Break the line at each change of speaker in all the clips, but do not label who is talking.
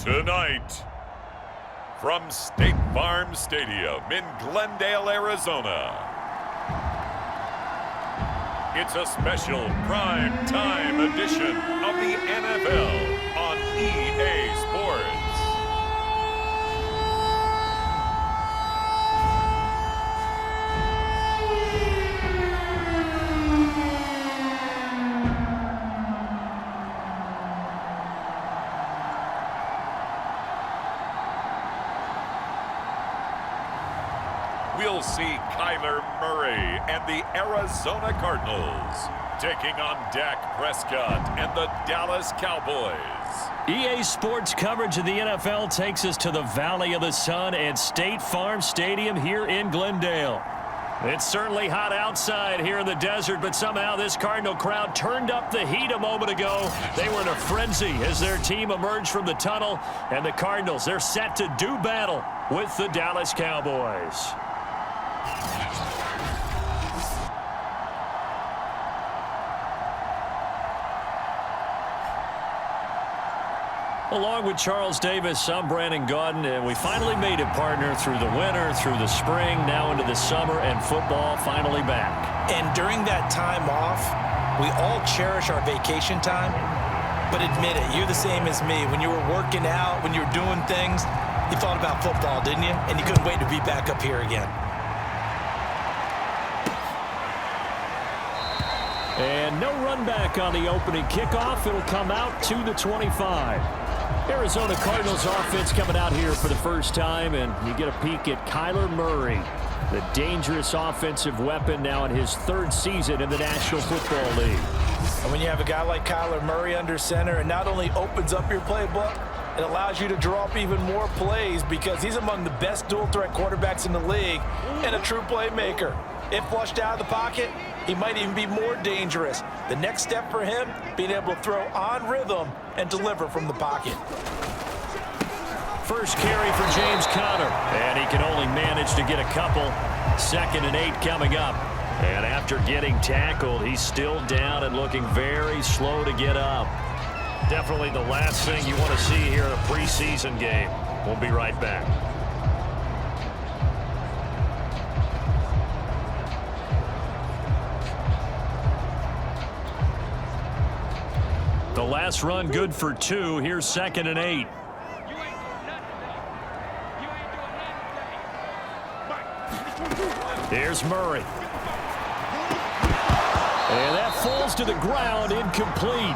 Tonight, from State Farm Stadium in Glendale, Arizona, it's a special prime time edition of the NFL on EA Sports. We'll see Kyler Murray and the Arizona Cardinals taking on Dak Prescott and the Dallas Cowboys.
EA Sports coverage of the NFL takes us to the Valley of the Sun at State Farm Stadium here in Glendale. It's certainly hot outside here in the desert, but somehow this Cardinal crowd turned up the heat a moment ago. They were in a frenzy as their team emerged from the tunnel, and the Cardinals, they're set to do battle with the Dallas Cowboys. Along with Charles Davis, I'm Brandon Gaudin, and we finally made it, partner, through the winter, through the spring, now into the summer, and football finally back.
And during that time off, we all cherish our vacation time. But admit it, you're the same as me. When you were working out, when you were doing things, you thought about football, didn't you? And you couldn't wait to be back up here again.
And no run back on the opening kickoff. It'll come out to the 25. Arizona Cardinals offense coming out here for the first time, and you get a peek at Kyler Murray, the dangerous offensive weapon now in his third season in the National Football League.
And when you have a guy like Kyler Murray under center, it not only opens up your playbook, it allows you to draw up even more plays because he's among the best dual-threat quarterbacks in the league and a true playmaker. If flushed out of the pocket, he might even be more dangerous. The next step for him, being able to throw on rhythm and deliver from the pocket.
First carry for James Conner, and he can only manage to get a couple. 2nd and 8 coming up. And after getting tackled, he's still down and looking very slow to get up. Definitely the last thing you want to see here in a preseason game. We'll be right back. The last run good for 2. Here's 2nd and 8. Here's Murray. And that falls to the ground, incomplete.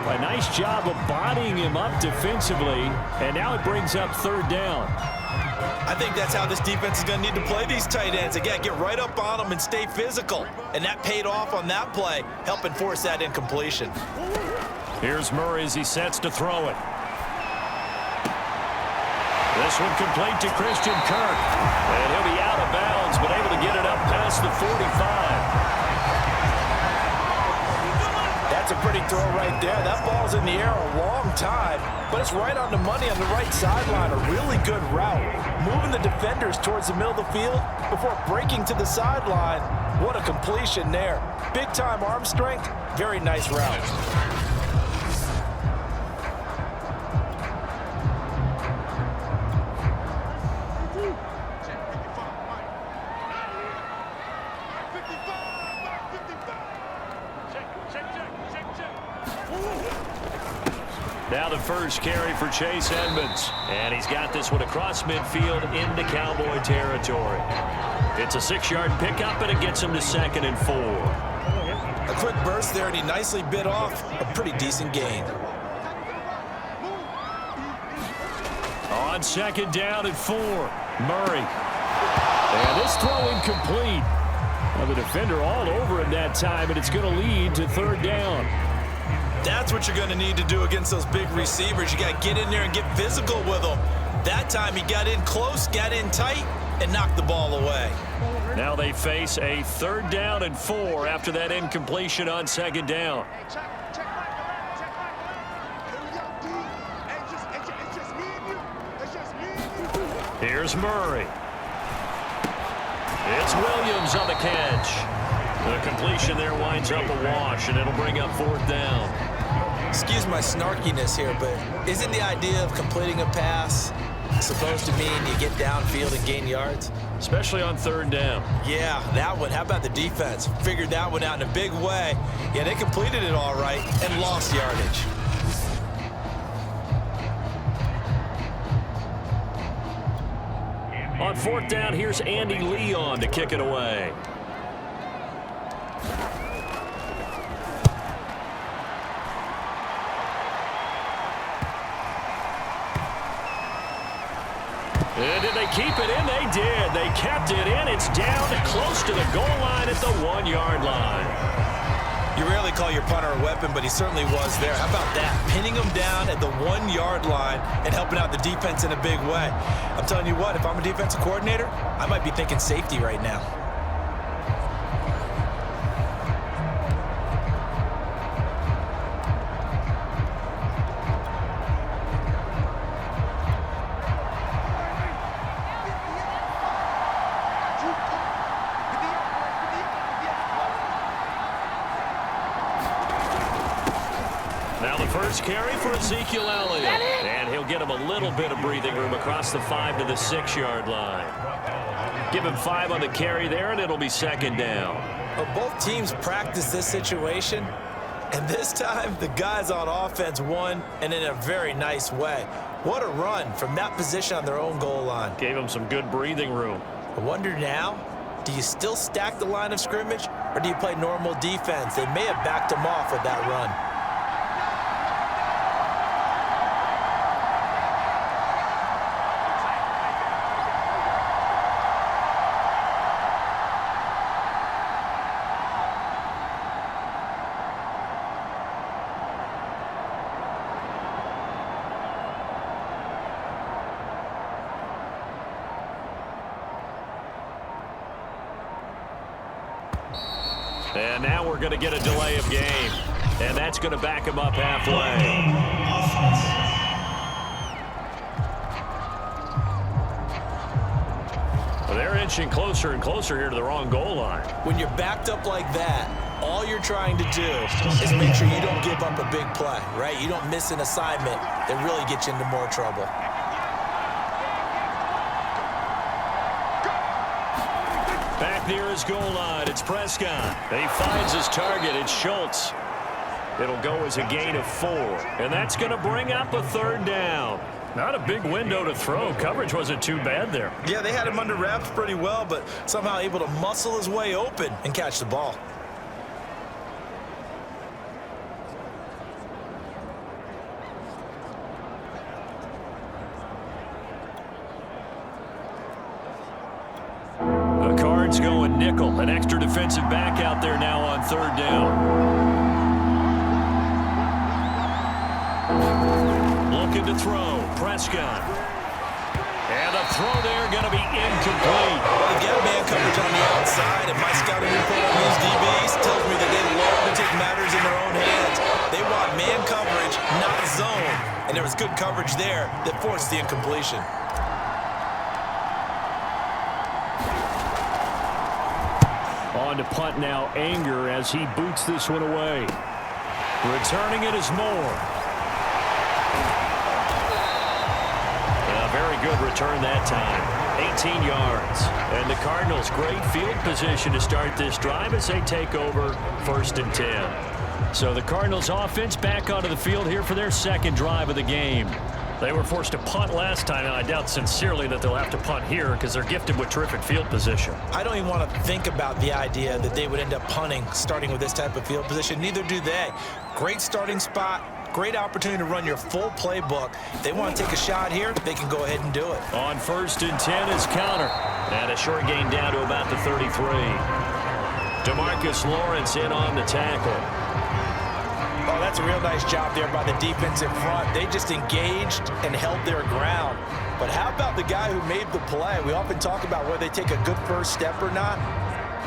A nice job of bodying him up defensively, and now it brings up 3rd down.
I think that's how this defense is going to need to play these tight ends. Again, get right up on them and stay physical. And that paid off on that play, helping force that incompletion.
Here's Murray as he sets to throw it. This one complete to Christian Kirk. And he'll be out of bounds, but able to get it up past the 45.
That's a pretty throw right there. That ball's in the air a long time, but it's right on the money on the right sideline. A really good route. Moving the defenders towards the middle of the field before breaking to the sideline. What a completion there. Big-time arm strength. Very nice route.
Now the first carry for Chase Edmonds. And he's got this one across midfield into Cowboy territory. It's a 6-yard pickup, and it gets him to 2nd and 4.
A quick burst there, and he nicely bit off a pretty decent gain.
On 2nd down and 4, Murray. And this throw incomplete. Well, the defender all over him that time, and it's going to lead to 3rd down.
That's what you're going to need to do against those big receivers. You got to get in there and get physical with them. That time he got in close, got in tight, and knocked the ball away.
Now they face a 3rd down and 4 after that incompletion on 2nd down. Here's Murray. It's Williams on the catch. The completion there winds up a wash, and it'll bring up 4th down.
Excuse my snarkiness here, but isn't the idea of completing a pass supposed to mean you get downfield and gain yards?
Especially on third down.
Yeah, that one. How about the defense? Figured that one out in a big way. Yeah, they completed it all right and lost yardage.
On fourth down, here's Andy Leon to kick it away. And did they keep it in? They did. They kept it in. It's down close to the goal line at the 1-yard line.
You rarely call your punter a weapon, but he certainly was there. How about that? Pinning him down at the 1-yard line and helping out the defense in a big way. I'm telling you what, if I'm a defensive coordinator, I might be thinking safety right now.
Now the first carry for Ezekiel Elliott. And he'll get him a little bit of breathing room across the 5 to the 6-yard line. Give him 5 on the carry there, and it'll be second down.
Well, both teams practiced this situation, and this time the guys on offense won, and in a very nice way. What a run from that position on their own goal line.
Gave him some good breathing room.
I wonder now, do you still stack the line of scrimmage, or do you play normal defense? They may have backed him off with that run.
And now we're going to get a delay of game. And that's going to back him up halfway. Well, they're inching closer and closer here to the wrong goal line.
When you're backed up like that, all you're trying to do is make sure you don't give up a big play, right? You don't miss an assignment that really gets you into more trouble.
Back near his goal line, it's Prescott. He finds his target, it's Schultz. It'll go as a gain of 4. And that's going to bring up a third down. Not a big window to throw. Coverage wasn't too bad there.
Yeah, they had him under wraps pretty well, but somehow able to muscle his way open and catch the ball.
The Cards going nickel. An extra defensive back out there now on third down. Looking to throw. Prescott. And the throw there going to be incomplete.
Well, they get man coverage on the outside, and my scouting report on these DBs tells me that they love to take matters in their own hands. They want man coverage, not zone. And there was good coverage there that forced the incompletion.
On to punt now, Anger, as he boots this one away. Returning it is Moore. A very good return that time. 18 yards. And the Cardinals, great field position to start this drive as they take over 1st and 10. So the Cardinals offense back onto the field here for their second drive of the game. They were forced to punt last time, and I doubt sincerely that they'll have to punt here because they're gifted with terrific field position.
I don't even want to think about the idea that they would end up punting starting with this type of field position. Neither do they. Great starting spot, great opportunity to run your full playbook. If they want to take a shot here, they can go ahead and do it.
On 1st and 10 is counter. And a short gain down to about the 33. DeMarcus Lawrence in on the tackle.
Oh, that's a real nice job there by the defense in front. They just engaged and held their ground. But how about the guy who made the play? We often talk about whether they take a good first step or not.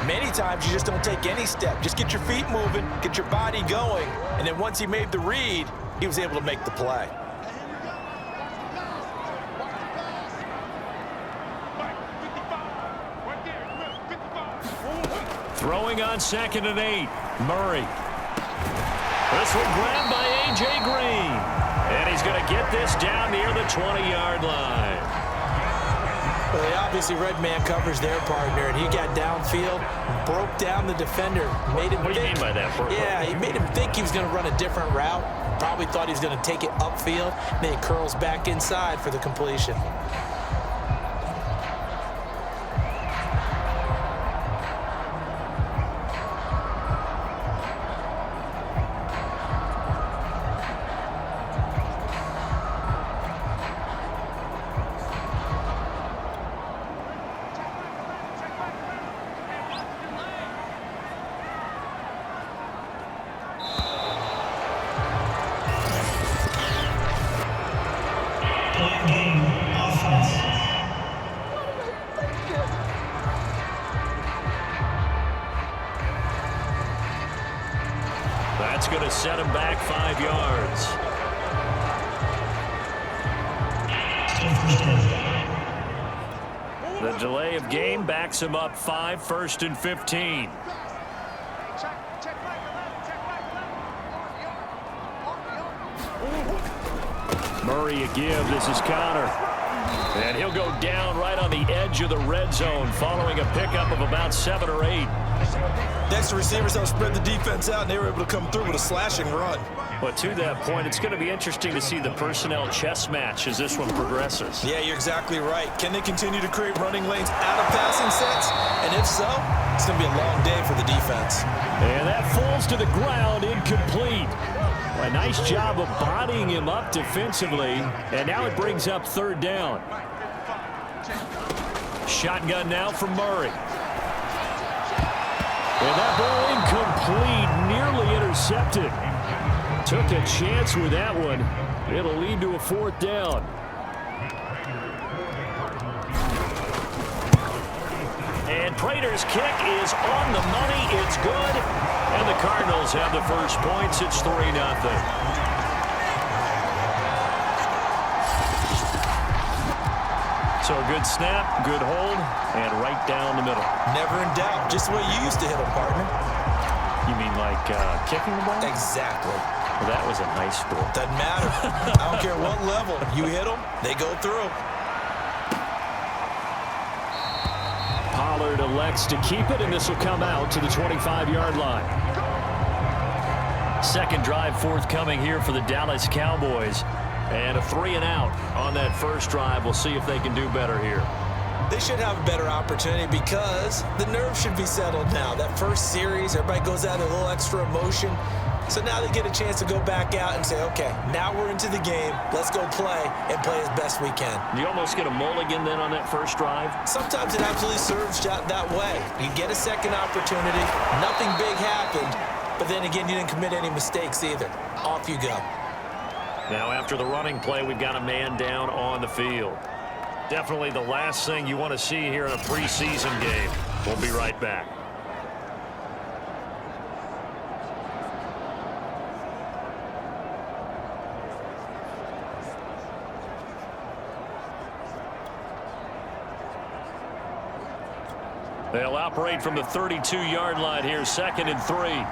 Many times you just don't take any step. Just get your feet moving, get your body going, and then once he made the read, he was able to make the play.
Throwing on 2nd and 8, Murray. This one grabbed by A.J. Green. And he's going to get this down near the 20-yard line.
Well, they obviously read man coverage their partner, and he got downfield, broke down the defender, made him
What do you mean by that?
Yeah, he made him think he was going to run a different route. Probably thought he was going to take it upfield. Then he curls back inside for the completion.
That's going to set him back 5 yards. The delay of game backs him up 5, 1st and 15. Murray a give. This is Connor. And he'll go down right on the edge of the red zone following a pickup of about 7 or 8.
Next, the receivers helped spread the defense out, and they were able to come through with a slashing run.
But to that point, it's going to be interesting to see the personnel chess match as this one progresses.
Yeah, you're exactly right. Can they continue to create running lanes out of passing sets? And if so, it's going to be a long day for the defense.
And that falls to the ground, incomplete. A nice job of bodying him up defensively, and now it brings up 3rd down. Shotgun now from Murray. And that ball incomplete, nearly intercepted. Took a chance with that one. It'll lead to a 4th down. And Prater's kick is on the money. It's good. And the Cardinals have the first points. It's 3-0. So a good snap, good hold, and right down the middle.
Never in doubt. Just the way you used to hit them, partner.
You mean like kicking the ball?
Exactly.
Well, that was in high school.
Doesn't matter. I don't care what level. You hit them, they go through.
Pollard elects to keep it, and this will come out to the 25-yard line. Second drive forthcoming here for the Dallas Cowboys. And a 3-and-out on that first drive. We'll see if they can do better here.
They should have a better opportunity because the nerves should be settled now. That first series, everybody goes out a little extra emotion. So now they get a chance to go back out and say, okay, now we're into the game. Let's go play and play as best we can.
You almost get a mulligan then on that first drive?
Sometimes it absolutely serves that way. You get a second opportunity. Nothing big happened. But then again, you didn't commit any mistakes either. Off you go.
Now after the running play, we've got a man down on the field. Definitely the last thing you want to see here in a preseason game. We'll be right back. They'll operate from the 32-yard line here, 2nd and 3.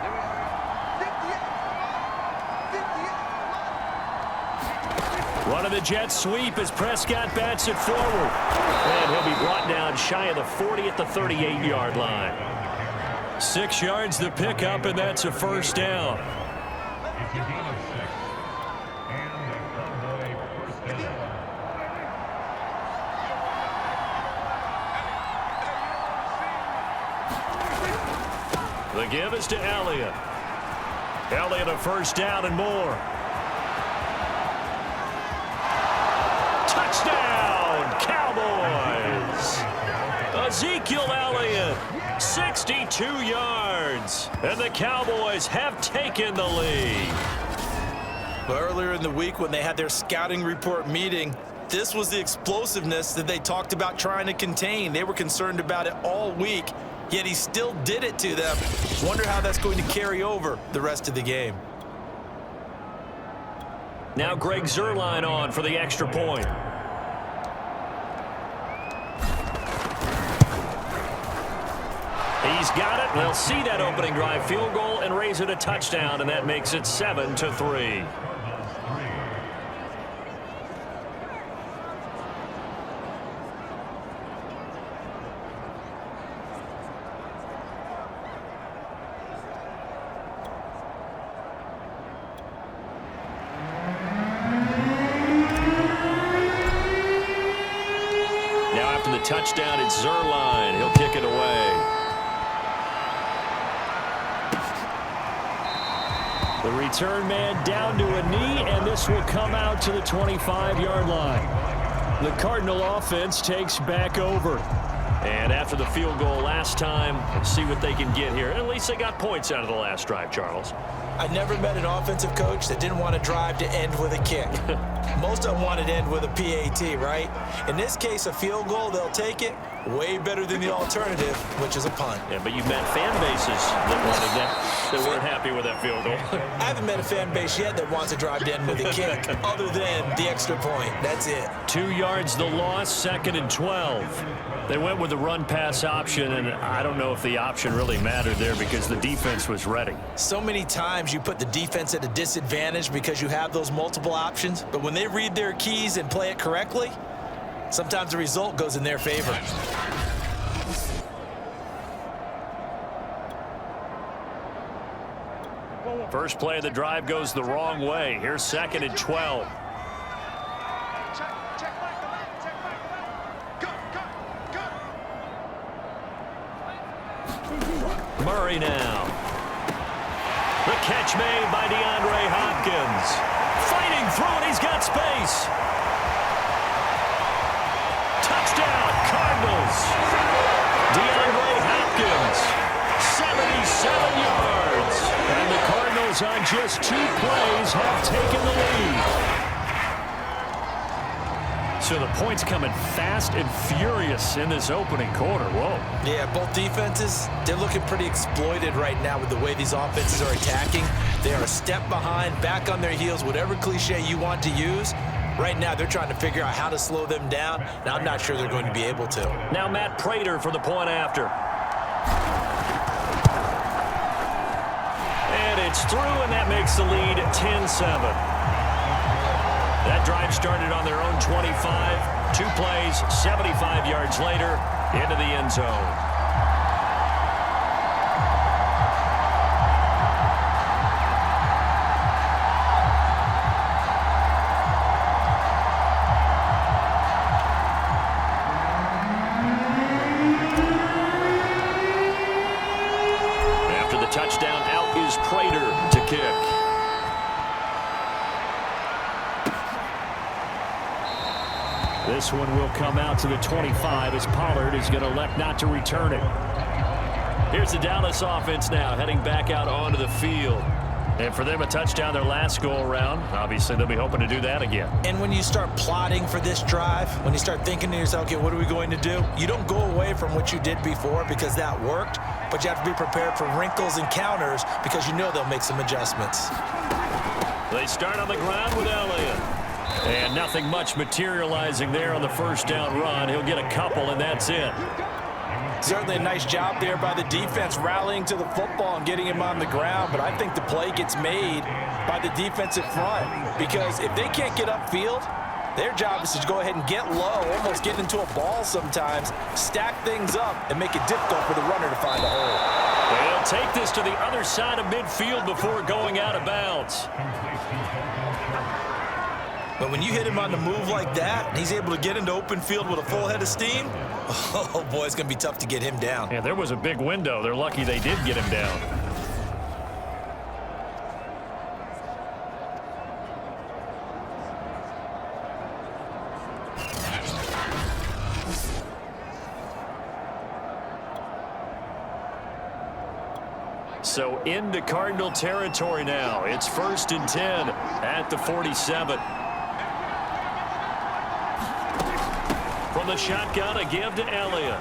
One of the Jets sweep as Prescott bats it forward. And he'll be brought down shy of the 40 at the 38-yard line. 6 yards the pickup, and that's a first down. The give is to Elliott. Elliott a first down and more. Touchdown, Cowboys! Ezekiel Elliott, 62 yards. And the Cowboys have taken the lead.
But earlier in the week when they had their scouting report meeting, this was the explosiveness that they talked about trying to contain. They were concerned about it all week, yet he still did it to them. Wonder how that's going to carry over the rest of the game.
Now Greg Zuerlein on for the extra point. He's got it. They'll see that opening drive field goal and raise it a touchdown, and that makes it 7-3. Now after the touchdown, it's Zerline. He'll kick it away. The return man down to a knee, and this will come out to the 25-yard line. The Cardinal offense takes back over. And after the field goal last time, let's see what they can get here. At least they got points out of the last drive, Charles.
I never met an offensive coach that didn't want to drive to end with a kick. Most of them wanted to end with a PAT, right? In this case, a field goal, they'll take it. Way better than the alternative, which is a punt.
Yeah, but you've met fan bases that wanted that weren't happy with that field goal.
I haven't met a fan base yet that wants to drive to end with a kick, other than the extra point. That's it.
2 yards the loss, 2nd and 12. They went with the run-pass option, and I don't know if the option really mattered there because the defense was ready.
So many times you put the defense at a disadvantage because you have those multiple options, but when they read their keys and play it correctly, sometimes the result goes in their favor.
First play of the drive goes the wrong way. Here's 2nd and 12. Murray now. The catch made by DeAndre Hopkins. Fighting through it. He's got space. Touchdown, Cardinals. DeAndre Hopkins, 77 yards. And the Cardinals on just 2 plays have taken the lead. So the points coming fast and furious in this opening quarter. Whoa.
Yeah, both defenses, they're looking pretty exploited right now with the way these offenses are attacking. They are a step behind, back on their heels, whatever cliche you want to use. Right now, they're trying to figure out how to slow them down, and I'm not sure they're going to be able to.
Now Matt Prater for the point after. And it's through, and that makes the lead 10-7. That drive started on their own 25. 2 plays, 75 yards later, into the end zone. After the touchdown, out is Prater to kick. This one will come out to the 25 as Pollard is going to elect not to return it. Here's the Dallas offense now heading back out onto the field. And for them, a touchdown their last go-around. Obviously, they'll be hoping to do that again.
And when you start plotting for this drive, when you start thinking to yourself, okay, what are we going to do? You don't go away from what you did before because that worked, but you have to be prepared for wrinkles and counters because you know they'll make some adjustments.
They start on the ground with Elliott. And nothing much materializing there on the first down run. He'll get a couple, and that's it.
Certainly a nice job there by the defense rallying to the football and getting him on the ground, but I think the play gets made by the defensive front because if they can't get upfield, their job is to go ahead and get low, almost get into a ball sometimes, stack things up, and make it difficult for the runner to find a hole.
They'll take this to the other side of midfield before going out of bounds.
But when you hit him on the move like that, and he's able to get into open field with a full head of steam, oh boy, it's going to be tough to get him down.
Yeah, there was a big window. They're lucky they did get him down. So into Cardinal territory now. It's 1st and 10 at the 47. From the shotgun, a give to Elliott.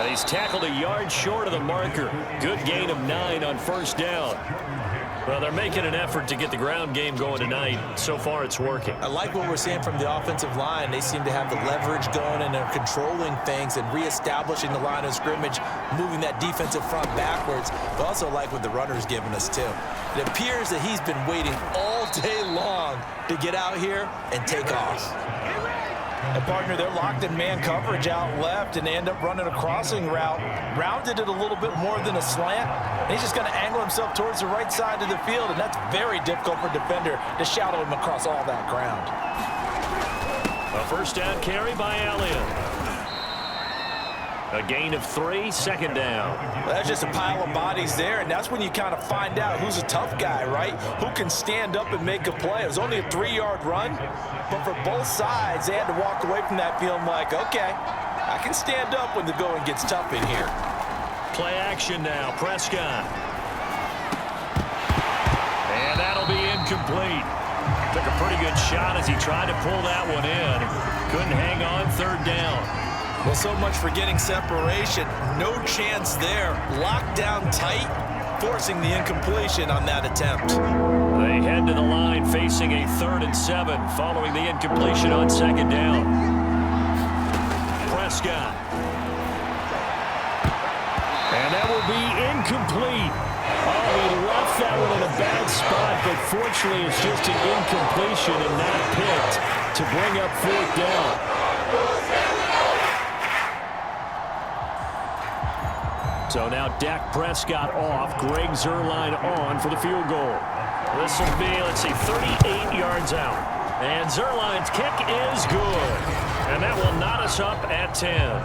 He's tackled a yard short of the marker. Good gain of 9 on first down. Well, they're making an effort to get the ground game going tonight. So far, it's working.
I like what we're seeing from the offensive line. They seem to have the leverage going, and they're controlling things and reestablishing the line of scrimmage, moving that defensive front backwards. But also like what the runner's giving us, too. It appears that he's been waiting all day long to get out here and take off.
And partner, they're locked in man coverage out left, and they end up running a crossing route. Rounded it a little bit more than a slant. And he's just going to angle himself towards the right side of the field, and that's very difficult for a defender to shadow him across all that ground.
A first down carry by Elliott. A gain of 3, second down.
Well, that's just a pile of bodies there, and that's when you kind of find out who's a tough guy, right? Who can stand up and make a play. It was only a 3-yard run, but for both sides, they had to walk away from that feeling like, okay, I can stand up when the going gets tough in here.
Play action now, Prescott. And that'll be incomplete. Took a pretty good shot as he tried to pull that one in. Couldn't hang on, third down.
Well, so much for getting separation. No chance there. Locked down tight, forcing the incompletion on that attempt.
They head to the line facing a 3rd and 7 following the incompletion on second down. Prescott. And that will be incomplete. Oh, he left that one in a bad spot, but fortunately it's just an incompletion and not picked to bring up 4th down. So now Dak Prescott off, Greg Zuerlein on for the field goal. This will be, let's see, 38 yards out. And Zuerlein's kick is good. And that will knot us up at 10.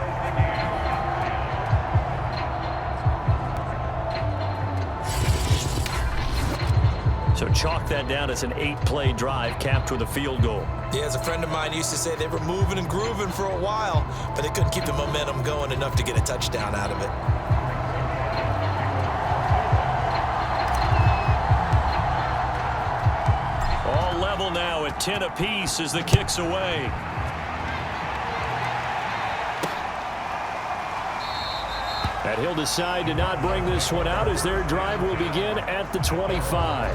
So chalk that down as an 8-play drive capped with a field goal.
Yeah, as a friend of mine used to say, they were moving and grooving for a while, but they couldn't keep the momentum going enough to get a touchdown out of it.
All level now at 10 apiece as the kick's away. And he'll decide to not bring this one out as their drive will begin at the 25.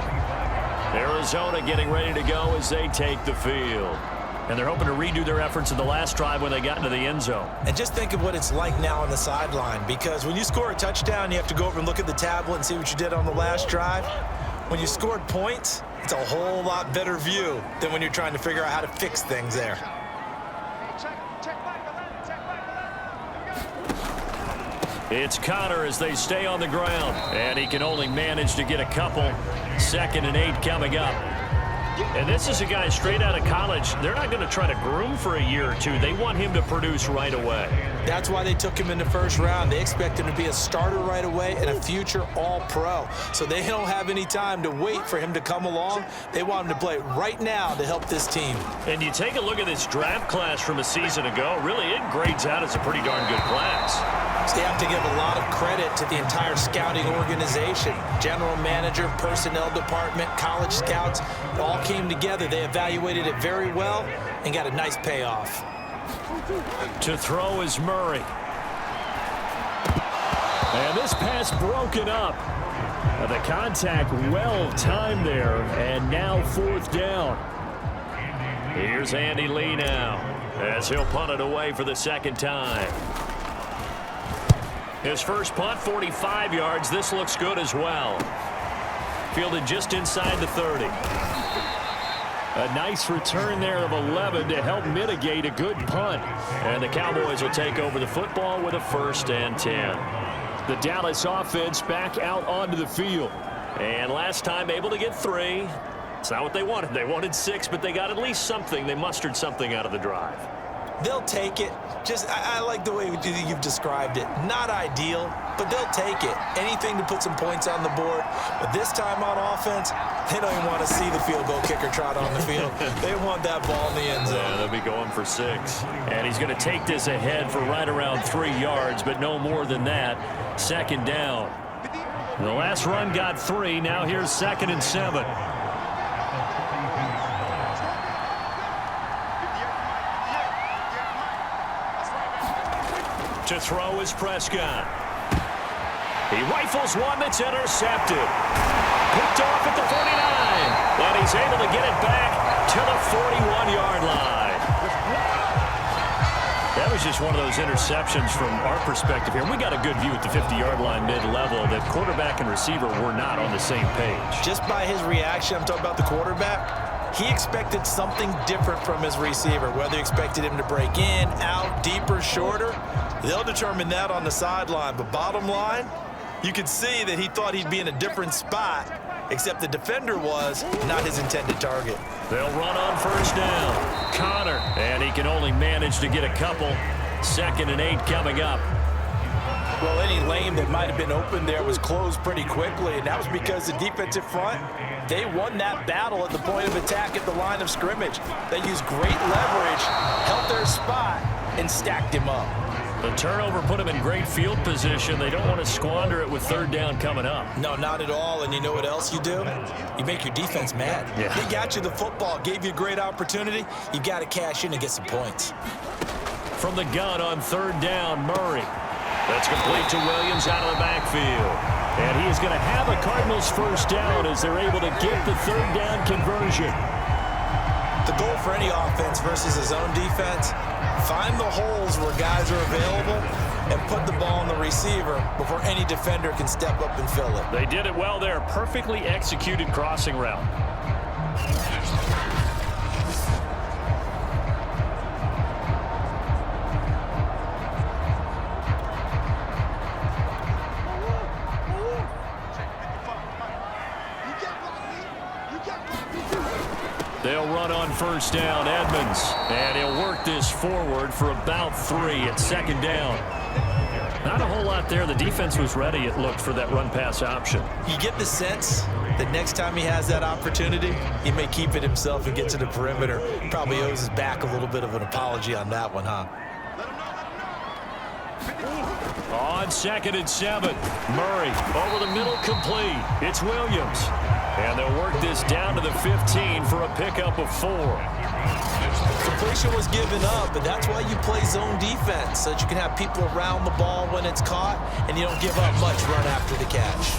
Arizona getting ready to go as they take the field. And they're hoping to redo their efforts in the last drive when they got into the end zone.
And just think of what it's like now on the sideline, because when you score a touchdown, you have to go over and look at the tablet and see what you did on the last drive. When you scored points, it's a whole lot better view than when you're trying to figure out how to fix things there.
It's Connor as they stay on the ground. And he can only manage to get a couple. 2nd and 8 coming up. And this is a guy straight out of college. They're not going to try to groom for a year or two. They want him to produce right away.
That's why they took him in the first round. They expect him to be a starter right away and a future all-pro. So they don't have any time to wait for him to come along. They want him to play right now to help this team.
And you take a look at this draft class from a season ago. Really, it grades out as a pretty darn good class.
So you have to give a lot of credit to the entire scouting organization. General manager, personnel department, college scouts, all came together. They evaluated it very well and got a nice payoff.
To throw is Murray. And this pass broken up. The contact well timed there, and now 4th down. Here's Andy Lee now as he'll punt it away for the 2nd time. His first punt, 45 yards. This looks good as well. Fielded just inside the 30. A nice return there of 11 to help mitigate a good punt. And the Cowboys will take over the football with a 1st and 10. The Dallas offense back out onto the field. And last time able to get 3. It's not what they wanted. They wanted 6, but they got at least something. They mustered something out of the drive.
They'll take it. I like the way you've described it. Not ideal, but they'll take it. Anything to put some points on the board. But this time on offense, they don't even want to see the field goal kicker trot on the field. They want that ball in the end zone.
Yeah, they'll be going for 6. And he's going to take this ahead for right around 3 yards, but no more than that. 2nd down. The last run got 3. Now here's 2nd and 7. To throw is Prescott. He rifles one that's intercepted. Picked off at the 49. And he's able to get it back to the 41-yard line. That was just one of those interceptions from our perspective here. We got a good view at the 50-yard line mid-level that quarterback and receiver were not on the same page.
Just by his reaction, I'm talking about the quarterback, he expected something different from his receiver, whether he expected him to break in, out, deeper, shorter. They'll determine that on the sideline. But bottom line, you could see that he thought he'd be in a different spot, except the defender was not his intended target.
They'll run on first down. Connor, and he can only manage to get a couple. 2nd and 8 coming up.
Well, any lane that might have been open there was closed pretty quickly, and that was because the defensive front, they won that battle at the point of attack at the line of scrimmage. They used great leverage, held their spot, and stacked him up.
The turnover put him in great field position. They don't want to squander it with 3rd down coming up.
No, not at all. And you know what else you do? You make your defense mad.
Yeah.
They got you the football, gave you a great opportunity. You got to cash in and get some points.
From the gun on 3rd down, Murray. That's complete to Williams out of the backfield. And he is going to have a Cardinals first down as they're able to get the 3rd down conversion.
The goal for any offense versus his own defense, find the holes where guys are available and put the ball on the receiver before any defender can step up and fill it.
They did it well there. Perfectly executed crossing route. They'll run on first down, Edmonds, and he'll work this forward for about 3 at 2nd down. Not a whole lot there. The defense was ready, it looked, for that run-pass option.
You get the sense that next time he has that opportunity, he may keep it himself and get to the perimeter. Probably owes his back a little bit of an apology on that one, huh?
On 2nd and 7, Murray over the middle, complete. It's Williams. And they'll work this down to the 15 for a pickup of 4.
Completion was given up, but that's why you play zone defense, so that you can have people around the ball when it's caught, and you don't give up much run after the catch.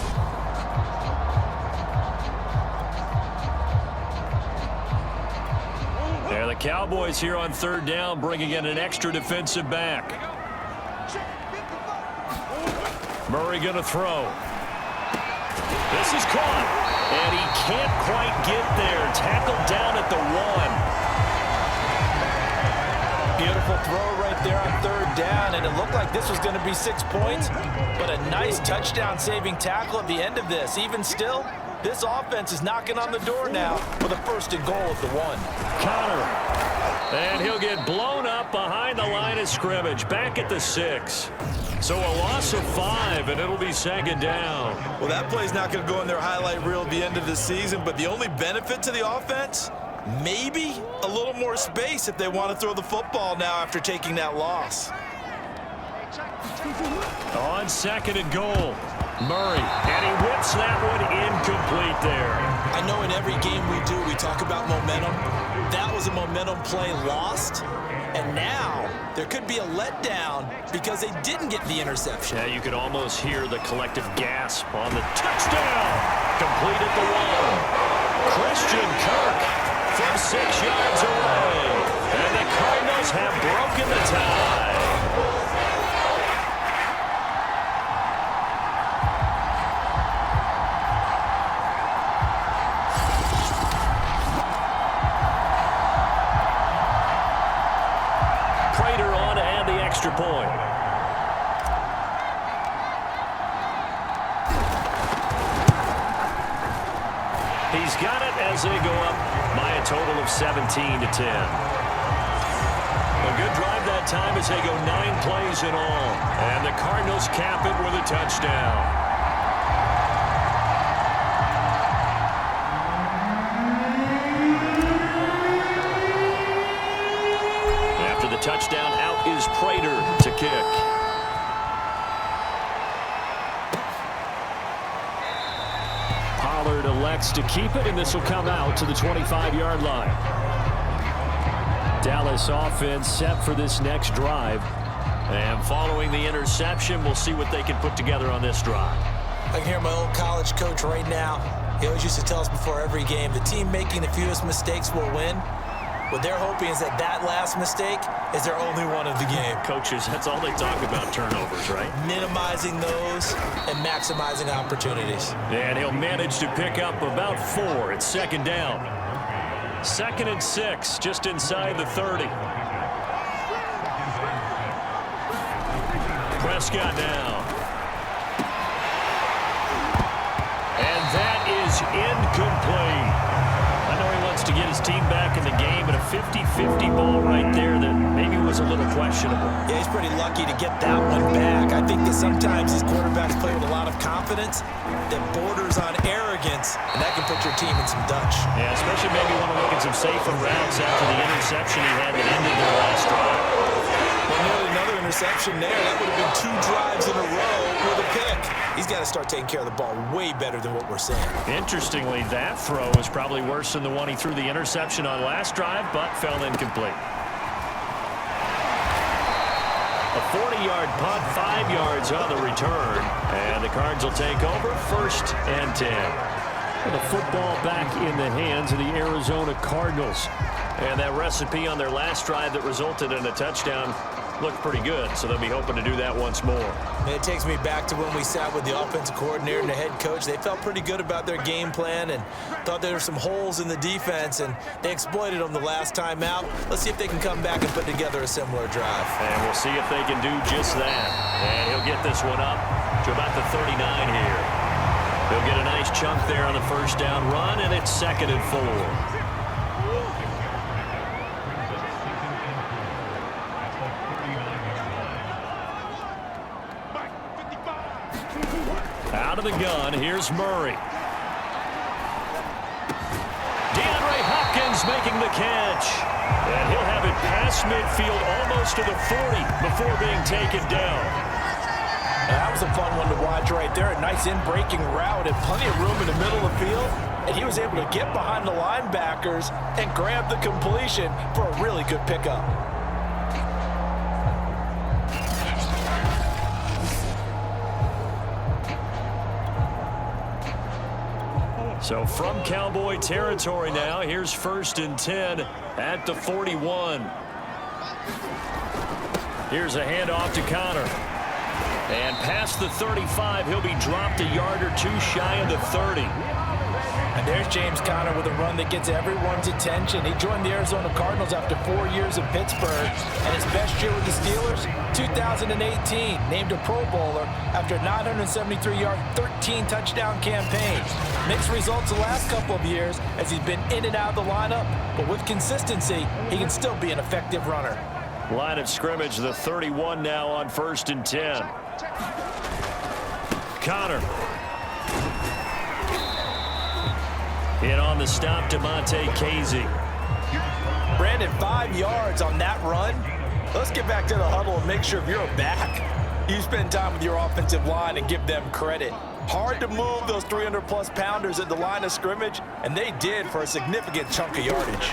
There, the Cowboys here on 3rd down, bringing in an extra defensive back. Murray going to throw. This is caught. And he can't quite get there. Tackled down at the 1.
Beautiful throw right there on 3rd down, and it looked like this was going to be 6 points, but a nice touchdown-saving tackle at the end of this. Even still, this offense is knocking on the door now with a 1st and goal at the 1.
Connor. And he'll get blown up behind the line of scrimmage, back at the 6. So a loss of 5, and it'll be 2nd down.
Well, that play's not going to go in their highlight reel at the end of the season, but the only benefit to the offense, maybe a little more space if they want to throw the football now after taking that loss.
On 2nd and goal, Murray, and he whips that one incomplete there.
I know in every game we do, we talk about momentum. That was a momentum play lost, and now there could be a letdown because they didn't get the interception.
Yeah, you could almost hear the collective gasp on the touchdown. Complete at the 1. Christian Kirk from 6 yards away. And the Cardinals have broken the tie. Point. He's got it as they go up by a total of 17-10. A good drive that time as they go 9 plays in all. And the Cardinals cap it with a touchdown. After the touchdown, out is Prater to kick. Pollard elects to keep it, and this will come out to the 25-yard line. Dallas offense set for this next drive And following the interception, we'll see what they can put together on this drive.
I can hear my old college coach right now. He always used to tell us before every game, the team making the fewest mistakes will win. What they're hoping is that last mistake is their only one of the game.
Coaches, that's all they talk about, turnovers, right?
Minimizing those and maximizing opportunities.
And he'll manage to pick up about 4. It's second down. 2nd and 6, just inside the 30. Prescott now. And that is incomplete. I know he wants to get his team back in the game, but a 50-50 ball right there that maybe was a little questionable.
Yeah, he's pretty lucky to get that one back. I think that sometimes these quarterbacks play with a lot of confidence that borders on arrogance, and that can put your team in some Dutch.
Yeah, especially maybe want to look at some safer routes after the interception he had that ended their last drive.
Well, nearly another interception there. That would have been 2 drives in a row with a pick. He's got to start taking care of the ball way better than what we're seeing.
Interestingly, that throw was probably worse than the one he threw the interception on last drive, but fell incomplete. A 40-yard punt, 5 yards on the return. And the Cards will take over, 1st and 10. And the football back in the hands of the Arizona Cardinals. And that recipe on their last drive that resulted in a touchdown looked pretty good, so they'll be hoping to do that once more.
And it takes me back to when we sat with the offensive coordinator and the head coach. They felt pretty good about their game plan and thought there were some holes in the defense, and they exploited them the last time out. Let's see if they can come back and put together a similar drive.
And we'll see if they can do just that. And he'll get this one up to about the 39 here. He'll get a nice chunk there on the 1st down run, and it's 2nd and 4. Out of the gun, here's Murray. DeAndre Hopkins making the catch. And he'll have it past midfield almost to the 40 before being taken down.
That was a fun one to watch right there. A nice in-breaking route and plenty of room in the middle of the field. And he was able to get behind the linebackers and grab the completion for a really good pickup.
So from Cowboy territory now, here's 1st and 10 at the 41. Here's a handoff to Connor. And past the 35, he'll be dropped a yard or 2 shy of the 30.
And there's James Conner with a run that gets everyone's attention. He joined the Arizona Cardinals after 4 years in Pittsburgh. And his best year with the Steelers, 2018, named a Pro Bowler after a 973-yard, 13-touchdown campaign. Mixed results the last couple of years as he's been in and out of the lineup. But with consistency, he can still be an effective runner.
Line of scrimmage, the 31 now on 1st and 10. Connor. In on the stop, DeMonte Casey.
Brandon, 5 yards on that run. Let's get back to the huddle and make sure if you're a back, you spend time with your offensive line and give them credit. Hard to move those 300-plus pounders at the line of scrimmage, and they did for a significant chunk of yardage.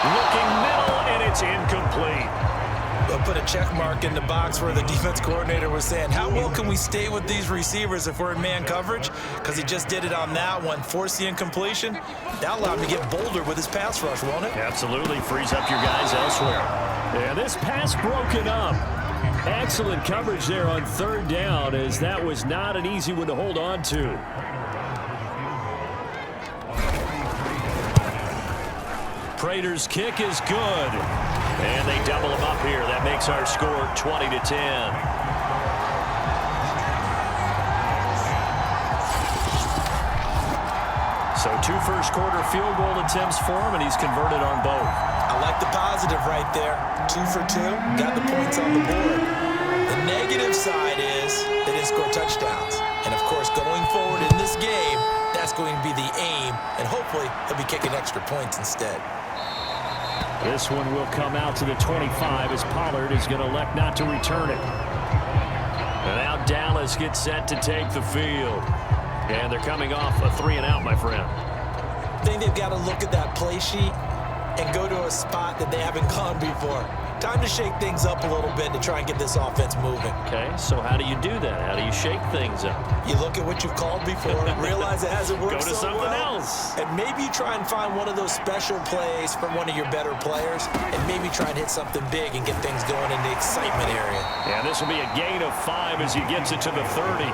Looking middle, and it's incomplete.
They'll put a check mark in the box where the defense coordinator was saying, how well can we stay with these receivers if we're in man coverage? Because he just did it on that one, forced the incompletion. That allowed him to get bolder with his pass rush, won't it?
Absolutely, frees up your guys elsewhere. Yeah, this pass broken up. Excellent coverage there on 3rd down, as that was not an easy one to hold on to. Prater's kick is good. And they double him up here. That makes our score 20-10. So 2 first-quarter field goal attempts for him, and he's converted on both.
I like the positive right there. 2 for 2, got the points on the board. The negative side is they didn't score touchdowns. And, of course, going forward in this game, that's going to be the aim, and hopefully he'll be kicking extra points instead.
This one will come out to the 25 as Pollard is going to elect not to return it. And now Dallas gets set to take the field. And they're coming off a 3-and-out, my friend.
I think they've got to look at that play sheet and go to a spot that they haven't gone before. Time to shake things up a little bit to try and get this offense moving.
Okay, so how do you do that? How do you shake things up?
You look at what you've called before, realize it hasn't worked
Go to
so
something
well,
else.
and maybe you try and find one of those special plays from one of your better players, and maybe try and hit something big and get things going in the excitement area.
Yeah, this will be a gain of 5 as he gets it to the 30.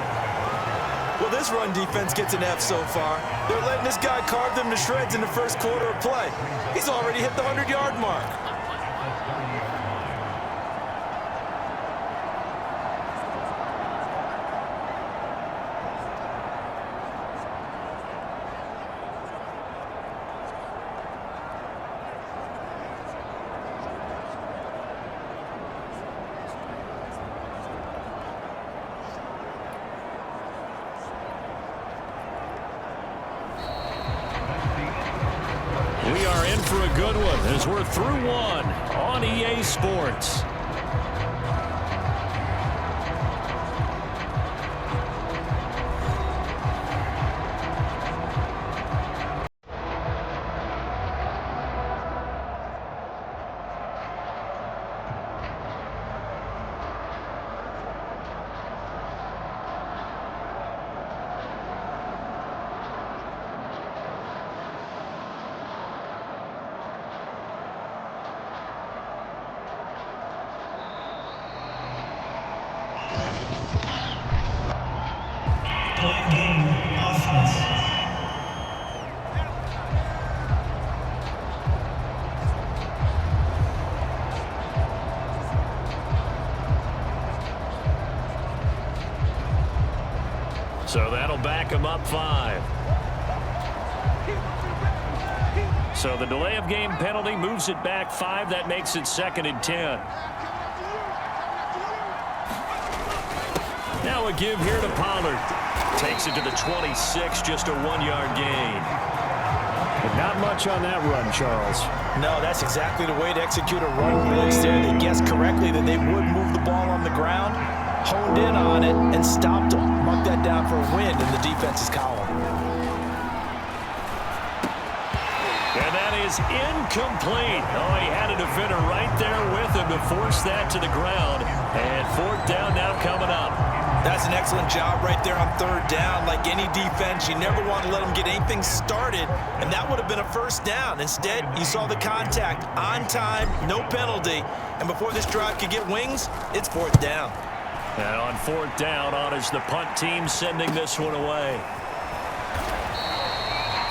Well, this run defense gets an F so far. They're letting this guy carve them to shreds in the first quarter of play. He's already hit the 100-yard mark.
We are in for a good one as we're through one on EA Sports. So that'll back him up 5. So the delay of game penalty moves it back 5. That makes it 2nd and 10. Now a give here to Pollard. Takes it to the 26, just a 1-yard gain.
But not much on that run, Charles.
No, that's exactly the way to execute a run blitz there. They guessed correctly that they would move the ball on the ground, honed in on it, and stopped them. Mark that down for a win in the defense's column.
And that is incomplete. Oh, he had a defender right there with him to force that to the ground. And 4th down now coming up.
That's an excellent job right there on 3rd down. Like any defense, you never want to let them get anything started, and that would have been a 1st down. Instead, you saw the contact on time, no penalty, and before this drive could get wings, it's 4th down.
And on 4th down, on is the punt team sending this one away.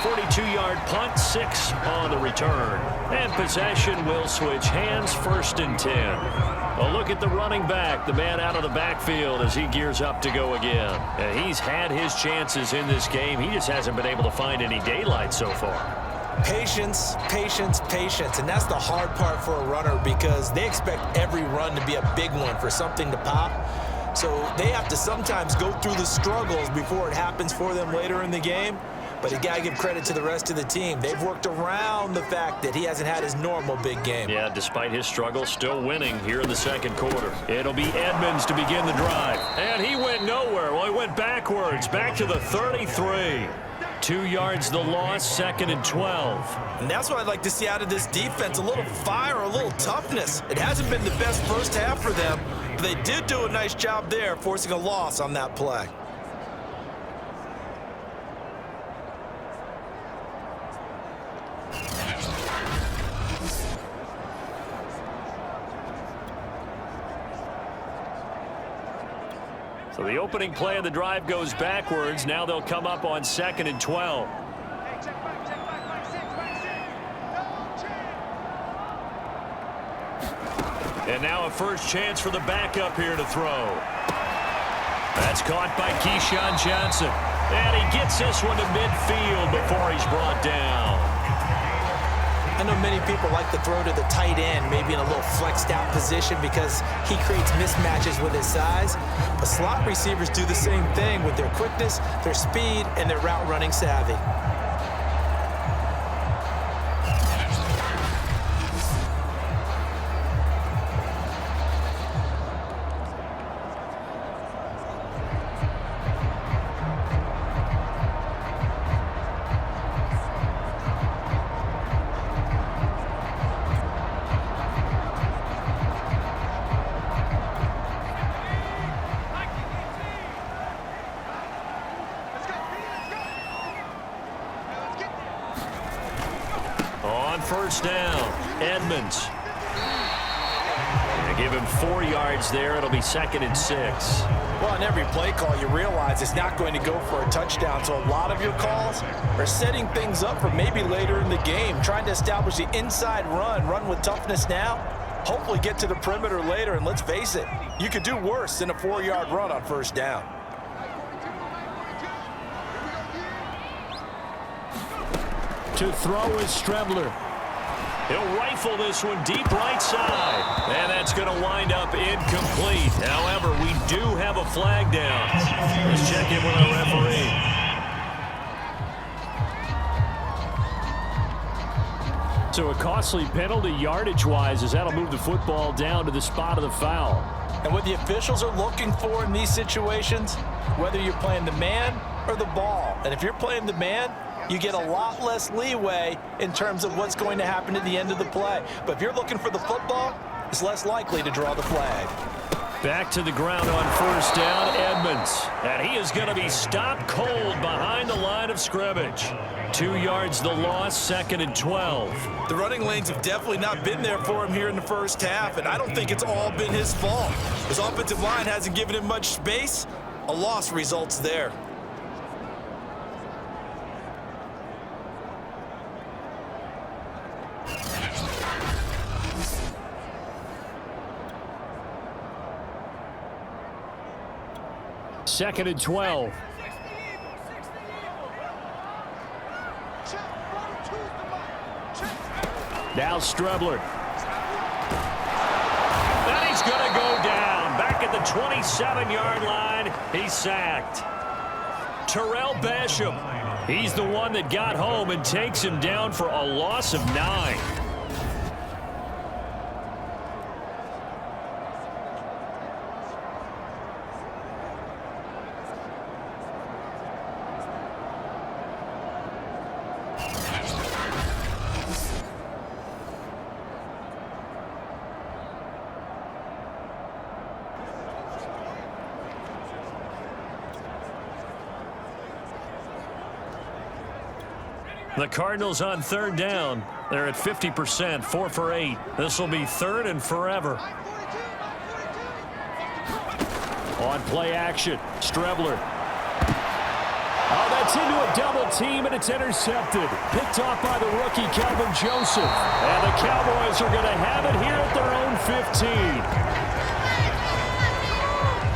42-yard punt, 6 on the return. And possession will switch hands, 1st and 10. A look at the running back, the man out of the backfield as he gears up to go again. And he's had his chances in this game. He just hasn't been able to find any daylight so far.
Patience, patience, patience. And that's the hard part for a runner because they expect every run to be a big one for something to pop. So they have to sometimes go through the struggles before it happens for them later in the game. But you got to give credit to the rest of the team. They've worked around the fact that he hasn't had his normal big game.
Yeah, despite his struggles, still winning here in the 2nd quarter. It'll be Edmonds to begin the drive. And he went nowhere. Well, he went backwards, back to the 33. 2 yards the loss, 2nd and 12.
And that's what I'd like to see out of this defense, a little fire, a little toughness. It hasn't been the best first half for them, but they did do a nice job there, forcing a loss on that play.
So the opening play of the drive goes backwards. Now they'll come up on 2nd and 12. And now a first chance for the backup here to throw. That's caught by Keyshawn Johnson. And he gets this one to midfield before he's brought down.
I know many people like to throw to the tight end, maybe in a little flexed out position because he creates mismatches with his size. But slot receivers do the same thing with their quickness, their speed, and their route running savvy.
first down. Edmonds. They give him 4 yards there. It'll be 2nd and 6.
Well, on every play call, you realize it's not going to go for a touchdown. So a lot of your calls are setting things up for maybe later in the game, trying to establish the inside run with toughness now, hopefully get to the perimeter later. And let's face it, you could do worse than a 4-yard run on first down.
To throw is Strebler.
He'll rifle this one deep right side. And that's going to wind up incomplete. However, we do have a flag down. Let's check in with our referee.
So a costly penalty yardage-wise, as that'll move the football down to the spot of the foul.
And what the officials are looking for in these situations, whether you're playing the man or the ball. And if you're playing the man, you get a lot less leeway in terms of what's going to happen at the end of the play. But if you're looking for the football, it's less likely to draw the flag.
Back to the ground on first down, Edmonds. And he is going to be stopped cold behind the line of scrimmage. 2 yards the loss, 2nd and 12.
The running lanes have definitely not been there for him here in the first half, and I don't think it's all been his fault. His offensive line hasn't given him much space. A loss results there.
Second and 12. Now Strebler.
And he's going to go down. Back at the 27-yard line. He's sacked. Terrell Basham. He's the one that got home and takes him down for a loss of 9. The Cardinals on third down. They're at 50%, 4 for 8. This will be 3rd and forever.
On play action, Strebler. Oh, that's into a double team, and it's intercepted. Picked off by the rookie, Calvin Joseph.
And the Cowboys are going to have it here at their own 15.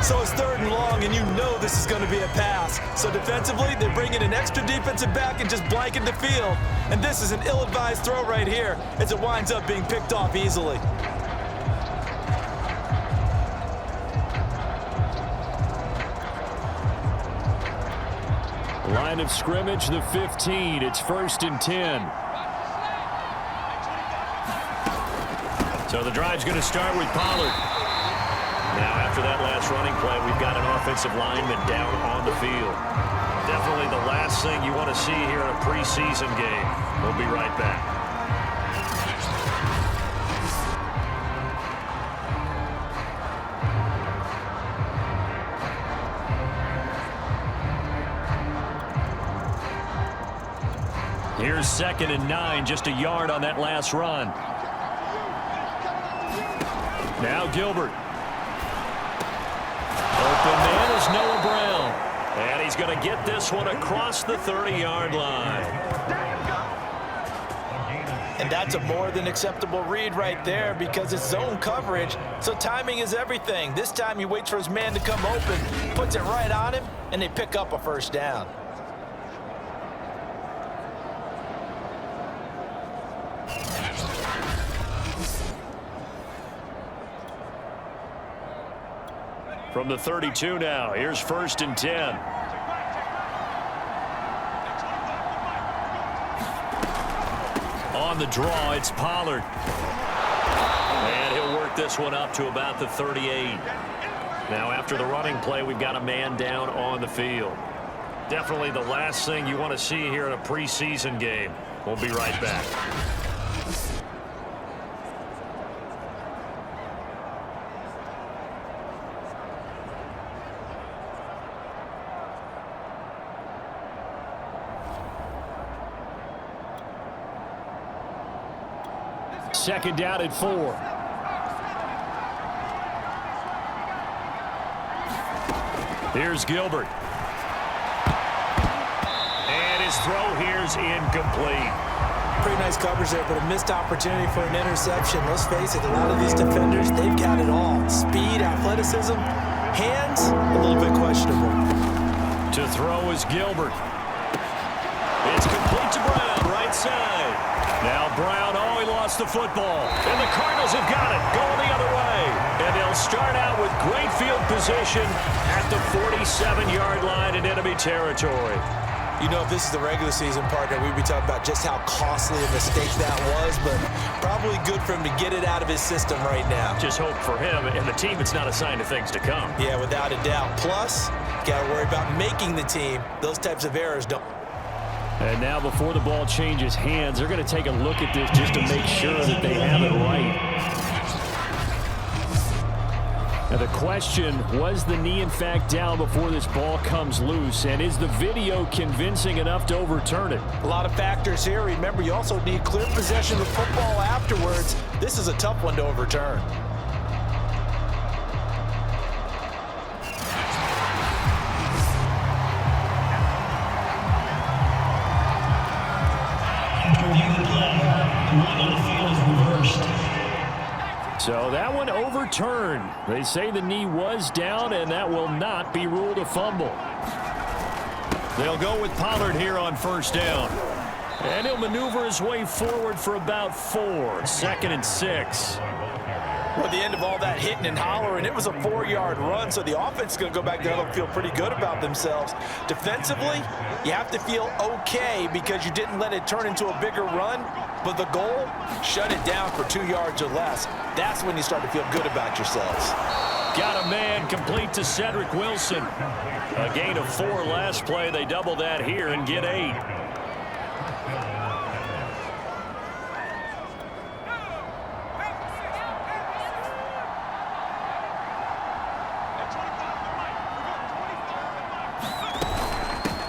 So it's 3rd and long, and you know this is going to be a pass. So defensively, they bring in an extra defensive back and just blanket the field. And this is an ill-advised throw right here as it winds up being picked off easily.
Line of scrimmage, the 15. It's 1st and 10.
So the drive's going to start with Pollard. Now, after that last running play, we've got an offensive lineman down on the field. Definitely the last thing you want to see here in a preseason game. We'll be right back. Here's 2nd and 9, just a yard on that last run. Now Gilbert. Open man is Noah Brown. And he's going to get this one across the 30-yard line.
And that's a more than acceptable read right there because it's zone coverage, so timing is everything. This time he waits for his man to come open, puts it right on him, and they pick up a first down.
From the 32 now, here's 1st and 10. On the draw, it's Pollard. And he'll work this one up to about the 38. Now, after the running play, we've got a man down on the field. Definitely the last thing you want to see here in a preseason game. We'll be right back.
second down and 4. Here's Gilbert. And his throw here's incomplete.
Pretty nice coverage there, but a missed opportunity for an interception. Let's face it, a lot of these defenders, they've got it all. Speed, athleticism, hands, a little bit questionable.
To throw is Gilbert. It's complete to Brown, right side. Now Brown, he lost the football. And the Cardinals have got it, going the other way. And they'll start out with great field position at the 47-yard line in enemy territory.
You know, if this is the regular season, partner, we'd be talking about just how costly a mistake that was, but probably good for him to get it out of his system right now.
Just hope for him and the team it's not a sign of things to come.
Yeah, without a doubt. Plus, got to worry about making the team. Those types of errors don't.
And now before the ball changes hands, they're going to take a look at this just to make sure that they have it right. Now the question, was the knee in fact down before this ball comes loose? And is the video convincing enough to overturn it?
A lot of factors here. Remember, you also need clear possession of the football afterwards. This is a tough one to overturn.
So that one overturned. They say the knee was down, and that will not be ruled a fumble. They'll go with Pollard here on first down. And he'll maneuver his way forward for about 4. Second and 6.
Well, at the end of all that hitting and hollering, it was a 4-yard run, so the offense is going to go back there and feel pretty good about themselves. Defensively, you have to feel okay because you didn't let it turn into a bigger run, but the goal, shut it down for 2 yards or less. That's when you start to feel good about yourselves.
Got a man complete to Cedric Wilson. A gain of 4 last play. They double that here and get 8.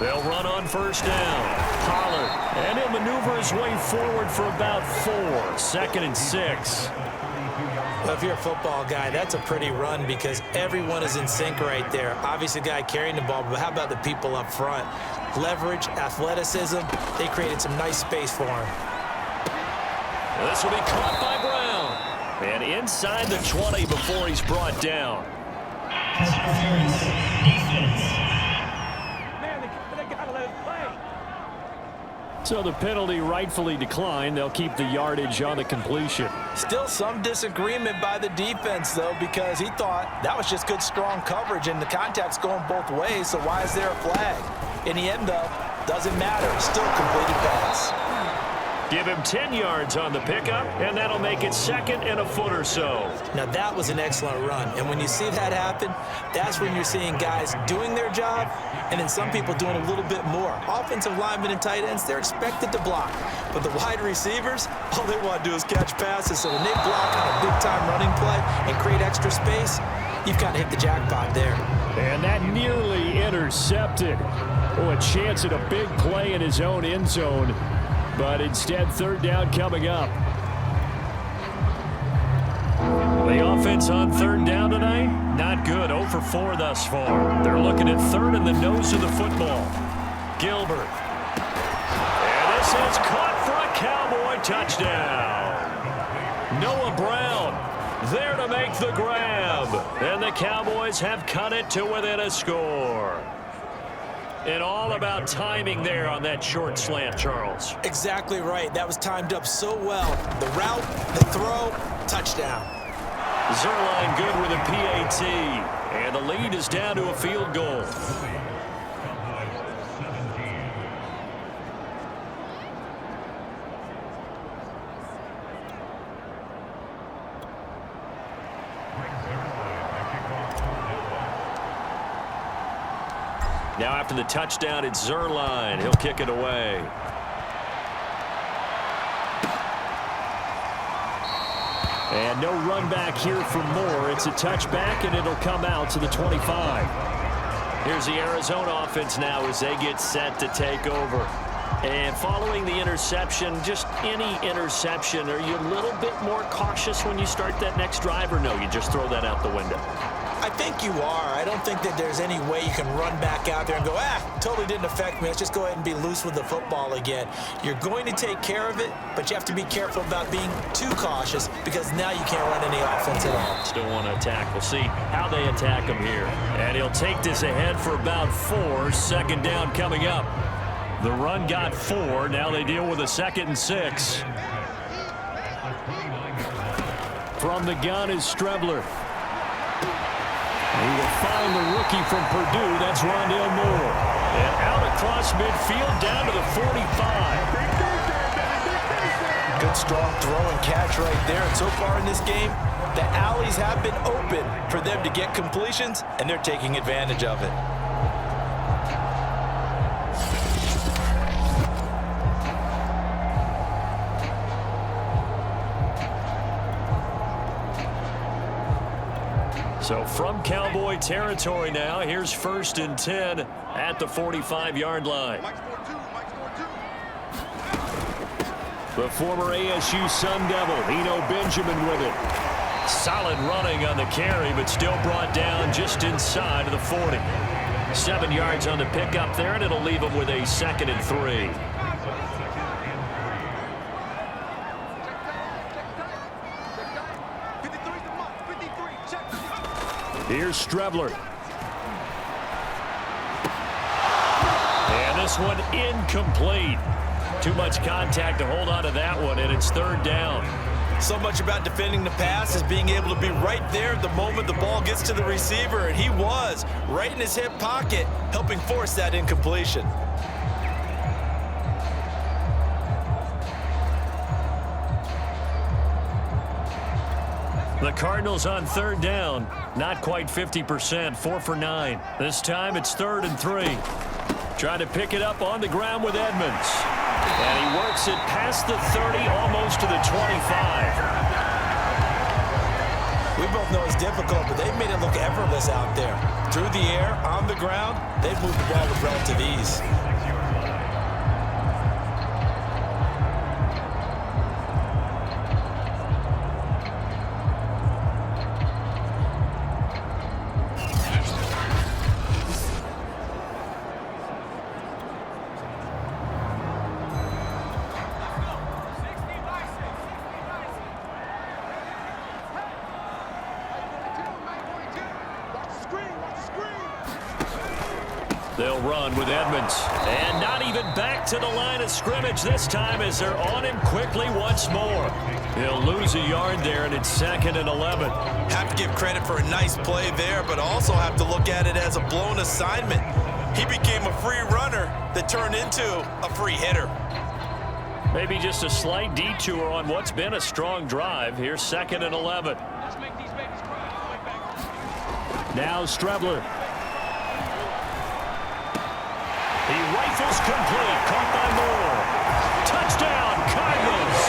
They'll run on first down. Pollard. And he'll maneuver his way forward for about 4. Second and 6.
Well, if you're a football guy, that's a pretty run because everyone is in sync right there. Obviously, the guy carrying the ball, but how about the people up front? Leverage, athleticism, they created some nice space for him.
This will be caught by Brown. And inside the 20 before he's brought down. So the penalty rightfully declined. They'll keep the yardage on the completion.
Still some disagreement by the defense, though, because he thought that was just good, strong coverage, and the contact's going both ways, so why is there a flag? In the end, though, doesn't matter. Still completed pass.
Give him 10 yards on the pickup, and that'll make it second and a foot or so.
Now, that was an excellent run, and when you see that happen, that's when you're seeing guys doing their job, and then some people doing a little bit more. Offensive linemen and tight ends, they're expected to block, but the wide receivers, all they want to do is catch passes, so when they block on a big-time running play and create extra space, you've kind of hit the jackpot there.
And that nearly intercepted. Oh, a chance at a big play in his own end zone. But instead, third down coming up. The offense on third down tonight, not good. 0 for 4 thus far. They're looking at third in the nose of the football. Gilbert. And this is caught for a Cowboy touchdown. Noah Brown there to make the grab. And the Cowboys have cut it to within a score. And all about timing there on that short slant, Charles.
Exactly right. That was timed up so well. The route, the throw, touchdown.
Zerline good with a PAT. And the lead is down to a field goal. Now after the touchdown, it's Zerline. He'll kick it away. And no run back here for Moore. It's a touchback, and it'll come out to the 25. Here's the Arizona offense now as they get set to take over. And following the interception, just any interception, are you a little bit more cautious when you start that next drive, or no, you just throw that out the window?
I think you are. I don't think that there's any way you can run back out there and go, totally didn't affect me. Let's just go ahead and be loose with the football again. You're going to take care of it, but you have to be careful about being too cautious because now you can't run any offense at all.
Still want to attack. We'll see how they attack him here. And he'll take this ahead for about 4. Second down coming up. The run got 4. Now they deal with a 2nd and 6. From the gun is Strebler. He will find the rookie from Purdue. That's Rondale Moore. And out across midfield down to the 45.
Good strong throw and catch right there. And so far in this game, the alleys have been open for them to get completions, and they're taking advantage of it.
So from Cowboy territory now, here's 1st and 10 at the 45-yard line. The former ASU Sun Devil, Eno Benjamin with it. Solid running on the carry, but still brought down just inside of the 40. 7 yards on the pickup there, and it'll leave him with a 2nd and 3. Here's Strebler. And this one incomplete. Too much contact to hold on to that one, and it's 3rd down.
So much about defending the pass is being able to be right there the moment the ball gets to the receiver, and he was right in his hip pocket, helping force that incompletion.
The Cardinals on 3rd down. Not quite 50%, 4 for 9. This time it's 3rd and 3. Trying to pick it up on the ground with Edmonds. And he works it past the 30, almost to the 25.
We both know it's difficult, but they've made it look effortless out there. Through the air, on the ground, they've moved the ball with relative ease.
They'll run with Edmonds. And not even back to the line of scrimmage this time as they're on him quickly once more. He'll lose a yard there, and it's 2nd and 11.
Have to give credit for a nice play there, but also have to look at it as a blown assignment. He became a free runner that turned into a free hitter.
Maybe just a slight detour on what's been a strong drive. Here's 2nd and 11. Now Strebler. He rifles complete. Caught by Moore. Touchdown, Cardinals.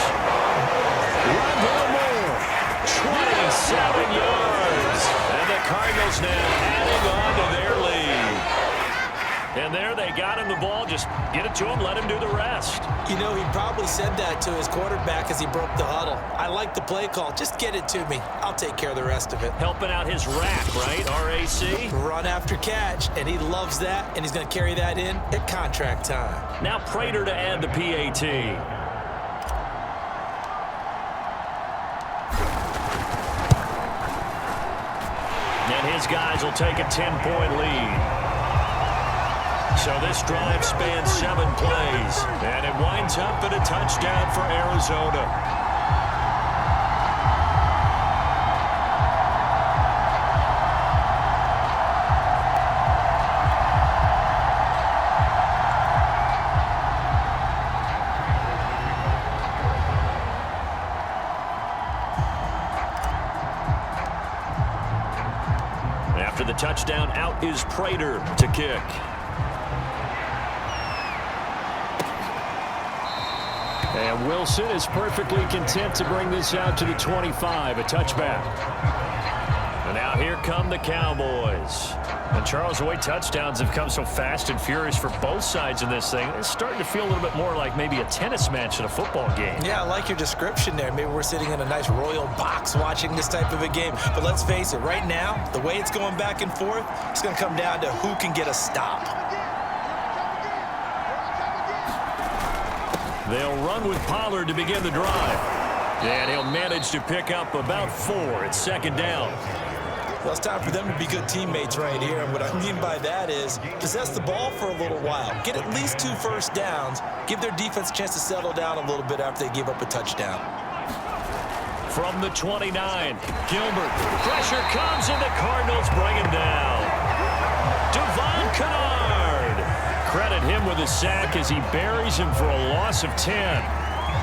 Rondale Moore, 27 yards. And the Cardinals now adding on to their lead. And there they got him the ball. Just get it to him, let him do the rest.
You know, he probably said that to his quarterback as he broke the huddle. I like the play call. Just get it to me. I'll take care of the rest of it.
Helping out his rack, right? RAC.
Run after catch, and he loves that, and he's going to carry that in at contract time.
Now Prater to add the PAT. And his guys will take a 10-point lead. So this drive spans 7 plays, and it winds up in a touchdown for Arizona. After the touchdown, out is Prater to kick. And Wilson is perfectly content to bring this out to the 25, a touchback. And now Now here come the Cowboys. And Charles, the way touchdowns have come so fast and furious for both sides in this thing, it's starting to feel a little bit more like maybe a tennis match in a football game.
Yeah, I like your description there. Maybe we're sitting in a nice royal box watching this type of a game. But let's face it, right now, the way it's going back and forth, it's going to come down to who can get a stop.
They'll run with Pollard to begin the drive. And he'll manage to pick up about 4 at second down.
Well, it's time for them to be good teammates right here. And what I mean by that is possess the ball for a little while. Get at least 2 first downs. Give their defense a chance to settle down a little bit after they give up a touchdown.
From the 29, Gilbert. Pressure comes, and the Cardinals bring him down. Devon Kennard. Credit him with a sack as he buries him for a loss of 10.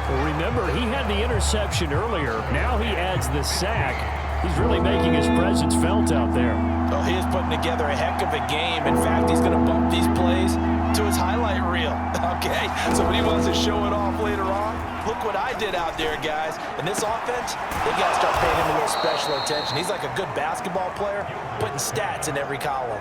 Well, remember, he had the interception earlier. Now he adds the sack. He's really making his presence felt out there.
Oh, he is putting together a heck of a game. In fact, he's going to bump these plays to his highlight reel. Okay, so when he wants to show it off later on, look what I did out there, guys. In this offense, they got to start paying him a little special attention. He's like a good basketball player, putting stats in every column.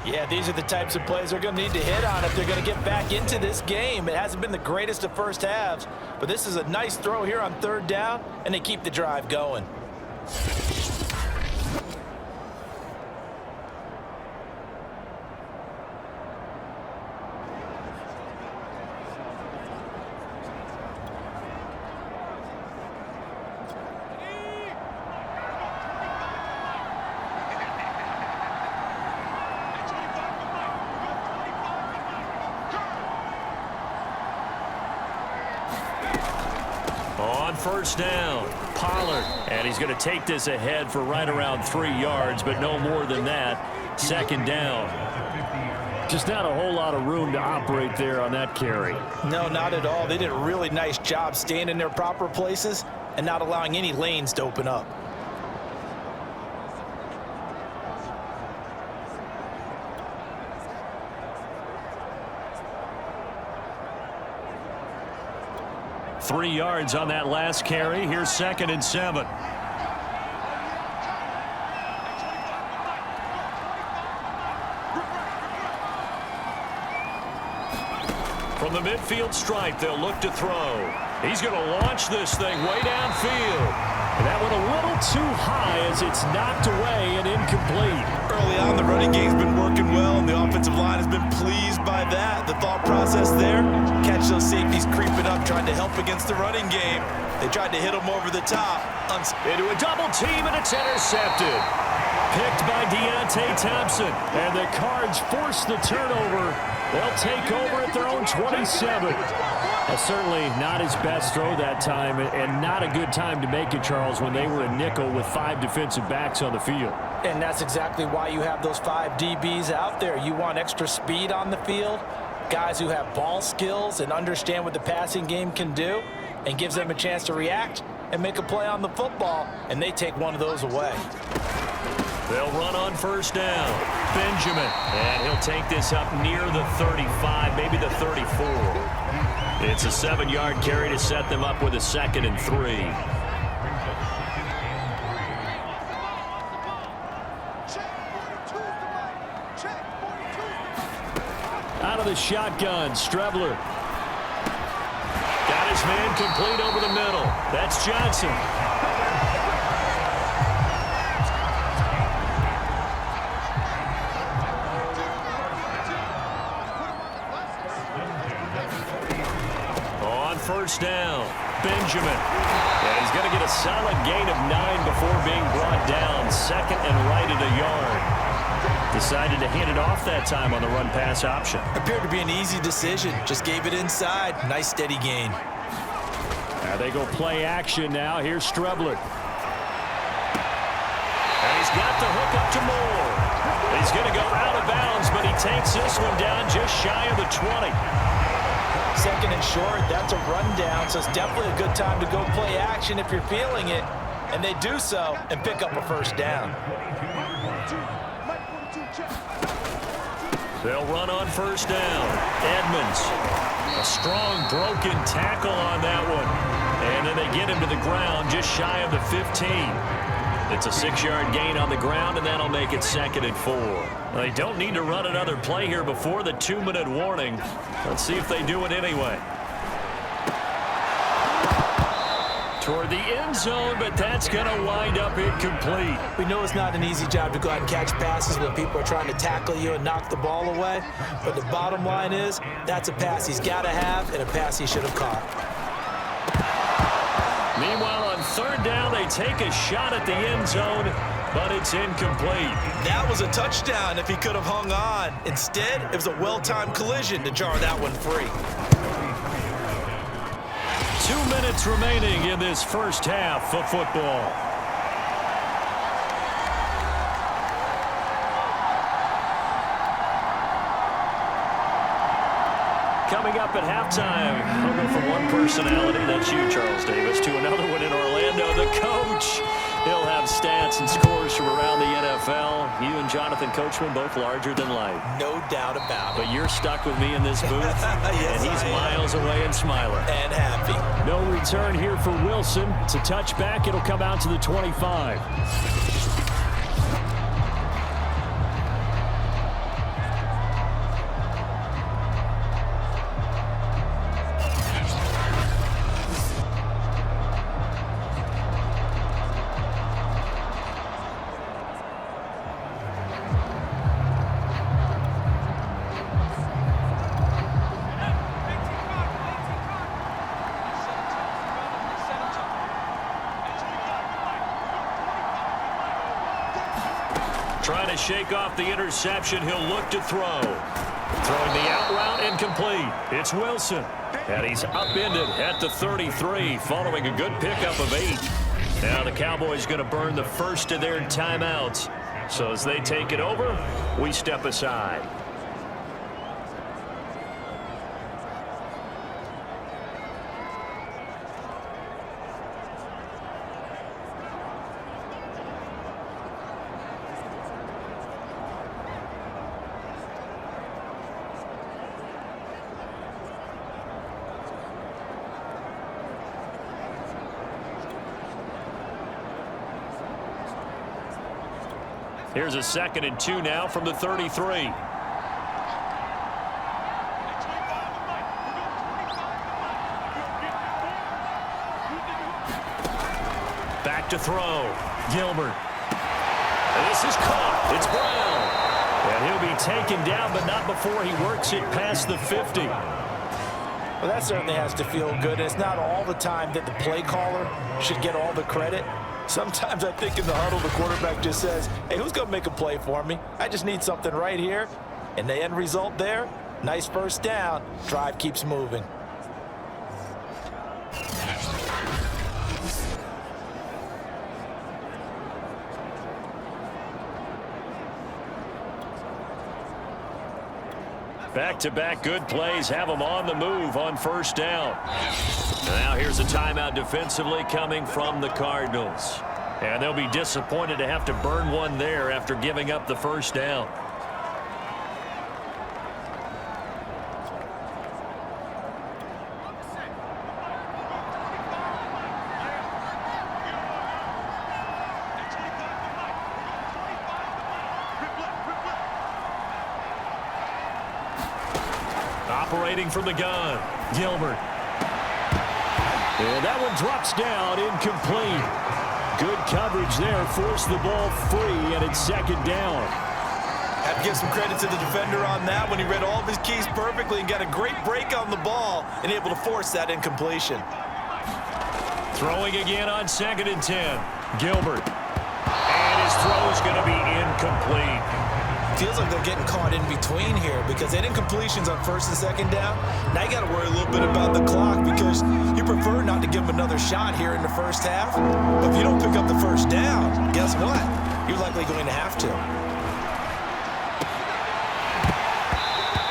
Yeah, these are the types of plays they're going to need to hit on if they're going to get back into this game. It hasn't been the greatest of first halves, but this is a nice throw here on third down, and they keep the drive going.
On first down, Pollard. And he's going to take this ahead for right around 3 yards, but no more than that. Second down. Just not a whole lot of room to operate there on that carry.
No, not at all. They did a really nice job staying in their proper places and not allowing any lanes to open up.
Three yards on that last carry. Here's 2nd and 7. From the midfield stripe, they'll look to throw. He's going to launch this thing way downfield. And that went a little too high as it's knocked away and incomplete.
Early on, the running game's been working well, and the offensive line has been pleased by that. The thought process there, catch those safeties creeping up, trying to help against the running game. They tried to hit him over the top.
Into a double team, and it's intercepted. Picked by Deontay Thompson, and the Cards force the turnover. They'll take over at their own 27. Certainly not his best throw that time, and not a good time to make it, Charles, when they were a nickel with 5 defensive backs on the field.
And that's exactly why you have those 5 DBs out there. You want extra speed on the field, guys who have ball skills and understand what the passing game can do, and gives them a chance to react and make a play on the football, and they take one of those away.
They'll run on first down. Benjamin. And he'll take this up near the 35, maybe the 34. It's a 7-yard carry to set them up with a 2nd and 3. Out of the shotgun, Strebler. Got his man complete over the middle. That's Johnson. First down, Benjamin. And he's going to get a solid gain of 9 before being brought down. 2nd and right at a yard. Decided to hand it off that time on the run-pass option.
Appeared to be an easy decision. Just gave it inside. Nice steady gain.
Now they go play action now. Here's Strebler. And he's got the hook up to Moore. He's going to go out of bounds, but he takes this one down just shy of the 20.
2nd and short, that's a rundown, so it's definitely a good time to go play action if you're feeling it, and they do so and pick up a first down.
They'll run on first down. Edmonds, a strong broken tackle on that one, and then they get him to the ground just shy of the 15. It's a 6-yard gain on the ground, and that'll make it 2nd and 4. They don't need to run another play here before the 2-minute warning. Let's see if they do it anyway. Toward the end zone, but that's going to wind up incomplete.
We know it's not an easy job to go out and catch passes when people are trying to tackle you and knock the ball away. But the bottom line is, that's a pass he's got to have and a pass he should have caught.
Meanwhile, on 3rd down, they take a shot at the end zone, but it's incomplete.
That was a touchdown if he could have hung on. Instead, it was a well-timed collision to jar that one free.
2 minutes remaining in this first half of football. Coming up at halftime, we'll go from one personality, that's you, Charles Davis, to another one in Orlando, the coach. He'll have stats and scores from around the NFL. You and Jonathan Coachman, both larger than life.
No doubt about it.
But you're stuck with me in this booth,
yes,
and he's miles away and smiling.
And happy.
No return here for Wilson. It's a touchback. It'll come out to the 25. Trying to shake off the interception. He'll look to throw. Throwing the out route incomplete. It's Wilson. And he's upended at the 33 following a good pickup of 8. Now the Cowboys going to burn the first of their timeouts. So as they take it over, we step aside. Here's a 2nd and 2 now from the 33. Back to throw. Gilbert. And this is caught. It's Brown. And he'll be taken down, but not before he works it past the 50.
Well, that certainly has to feel good. It's not all the time that the play caller should get all the credit. Sometimes I think in the huddle, the quarterback just says, hey, who's going to make a play for me? I just need something right here. And the end result there, nice first down. Drive keeps moving.
Back-to-back good plays have them on the move on first down. Now here's a timeout defensively coming from the Cardinals. And they'll be disappointed to have to burn one there after giving up the first down. Operating from the gun, Gilbert. And that one drops down, incomplete. Good coverage there, forced the ball free, and it's 2nd down.
Have to give some credit to the defender on that when he read all of his keys perfectly and got a great break on the ball and able to force that incompletion.
Throwing again on 2nd and 10. Gilbert. And his throw is going to be incomplete.
Feels like they're getting caught in between here because they did incompletions on 1st and 2nd down. Now you got to worry a little bit about the clock because you prefer not to give them another shot here in the first half. But if you don't pick up the first down, guess what? You're likely going to have to.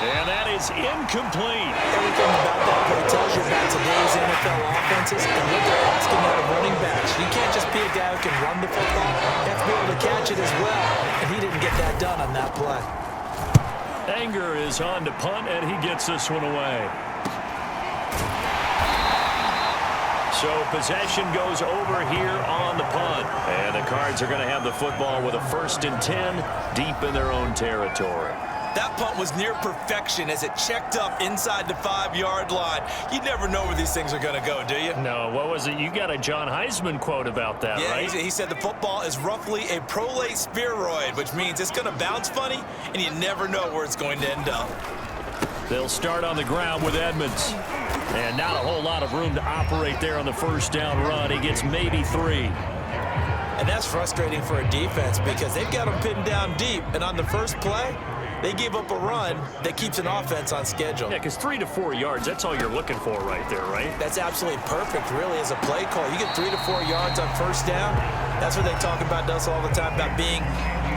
And that is incomplete.
Everything about that play tells you about today's NFL offenses and what they're asking out of running backs. You can't just be a guy who can run the football. You have to be able to catch it as well. And he didn't get that done on that play.
Anger is on to punt, and he gets this one away. So possession goes over here on the punt. And the Cards are going to have the football with a 1st and 10 deep in their own territory.
That punt was near perfection as it checked up inside the 5-yard line. You never know where these things are going to go, do you?
No, what was it? You got a John Heisman quote about that, right?
Yeah, he said the football is roughly a prolate spheroid, which means it's going to bounce funny, and you never know where it's going to end up.
They'll start on the ground with Edmonds. And not a whole lot of room to operate there on the first down run. He gets maybe 3.
And that's frustrating for a defense because they've got them pinned down deep. And on the first play, they gave up a run that keeps an offense on schedule.
Yeah, because 3 to 4 yards, that's all you're looking for right there, right?
That's absolutely perfect, really, as a play call. You get 3 to 4 yards on first down. That's what they talk about us all the time, about being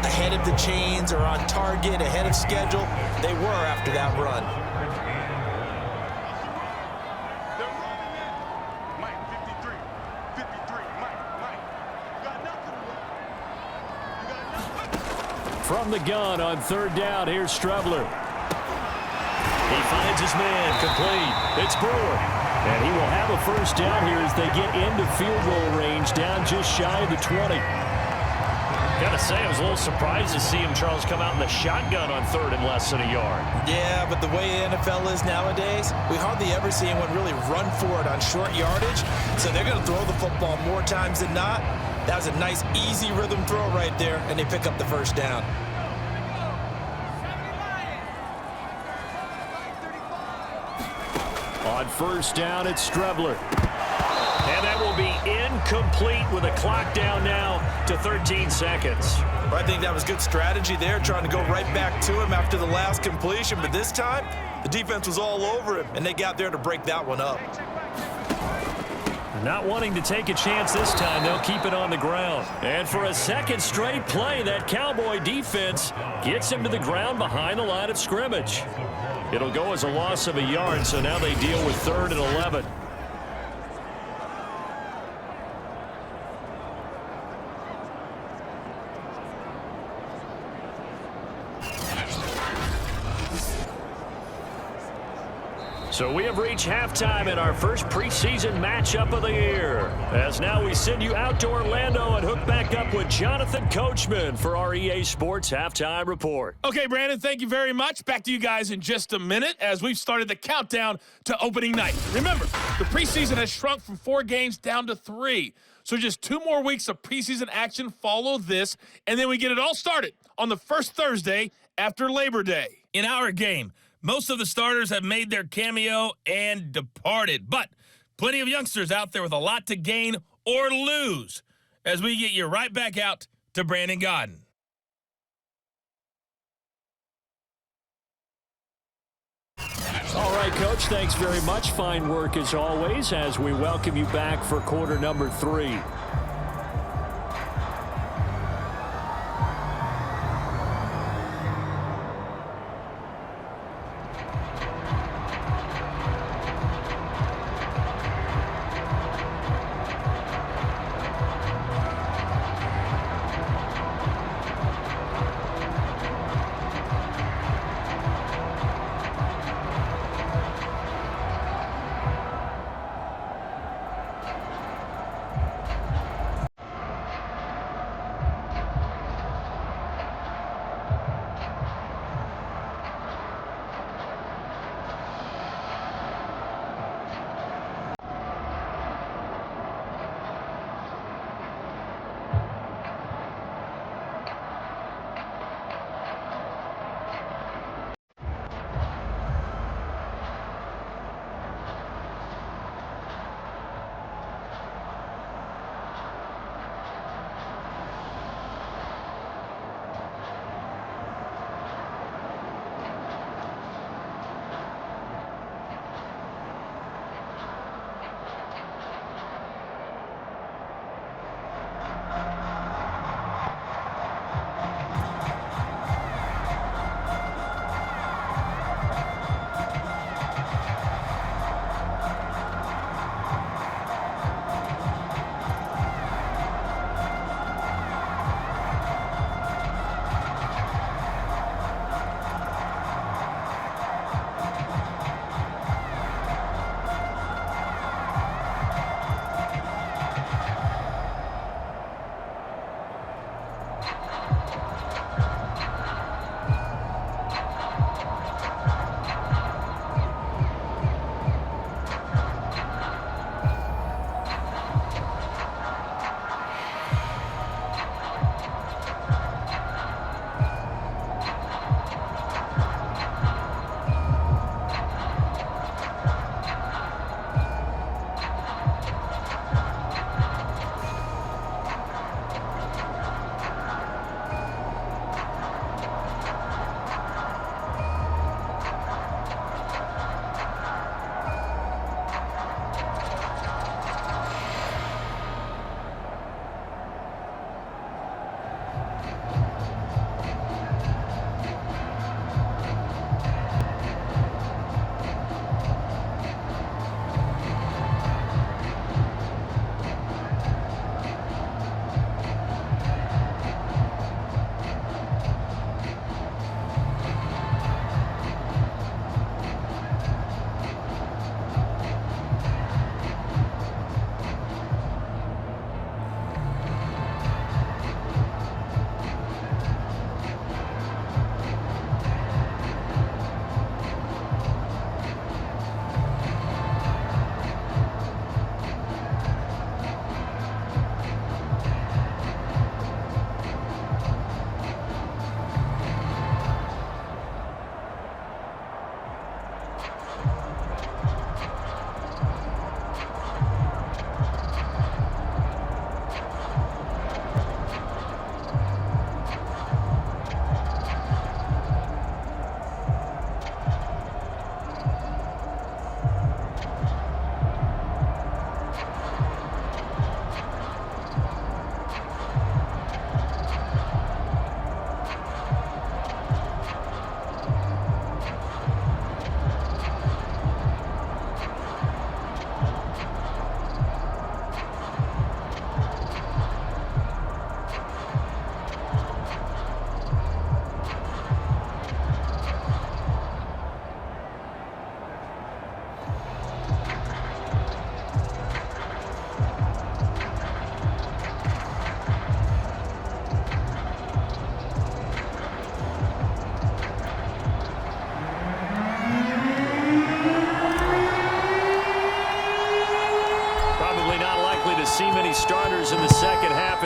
ahead of the chains or on target, ahead of schedule. They were after that run.
From the gun on 3rd down, here's Strebler. He finds his man, complete. It's Brewer. And he will have a first down here as they get into field goal range, down just shy of the 20. Gotta say, I was a little surprised to see him, Charles, come out in the shotgun on 3rd and less than a yard.
Yeah, but the way the NFL is nowadays, we hardly ever see anyone really run for it on short yardage. So they're going to throw the football more times than not. That was a nice, easy rhythm throw right there, and they pick up the first down.
On first down, it's Strebler. And that will be incomplete with a clock down now to 13 seconds.
I think that was good strategy there, trying to go right back to him after the last completion. But this time, the defense was all over him, and they got there to break that one up.
Not wanting to take a chance this time, they'll keep it on the ground. And for a second straight play, that Cowboy defense gets him to the ground behind the line of scrimmage. It'll go as a loss of a yard, so now they deal with 3rd and 11. So we have reached halftime in our first preseason matchup of the year. As now we send you out to Orlando and hook back up with Jonathan Coachman for our EA Sports Halftime Report.
Okay, Brandon, thank you very much. Back to you guys in just a minute as we've started the countdown to opening night. Remember, the preseason has shrunk from 4 games down to 3. So just 2 more weeks of preseason action follow this, and then we get it all started on the first Thursday after Labor Day.
In our game, most of the starters have made their cameo and departed, but plenty of youngsters out there with a lot to gain or lose as we get you right back out to Brandon Godden.
All right, Coach, thanks very much. Fine work as always as we welcome you back for quarter number 3.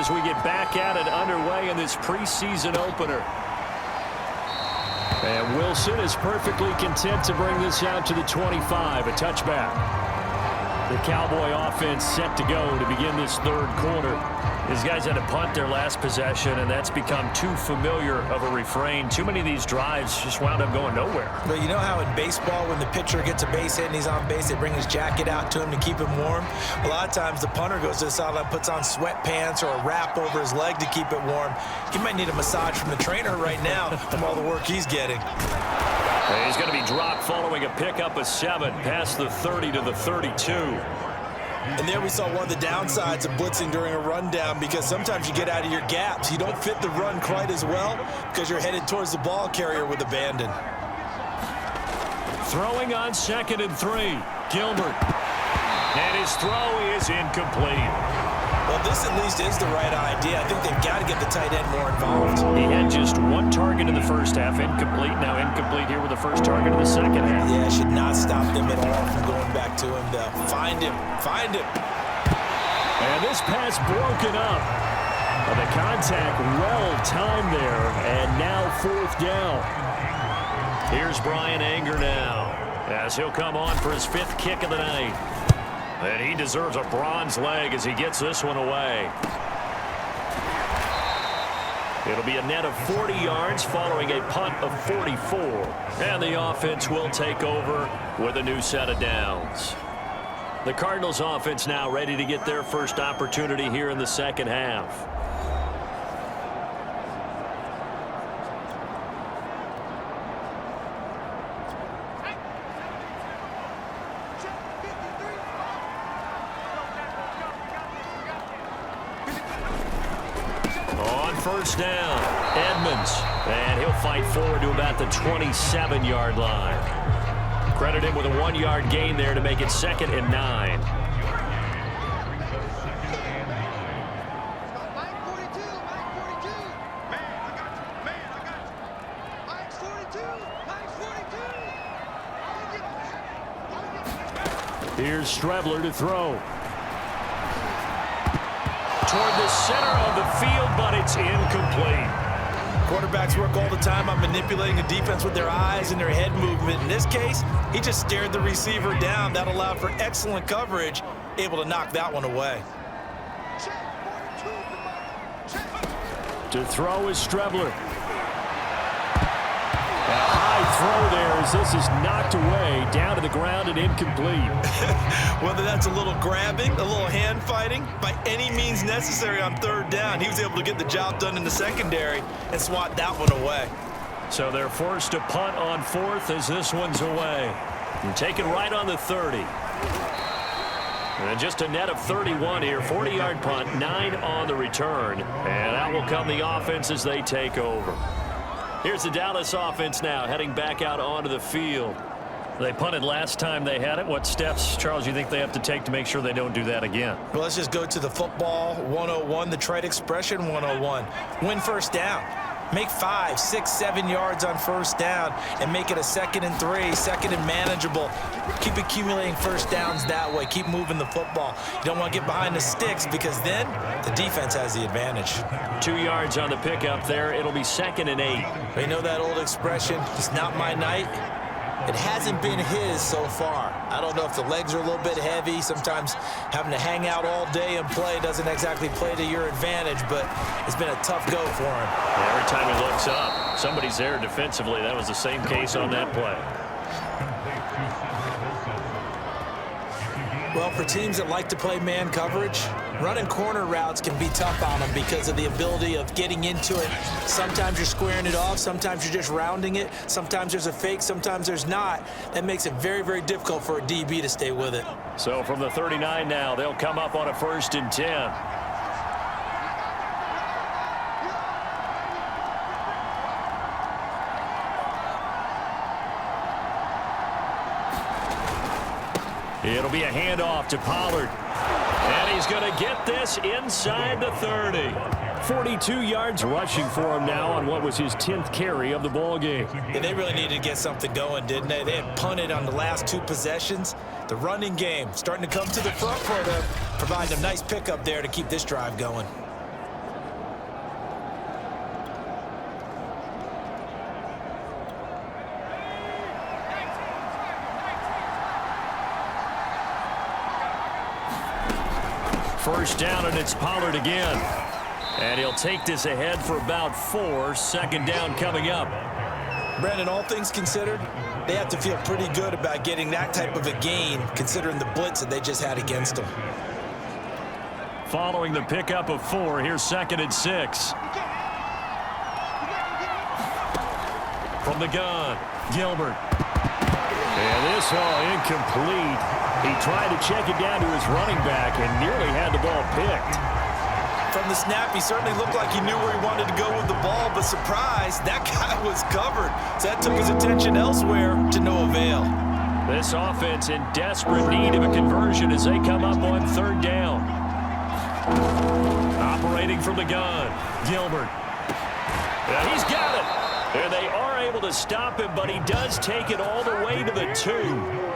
as we get back at it underway in this preseason opener. And Wilson is perfectly content to bring this out to the 25, a touchback. The Cowboy offense set to go to begin this third quarter. These guys had to punt their last possession, and that's become too familiar of a refrain. Too many of these drives just wound up going nowhere.
But you know how in baseball, when the pitcher gets a base hit and he's on base, they bring his jacket out to him to keep him warm? A lot of times the punter goes to the sideline, puts on sweatpants or a wrap over his leg to keep it warm. He might need a massage from the trainer right now from all the work he's getting.
He's going to be dropped following a pickup of 7 past the 30 to the 32.
And there we saw one of the downsides of blitzing during a rundown, because sometimes you get out of your gaps. You don't fit the run quite as well because you're headed towards the ball carrier with abandon.
Throwing on 2nd and 3, Gilbert. And his throw is incomplete.
Well, this at least is the right idea. I think they've got to get the tight end more involved.
He had just 1 target in the first half, incomplete. Now incomplete here with the first target in the second half.
Yeah, it should not stop them at all from going back to him, though. Find him. Find him.
And this pass broken up. The contact well timed there, and now 4th down. Here's Brian Anger now, as he'll come on for his 5th kick of the night. And he deserves a bronze leg as he gets this one away. It'll be a net of 40 yards following a punt of 44. And the offense will take over with a new set of downs. The Cardinals offense now ready to get their first opportunity here in the second half. First down, Edmonds, and he'll fight forward to about the 27-yard line. Credit him with a 1-yard gain there to make it 2nd and 9. Here's Strebler to throw. Toward the center of the field, but it's incomplete.
Quarterbacks work all the time on manipulating a defense with their eyes and their head movement. In this case, he just stared the receiver down. That allowed for excellent coverage, able to knock that one away.
To throw is Strebler. A high throw there as this is knocked away, down to the ground and incomplete.
Whether that's a little grabbing, a little hand fighting, by any means necessary on 3rd down, he was able to get the job done in the secondary and swat that one away.
So they're forced to punt on 4th as this one's away. And taken right on the 30. And just a net of 31 here, 40-yard punt, 9 on the return. And out will come the offense as they take over. Here's the Dallas offense now, heading back out onto the field. They punted last time they had it. What steps, Charles, you think they have to take to make sure they don't do that again?
Well, let's just go to the football 101, the trite expression 101. Win first down. Make 5, 6, 7 yards on first down and make it a 2nd and 3, 2nd and manageable. Keep accumulating first downs that way. Keep moving the football. You don't want to get behind the sticks because then the defense has the advantage.
2 yards on the pickup there. It'll be 2nd and 8.
You know that old expression, it's not my night? It hasn't been his so far. I don't know if the legs are a little bit heavy. Sometimes having to hang out all day and play doesn't exactly play to your advantage, but it's been a tough go for him.
Yeah, every time he looks up, somebody's there defensively. That was the same case on that play.
Well, for teams that like to play man coverage, running corner routes can be tough on them because of the ability of getting into it. Sometimes you're squaring it off. Sometimes you're just rounding it. Sometimes there's a fake. Sometimes there's not. That makes it very, very difficult for a DB to stay with it.
So from the 39 now, they'll come up on a 1st and 10. It'll be a handoff to Pollard. And he's going to get this inside the 30. 42 yards rushing for him now on what was his 10th carry of the ball game.
Yeah, they really needed to get something going, didn't they? They had punted on the last 2 possessions. The running game starting to come to the front for them, providing a nice pickup there to keep this drive going.
First down, and it's Pollard again. And he'll take this ahead for about 4. Second down coming up.
Brandon, all things considered, they have to feel pretty good about getting that type of a gain, considering the blitz that they just had against them.
Following the pickup of 4, here's 2nd and 6. From the gun, Gilbert. And this all incomplete. He tried to check it down to his running back and nearly had the ball picked.
From the snap, he certainly looked like he knew where he wanted to go with the ball, but surprise, that guy was covered. So that took his attention elsewhere to no avail.
This offense in desperate need of a conversion as they come up on 3rd down. Operating from the gun, Gilbert. And he's got it. And they are able to stop him, but he does take it all the way to the 2.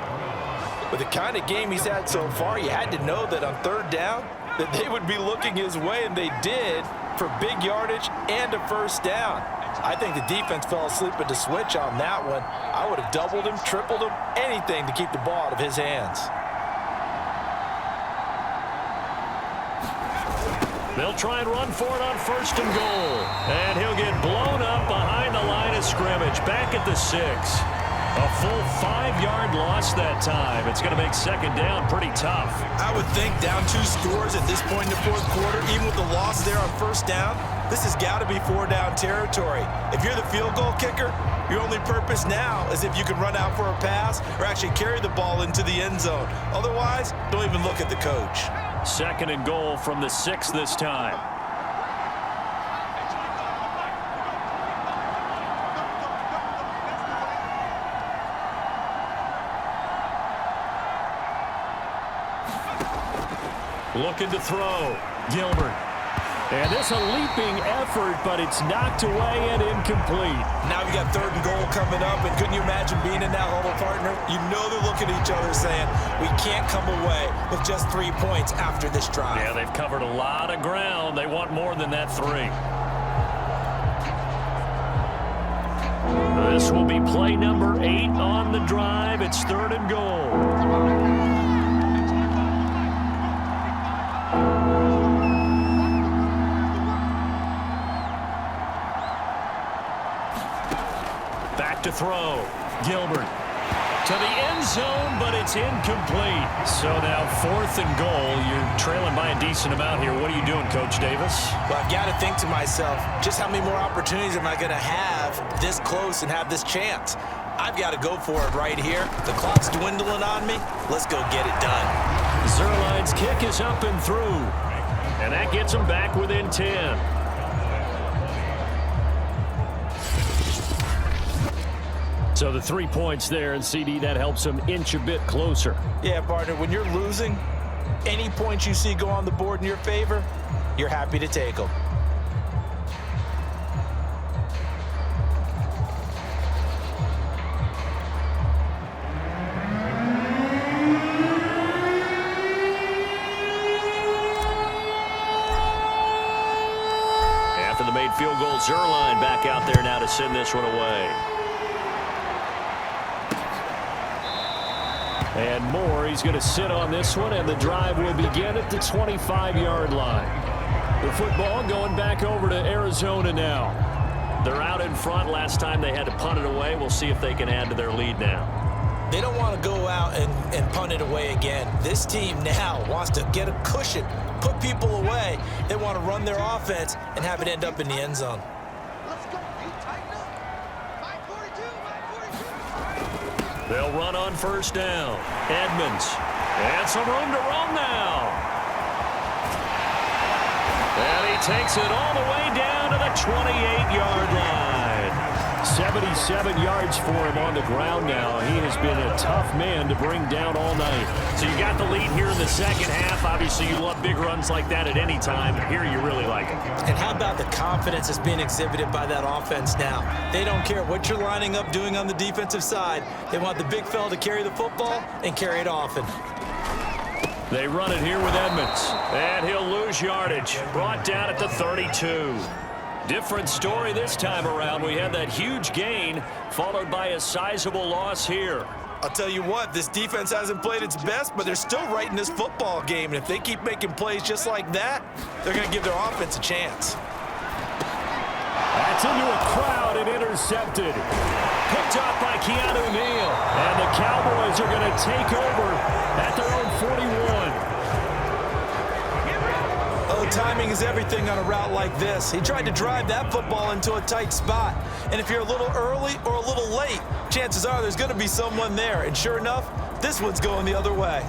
With the kind of game he's had so far, you had to know that on 3rd down, that they would be looking his way, and they did, for big yardage and a 1st down. I think the defense fell asleep at the switch on that one. I would have doubled him, tripled him, anything to keep the ball out of his hands.
They'll try and run for it on 1st and goal. And he'll get blown up behind the line of scrimmage, back at the 6. A full 5-yard loss that time. It's going to make 2nd down pretty tough.
I would think down 2 scores at this point in the 4th quarter, even with the loss there on 1st down, this has got to be 4-down territory. If you're the field goal kicker, your only purpose now is if you can run out for a pass or actually carry the ball into the end zone. Otherwise, don't even look at the coach.
2nd and goal from the 6 this time. Looking to throw. Gilbert. And this a leaping effort, but it's knocked away and incomplete.
Now we got 3rd and goal coming up, and couldn't you imagine being in that huddle, partner? You know they're looking at each other saying, we can't come away with just 3 points after this drive.
Yeah, they've covered a lot of ground. They want more than that 3. This will be play number 8 on the drive. It's 3rd and goal. To throw. Gilbert to the end zone, but it's incomplete. So now 4th and goal. You're trailing by a decent amount here. What are you doing, Coach Davis?
Well, I've got to think to myself, just how many more opportunities am I going to have this close and have this chance? I've got to go for it right here. The clock's dwindling on me. Let's go get it done.
Zerline's kick is up and through, and that gets them back within 10. So the 3 points there, and CD, that helps them inch a bit closer.
Yeah, partner, when you're losing, any points you see go on the board in your favor, you're happy to take them.
After the made field goal, Zerline back out there now to send this one away. And Moore, he's going to sit on this one, and the drive will begin at the 25-yard line. The football going back over to Arizona now. They're out in front. Last time they had to punt it away. We'll see if they can add to their lead now.
They don't want to go out and punt it away again. This team now wants to get a cushion, put people away. They want to run their offense and have it end up in the end zone.
They'll run on 1st down. Edmonds. And some room to roam now. And he takes it all the way down to the 28-yard line. 77 yards for him on the ground now. He has been a tough man to bring down all night. So you got the lead here in the 2nd half. Obviously, you love big runs like that at any time. Here, you really like it.
And how about the confidence that's being exhibited by that offense now? They don't care what you're lining up doing on the defensive side. They want the big fella to carry the football and carry it often.
They run it here with Edmonds. And he'll lose yardage. Brought down at the 32. Different story this time around. We had that huge gain followed by a sizable loss here.
I'll tell you what, this defense hasn't played its best, but they're still right in this football game. And if they keep making plays just like that, they're going to give their offense a chance.
That's into a crowd and intercepted. Picked up by Keanu Neal. And the Cowboys are going to take over at their own 41.
Oh, timing is everything on a route like this. He tried to drive that football into a tight spot. And if you're a little early or a little late, chances are there's going to be someone there. And sure enough, this one's going the other way.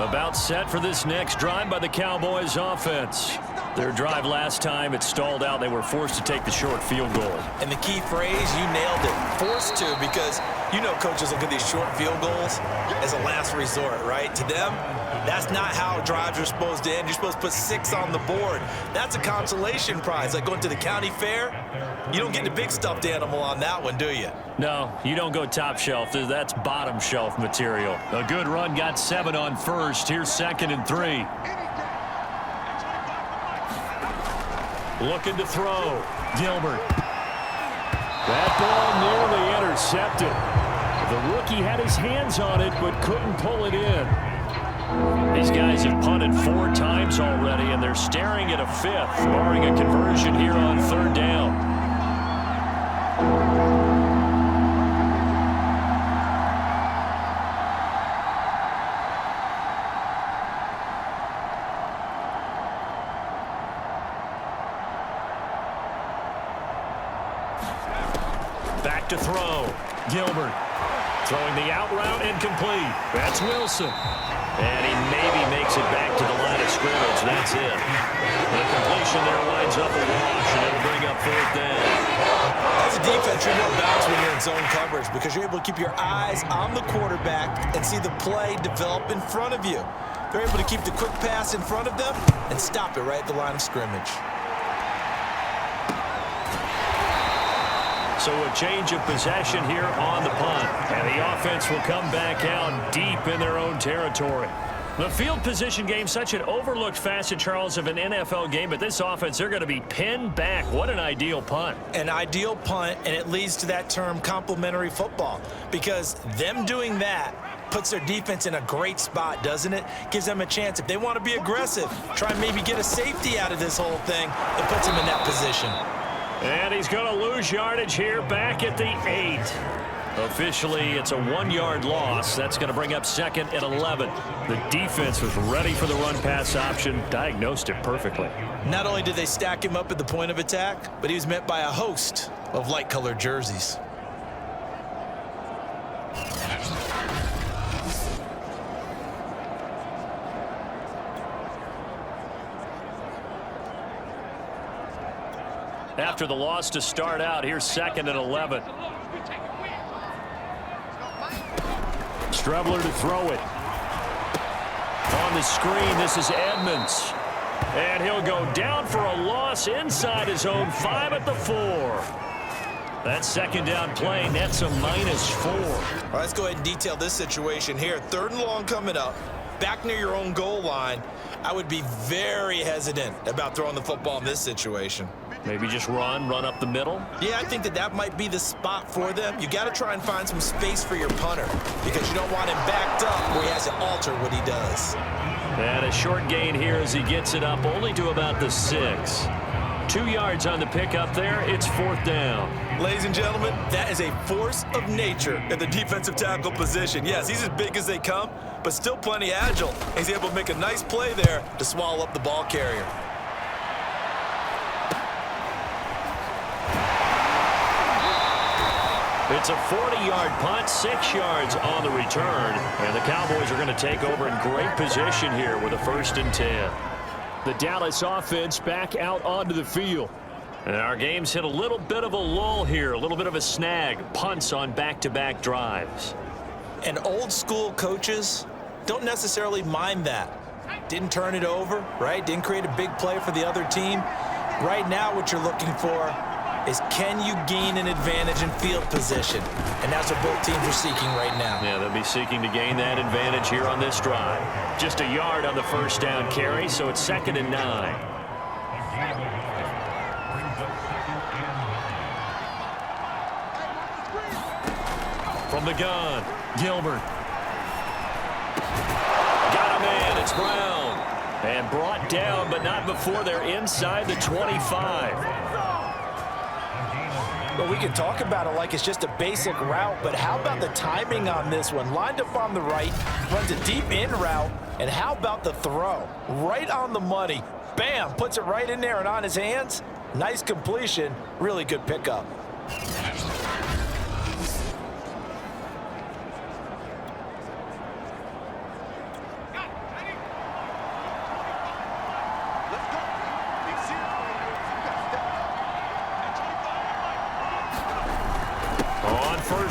About set for this next drive by the Cowboys offense. Their drive last time, it stalled out. They were forced to take the short field goal.
And the key phrase, you nailed it, forced to, because you know coaches look at these short field goals as a last resort, right? To them, that's not how drives are supposed to end. You're supposed to put 6 on the board. That's a consolation prize, like going to the county fair. You don't get the big stuffed animal on that one, do you?
No, you don't go top shelf. That's bottom shelf material. A good run got 7 on first. Here's 2nd and 3. Looking to throw. Gilbert. That ball nearly intercepted. The rookie had his hands on it but couldn't pull it in. These guys have punted 4 times already, and they're staring at a 5th, barring a conversion here on 3rd down. Back to throw. Gilbert throwing the out route incomplete. That's Wilson. And he maybe makes it back to the line of scrimmage. That's it. The completion there winds up a wash, and it'll bring up 4th down.
As a defense, you're more balanced when you're in zone coverage because you're able to keep your eyes on the quarterback and see the play develop in front of you. They're able to keep the quick pass in front of them and stop it right at the line of scrimmage.
So a change of possession here on the punt. And the offense will come back out deep in their own territory. The field position game, such an overlooked facet, Charles, of an NFL game. But this offense, they're going to be pinned back. What an ideal punt.
An ideal punt, and it leads to that term complementary football. Because them doing that puts their defense in a great spot, doesn't it? Gives them a chance. If they want to be aggressive, try and maybe get a safety out of this whole thing, it puts them in that position.
And he's going to lose yardage here back at the 8. Officially, it's a 1-yard loss. That's going to bring up 2nd and 11. The defense was ready for the run-pass option, diagnosed it perfectly.
Not only did they stack him up at the point of attack, but he was met by a host of light-colored jerseys.
After the loss to start out, here's 2nd and 11. Strebler to throw it. On the screen, this is Edmonds. And he'll go down for a loss inside his own 5 at the 4. That 2nd down play nets a -4.
All right, let's go ahead and detail this situation here. 3rd and long coming up, back near your own goal line. I would be very hesitant about throwing the football in this situation.
Maybe just run up the middle.
Yeah, I think that might be the spot for them. You got to try and find some space for your punter because you don't want him backed up where he has to alter what he does.
And a short gain here as he gets it up only to about the 6. 2 yards on the pickup there. It's 4th down.
Ladies and gentlemen, that is a force of nature in the defensive tackle position. Yes, he's as big as they come, but still plenty agile. He's able to make a nice play there to swallow up the ball carrier.
It's a 40-yard punt, 6 yards on the return. And the Cowboys are going to take over in great position here with a 1st and 10. The Dallas offense back out onto the field. And our game's hit a little bit of a lull here, a little bit of a snag. Punts on back-to-back drives.
And old school coaches don't necessarily mind that. Didn't turn it over, right? Didn't create a big play for the other team. Right now what you're looking for is can you gain an advantage in field position? And that's what both teams are seeking right now.
Yeah, they'll be seeking to gain that advantage here on this drive. Just a yard on the 1st down carry, so it's 2nd and 9. From the gun, Gilbert. Got a man, it's Brown. And brought down, but not before they're inside the 25.
Well, we can talk about it like it's just a basic route, but how about the timing on this one? Lined up on the right, runs a deep in route, and how about the throw? Right on the money. Bam, puts it right in there and on his hands. Nice completion, really good pickup.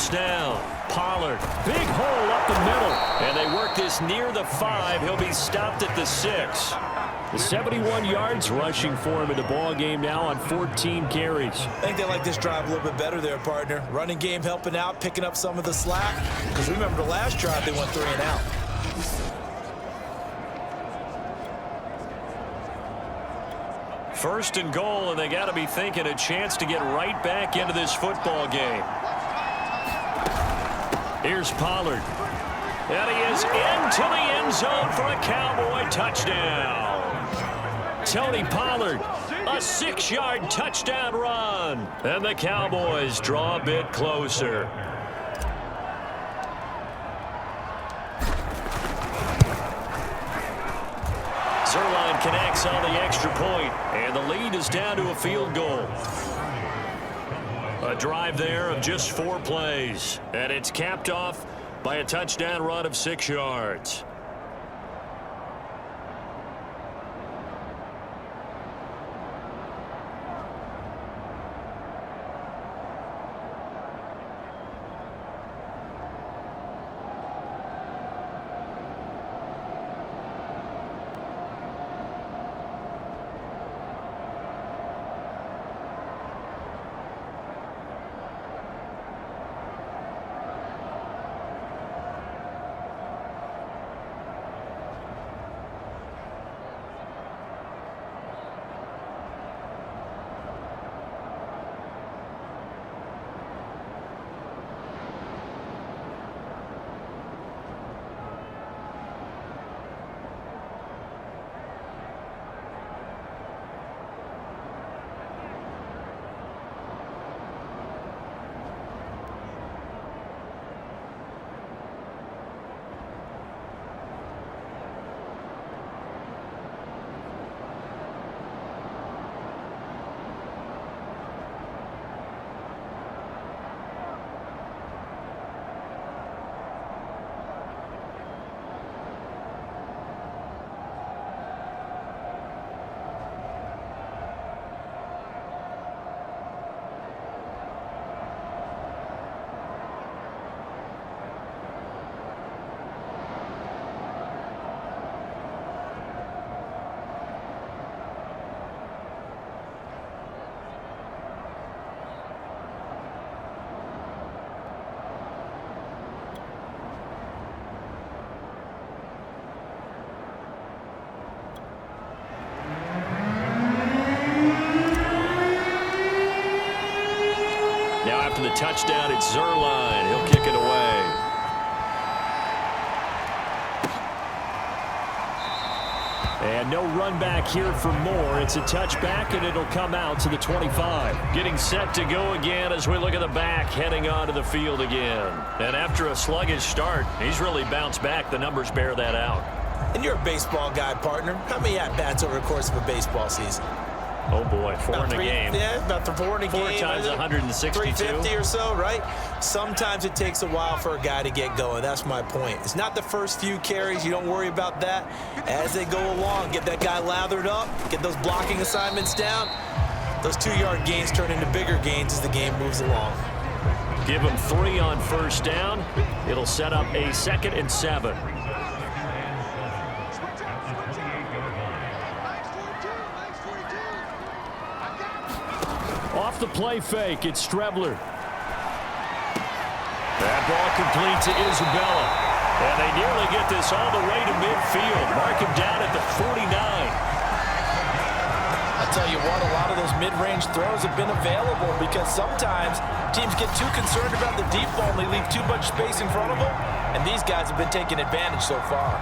first down. Pollard, big hole up the middle. And they work this near the 5. He'll be stopped at the 6. The 71 yards rushing for him in the ball game now on 14 carries.
I think they like this drive a little bit better there, partner. Running game helping out, picking up some of the slack. Because remember the last drive, they went 3 and out.
First and goal, and they got to be thinking a chance to get right back into this football game. Here's Pollard. And he is into the end zone for a Cowboy touchdown. Tony Pollard, a 6-yard touchdown run. And the Cowboys draw a bit closer. Zerline connects on the extra point, and the lead is down to a field goal. A drive there of just 4 plays, and it's capped off by a touchdown run of 6 yards. After the touchdown, it's Zerline. He'll kick it away. And no run back here for Moore. It's a touchback, and it'll come out to the 25. Getting set to go again as we look at the back, heading onto the field again. And after a sluggish start, he's really bounced back. The numbers bear that out.
And you're a baseball guy, partner. How many at-bats over the course of a baseball season?
Oh, boy, 4 in a game.
Yeah, about 4 in a game.
4 times 162.
350 or so, right? Sometimes it takes a while for a guy to get going. That's my point. It's not the first few carries. You don't worry about that. As they go along, get that guy lathered up, get those blocking assignments down. Those 2-yard gains turn into bigger gains as the game moves along.
Give him 3 on first down. It'll set up a 2nd and 7. Off the play fake, it's Strebler. That ball complete to Isabella. And they nearly get this all the way to midfield. Mark him down at the 49.
I'll tell you what, a lot of those mid-range throws have been available because sometimes teams get too concerned about the deep ball and they leave too much space in front of them. And these guys have been taking advantage so far.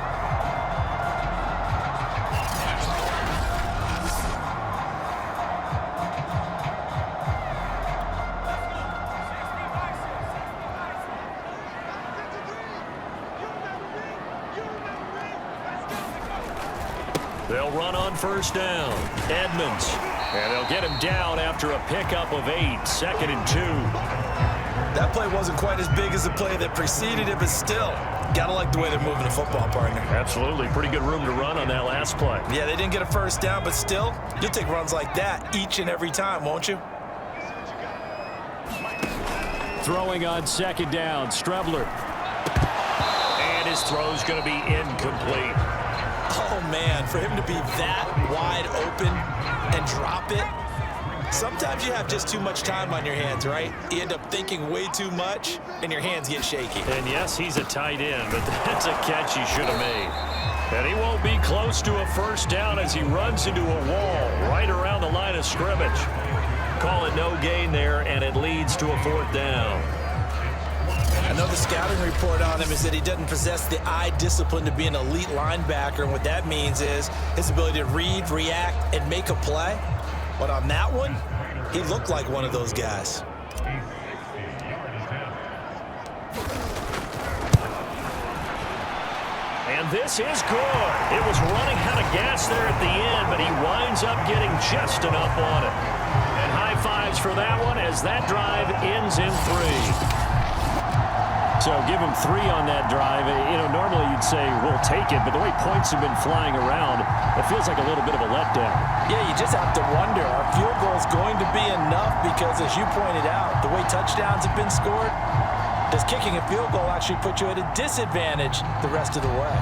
They'll run on first down. Edmonds. And they'll get him down after a pickup of 8. 2nd and 2.
That play wasn't quite as big as the play that preceded it, but still, gotta like the way they're moving the football, partner.
Absolutely. Pretty good room to run on that last play.
Yeah, they didn't get a first down, but still, you'll take runs like that each and every time, won't you?
throwing on second down. Strebler. And his throw's going to be incomplete.
Oh, man, for him to be that wide open and drop it, sometimes you have just too much time on your hands, right? You end up thinking way too much, and your hands get shaky.
And yes, he's a tight end, but that's a catch he should have made. And he won't be close to a first down as he runs into a wall right around the line of scrimmage. Call it no gain there, and it leads to a 4th down.
Another scouting report on him is that he doesn't possess the eye discipline to be an elite linebacker, and what that means is his ability to read, react, and make a play. But on that one, he looked like one of those guys.
And this is good. It was running out of gas there at the end, but he winds up getting just enough on it. And high fives for that one as that drive ends in 3. So give him 3 on that drive. You know, normally you'd say, we'll take it, but the way points have been flying around, it feels like a little bit of a letdown.
Yeah, you just have to wonder, are field goals going to be enough? Because as you pointed out, the way touchdowns have been scored, does kicking a field goal actually put you at a disadvantage the rest of the way?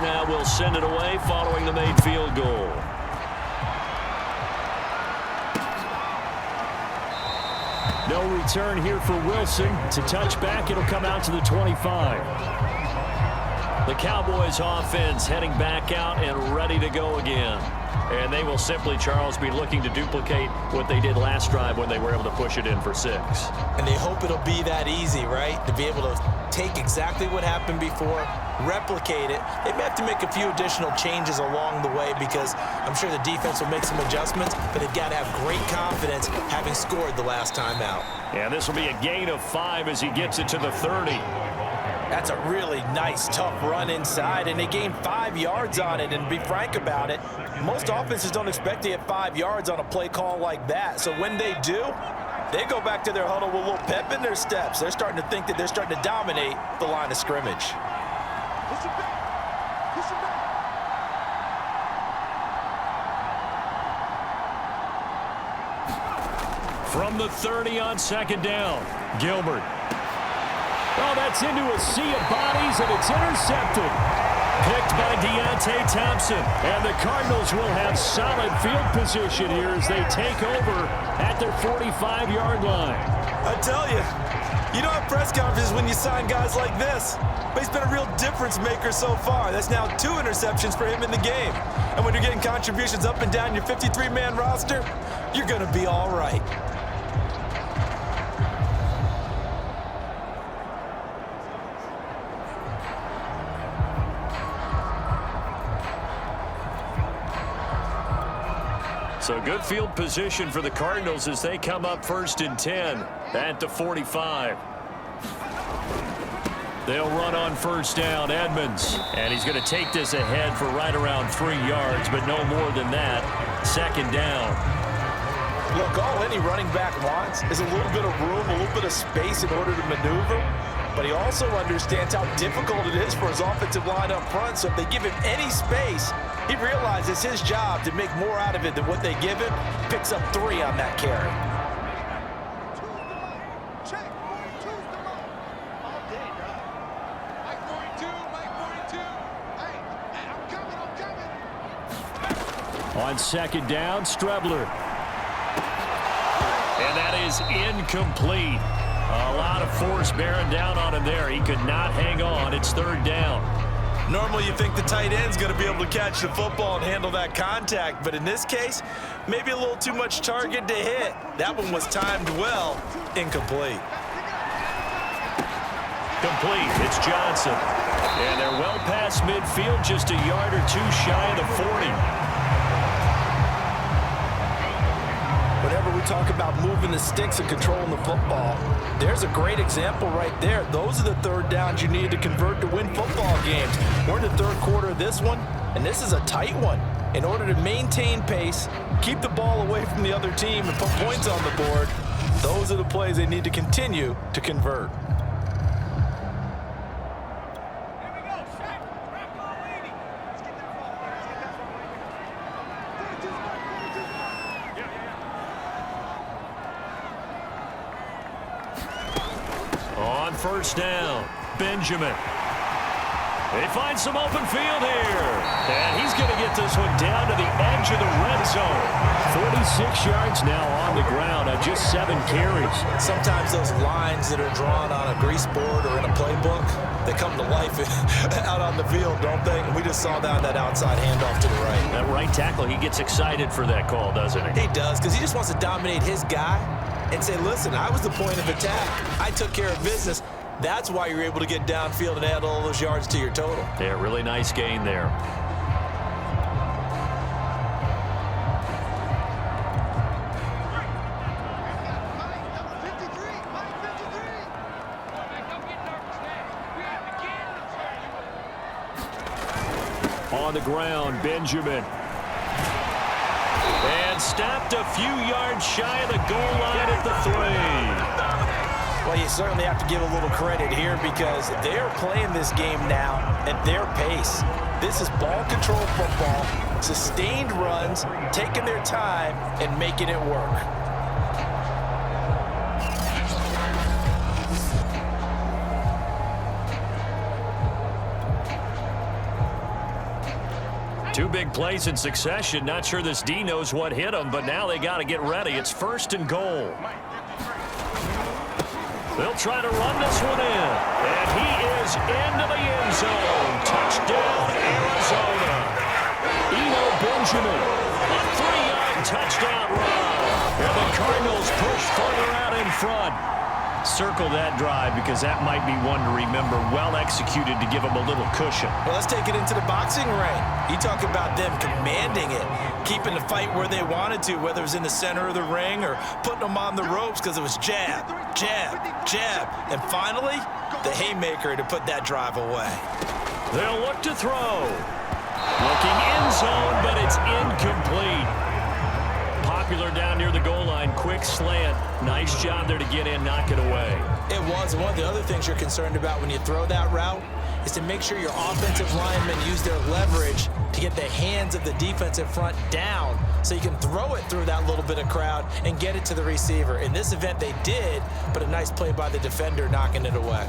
Now will send it away following the made field goal. No return here for Wilson. It's a touchback. It'll come out to the 25. The Cowboys offense heading back out and ready to go again. And they will simply, Charles, be looking to duplicate what they did last drive when they were able to push it in for 6.
And they hope it'll be that easy, right? To be able to take exactly what happened before, replicate it. They may have to make a few additional changes along the way because I'm sure the defense will make some adjustments, but they've got to have great confidence having scored the last time out.
Yeah, this will be a gain of 5 as he gets it to the 30.
That's a really nice, tough run inside, and they gained 5 yards on it. And to be frank about it, most offenses don't expect to get 5 yards on a play call like that. So when they do, they go back to their huddle with a little pep in their steps. They're starting to think that they're starting to dominate the line of scrimmage.
From the 30 on second down, Gilbert. Oh, that's into a sea of bodies, and it's intercepted. Picked by Deontay Thompson. And the Cardinals will have solid field position here as they take over at their 45-yard line.
I tell you, you don't have press conferences when you sign guys like this. But he's been a real difference maker so far. That's now 2 interceptions for him in the game. And when you're getting contributions up and down your 53-man roster, you're going to be all right.
So good field position for the Cardinals as they come up 1st and 10 at the 45. They'll run on 1st down, Edmonds. And he's going to take this ahead for right around 3 yards, but no more than that. 2nd down.
Look, all any running back wants is a little bit of room, a little bit of space in order to maneuver. But he also understands how difficult it is for his offensive line up front. So if they give him any space, he realizes it's his job to make more out of it than what they give him. Picks up 3 on that carry.
On 2nd down, Strebler. And that is incomplete. A lot of force bearing down on him there. He could not hang on. It's 3rd down.
Normally you think the tight end's going to be able to catch the football and handle that contact, but in this case, maybe a little too much target to hit. That one was timed well, incomplete.
Complete. It's Johnson. And they're well past midfield, just a yard or two shy of the 40.
Whenever we talk about moving the sticks and controlling the football, there's a great example right there. Those are the third downs you need to convert to win football games. We're in the third quarter of this one, and this is a tight one. In order to maintain pace, keep the ball away from the other team, and put points on the board, those are the plays they need to continue to convert.
On first down, Benjamin. They find some open field here. And he's going to get this one down to the edge of the red zone. 46 yards now on the ground on just 7 carries.
Sometimes those lines that are drawn on a grease board or in a playbook, they come to life out on the field, don't they? And we just saw that outside handoff to the right.
That right tackle, he gets excited for that call, doesn't he?
He does, because he just wants to dominate his guy and say, listen, I was the point of attack. I took care of business. That's why you're able to get downfield and add all those yards to your total.
Yeah, really nice gain there. On the ground, Benjamin. And stopped a few yards shy of the goal line at the 3.
Well, you certainly have to give a little credit here because they're playing this game now at their pace. This is ball control football, sustained runs, taking their time and making it work.
Two big plays in succession. Not sure this D knows what hit them, but now they got to get ready. It's 1st and goal. They'll try to run this one in. And he is into the end zone. Touchdown, Arizona. Benjamin. A 3-yard touchdown run. And the Cardinals push further out in front. Circle that drive because that might be one to remember. Well executed to give them a little cushion.
Well, let's take it into the boxing ring. You talk about them commanding it, keeping the fight where they wanted to, whether it was in the center of the ring or putting them on the ropes because it was jab, jab, jab. And finally, the haymaker to put that drive away.
They'll look to throw. Looking end zone, but it's incomplete. Popular down near the goal line. Quick slant. Nice job there to get in, knock it away.
It was. One of the other things you're concerned about when you throw that route is to make sure your offensive linemen use their leverage to get the hands of the defensive front down so you can throw it through that little bit of crowd and get it to the receiver. In this event, they did, but a nice play by the defender knocking it away.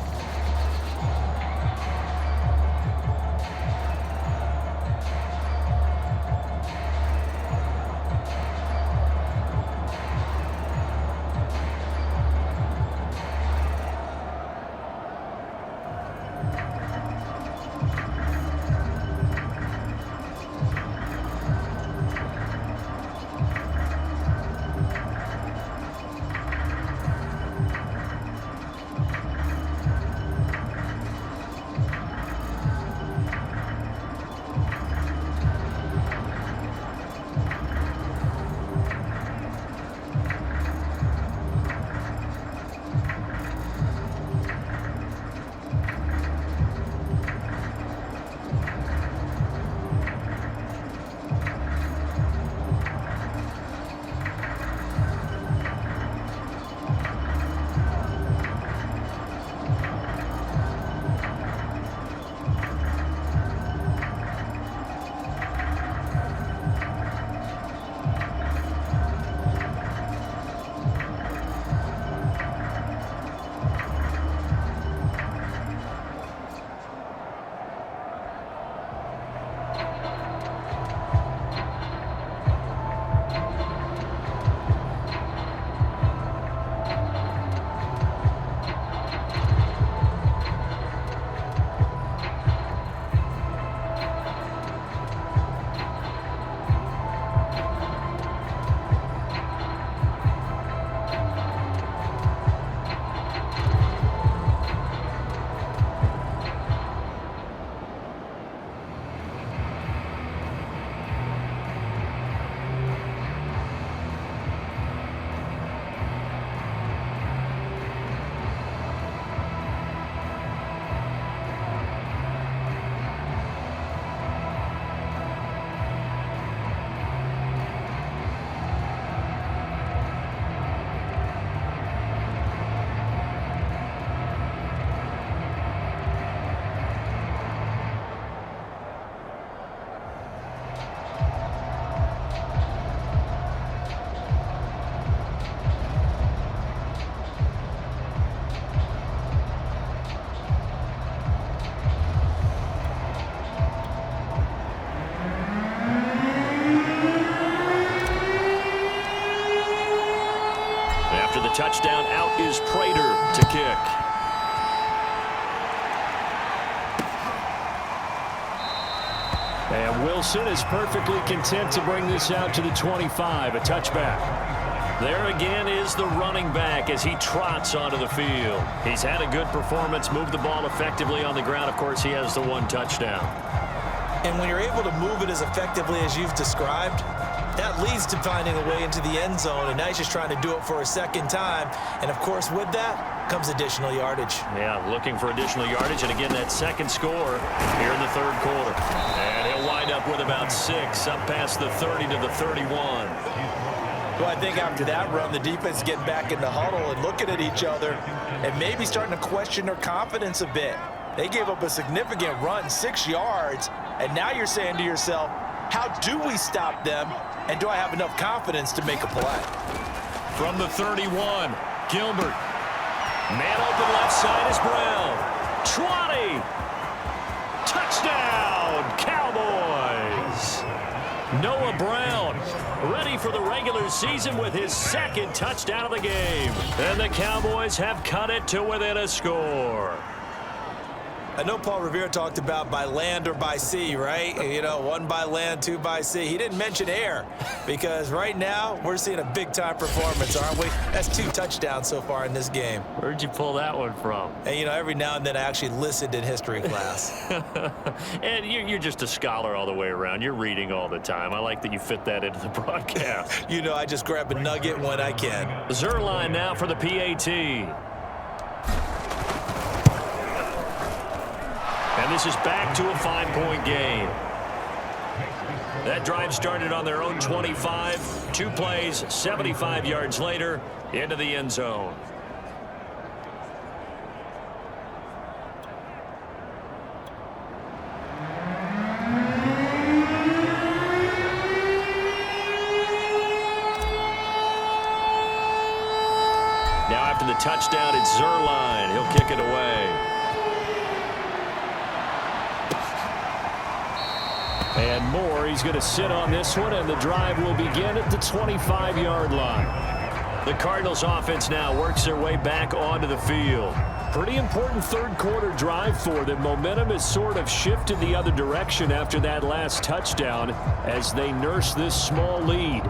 touchdown. Out is Prater to kick. And Wilson is perfectly content to bring this out to the 25, a touchback. There again is the running back as he trots onto the field. He's had a good performance, moved the ball effectively on the ground. Of course, he has the one touchdown.
And when you're able to move it as effectively as you've described, that leads to finding a way into the end zone, and now he's just trying to do it for a second time. And, of course, with that comes additional yardage.
Yeah, looking for additional yardage, and again, that second score here in the third quarter. And he'll wind up with about 6, up past the 30 to the 31.
Well, I think after that run, the defense is getting back in the huddle and looking at each other and maybe starting to question their confidence a bit. They gave up a significant run, 6 yards, and now you're saying to yourself, how do we stop them, and do I have enough confidence to make a play?
From the 31, Gilbert. Man open left side is Brown. 20. Touchdown, Cowboys. Noah Brown ready for the regular season with his second touchdown of the game. And the Cowboys have cut it to within a score.
I know Paul Revere talked about by land or by sea, right? You know, 1 by land, 2 by sea. He didn't mention air because right now we're seeing a big-time performance, aren't we? That's 2 touchdowns so far in this game.
Where'd you pull that one from?
And, you know, every now and then I actually listened in history class.
And you're just a scholar all the way around. You're reading all the time. I like that you fit that into the broadcast.
You know, I just grab a nugget when I can.
Zerline now for the PAT. And this is back to a 5-point game. That drive started on their own 25. 2 plays, 75 yards later, into the end zone. Now after the touchdown, it's Zerline. He'll kick it away. And Moore, he's going to sit on this one, and the drive will begin at the 25-yard line. The Cardinals offense now works their way back onto the field. Pretty important third quarter drive for them. Momentum has sort of shifted the other direction after that last touchdown as they nurse this small lead.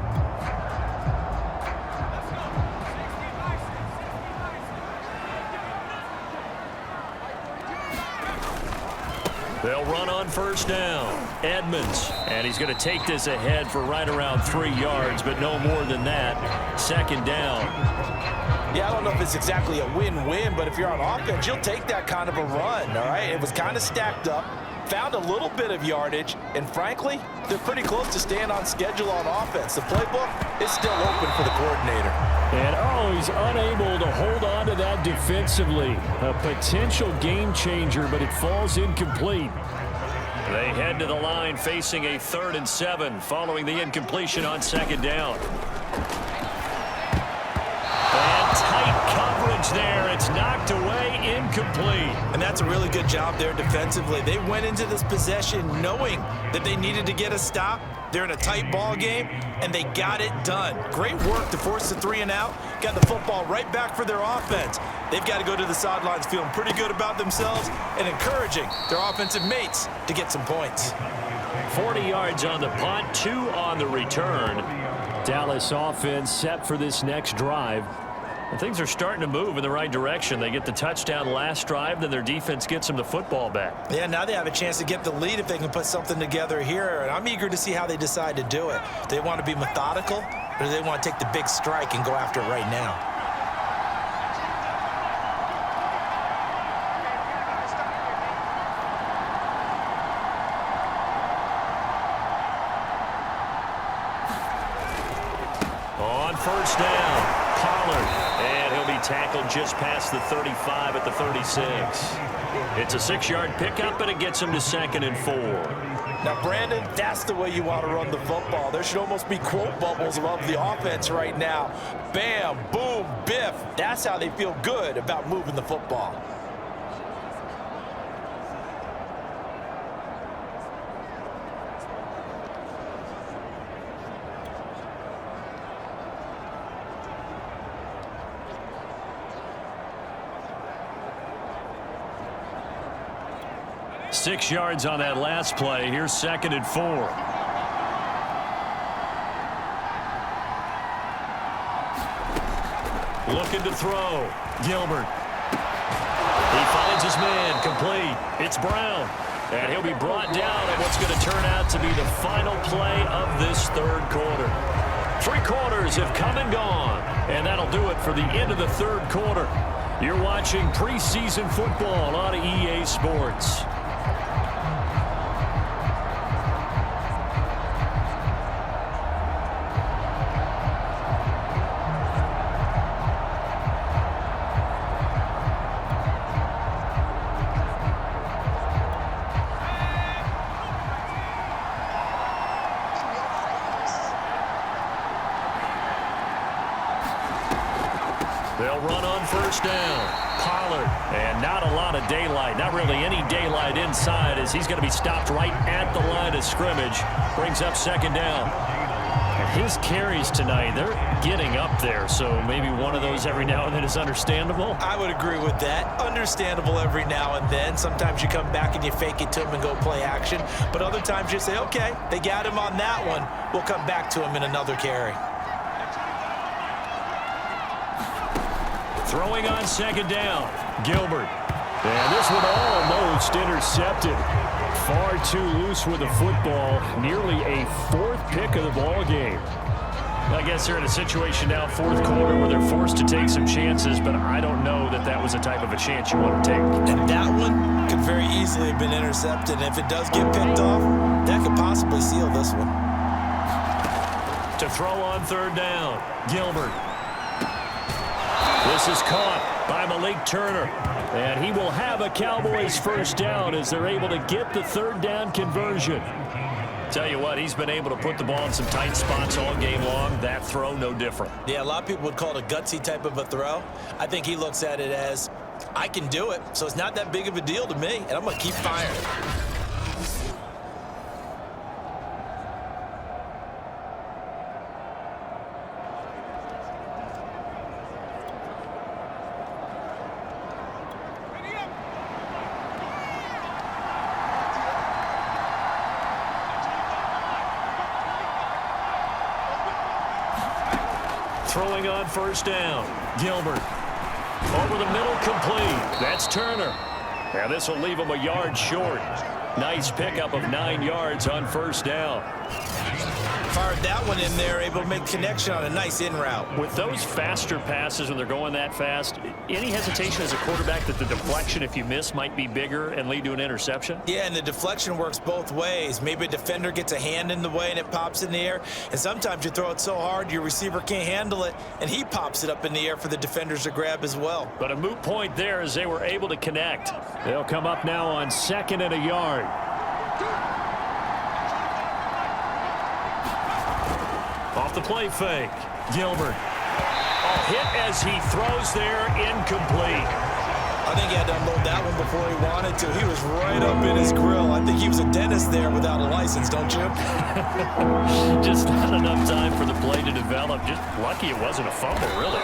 They'll run on first down. Edmonds, and he's going to take this ahead for right around 3 yards, but no more than that. Second down.
Yeah, I don't know if it's exactly a win-win, but if you're on offense, you'll take that kind of a run, all right? It was kind of stacked up, found a little bit of yardage, and frankly, they're pretty close to staying on schedule on offense. The playbook is still open for the coordinator.
And, he's unable to hold on to that defensively. A potential game changer, but it falls incomplete. They head to the line facing a 3rd and 7 following the incompletion on second down. And tight coverage there. It's knocked away, incomplete.
And that's a really good job there defensively. They went into this possession knowing that they needed to get a stop. They're in a tight ball game, and they got it done. Great work to force the 3 and out. Got the football right back for their offense. They've got to go to the sidelines feeling pretty good about themselves and encouraging their offensive mates to get some points.
40 yards on the punt, 2 on the return. Dallas offense set for this next drive. And things are starting to move in the right direction. They get the touchdown last drive, then their defense gets them the football back.
Yeah, now they have a chance to get the lead if they can put something together here. And I'm eager to see how they decide to do it. Do they want to be methodical, or do they want to take the big strike and go after it right now?
On first down, Pollard. And he'll be tackled just past the 35 at the 36. It's a 6-yard pickup, and it gets him to 2nd and 4.
Now, Brandon, that's the way you want to run the football. There should almost be quote bubbles above the offense right now. Bam, boom, biff. That's how they feel good about moving the football.
6 yards on that last play. Here's 2nd and 4. Looking to throw. Gilbert. He finds his man. Complete. It's Brown. And he'll be brought down at what's going to turn out to be the final play of this 3rd quarter. 3 quarters have come and gone. And that'll do it for the end of the 3rd quarter. You're watching preseason football on EA Sports. They'll run on 1st down. Pollard, and not a lot of daylight, not really any daylight inside as he's going to be stopped right at the line of scrimmage. Brings up 2nd down. And his carries tonight, they're getting up there, so maybe one of those every now and then is understandable.
I would agree with that. Understandable every now and then. Sometimes you come back and you fake it to him and go play action. But other times you say, okay, they got him on that one. We'll come back to him in another carry.
Throwing on 2nd down, Gilbert. And this one almost intercepted. Far too loose with the football. Nearly a 4th pick of the ball game. I guess they're in a situation now, 4th quarter, where they're forced to take some chances, but I don't know that that was the type of a chance you want to take.
And that one could very easily have been intercepted. And if it does get picked off, that could possibly seal this one.
To throw on 3rd down, Gilbert. This is caught by Malik Turner. And he will have a Cowboys 1st down as they're able to get the 3rd down conversion. Tell you what, he's been able to put the ball in some tight spots all game long. That throw, no different.
Yeah, a lot of people would call it a gutsy type of a throw. I think he looks at it as, I can do it, so it's not that big of a deal to me, and I'm going to keep firing.
Throwing on 1st down, Gilbert. Over the middle, complete. That's Turner. And this will leave him a yard short. Nice pickup of 9 yards on 1st down.
Fired that one in there, able to make connection on a nice in route.
With those faster passes when they're going that fast, any hesitation as a quarterback that the deflection, if you miss, might be bigger and lead to an interception?
Yeah, and the deflection works both ways. Maybe a defender gets a hand in the way and it pops in the air. And sometimes you throw it so hard your receiver can't handle it, and he pops it up in the air for the defenders to grab as well.
But a moot point there as they were able to connect. They'll come up now on 2nd and a yard. Off the play fake, Gilbert. Hit as he throws there, incomplete.
I think he had to unload that one before he wanted to. He was right up in his grill. I think he was a dentist there without a license, don't you?
Just not enough time for the play to develop. Just lucky it wasn't a fumble, really.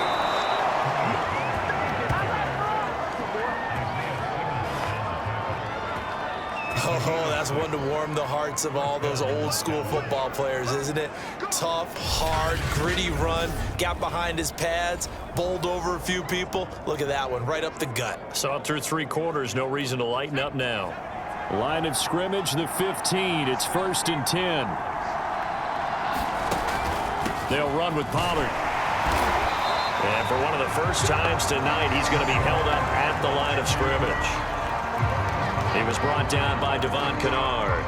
Oh, that's one to warm the hearts of all those old school football players, isn't it? Tough, hard, gritty run, got behind his pads, bowled over a few people. Look at that one, right up the gut.
Saw it through 3 quarters, no reason to lighten up now. Line of scrimmage, the 15. It's 1st and 10. They'll run with Pollard. And for one of the first times tonight, he's going to be held up at the line of scrimmage. He was brought down by Devon Kennard.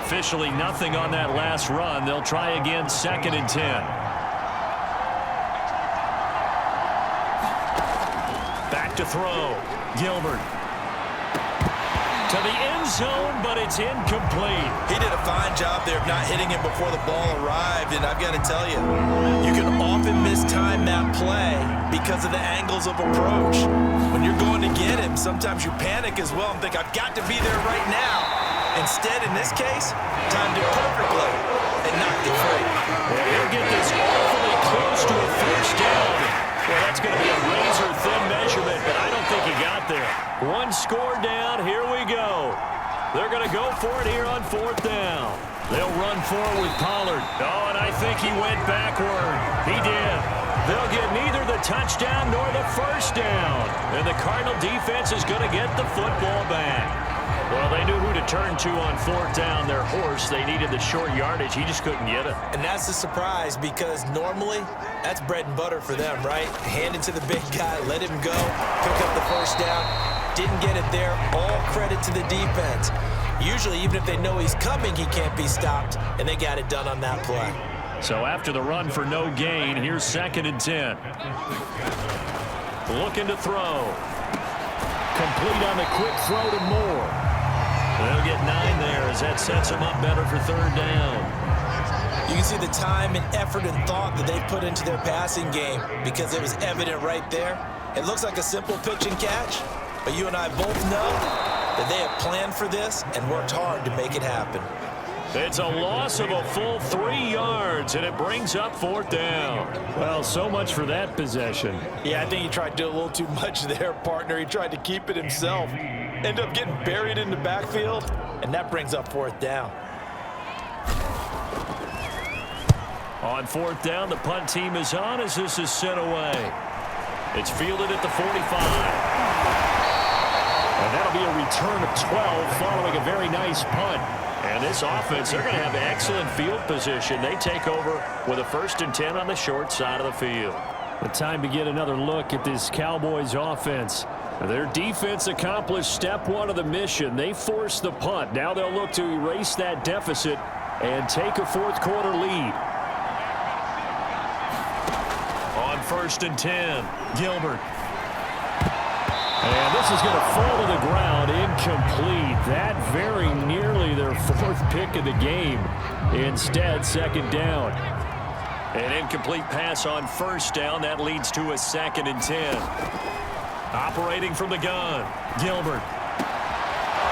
Officially nothing on that last run. They'll try again, 2nd and 10. Back to throw. Gilbert. To the end zone, but it's incomplete.
He did a fine job there of not hitting him before the ball arrived, and I've got to tell you, you can often mistime that play because of the angles of approach. When you're going to get him, sometimes you panic as well and think, I've got to be there right now. Instead, in this case, timed it perfectly and knocked it free.
Well, he'll get this awfully close to a 1st down. Well, that's going to be a razor-thin measurement, but I don't think he got there. One score down. Here we go. They're going to go for it here on 4th down. They'll run forward with Pollard. Oh, and I think he went backward. He did. They'll get neither the touchdown nor the first down. And the Cardinal defense is going to get the football back. Well, they knew who to turn to on 4th down. Their horse, they needed the short yardage. He just couldn't get it.
And that's a surprise because normally that's bread and butter for them, right? Hand it to the big guy, let him go, pick up the first down. Didn't get it there. All credit to the defense. Usually, even if they know he's coming, he can't be stopped, and they got it done on that play.
So after the run for no gain, here's 2nd and 10. Looking to throw. Complete on the quick throw to Moore. They'll get 9 there as that sets them up better for 3rd down.
You can see the time and effort and thought that they put into their passing game because it was evident right there. It looks like a simple pitch and catch, but you and I both know that they have planned for this and worked hard to make it happen.
It's a loss of a full 3 yards, and it brings up 4th down. Well, so much for that possession.
Yeah, I think he tried to do a little too much there, partner. He tried to keep it himself. End up getting buried in the backfield, and that brings up 4th down.
On 4th down, the punt team is on as this is sent away. It's fielded at the 45. And that'll be a return of 12 following a very nice punt. And this offense, they're going to have excellent field position. They take over with a 1st and 10 on the short side of the field. The time to get another look at this Cowboys offense. Their defense accomplished step 1 of the mission. They forced the punt. Now they'll look to erase that deficit and take a 4th quarter lead. On 1st and 10, Gilbert. And this is going to fall to the ground, incomplete. That very nearly their 4th pick of the game. Instead, 2nd down. An incomplete pass on 1st down. That leads to a 2nd and 10. Operating from the gun, Gilbert.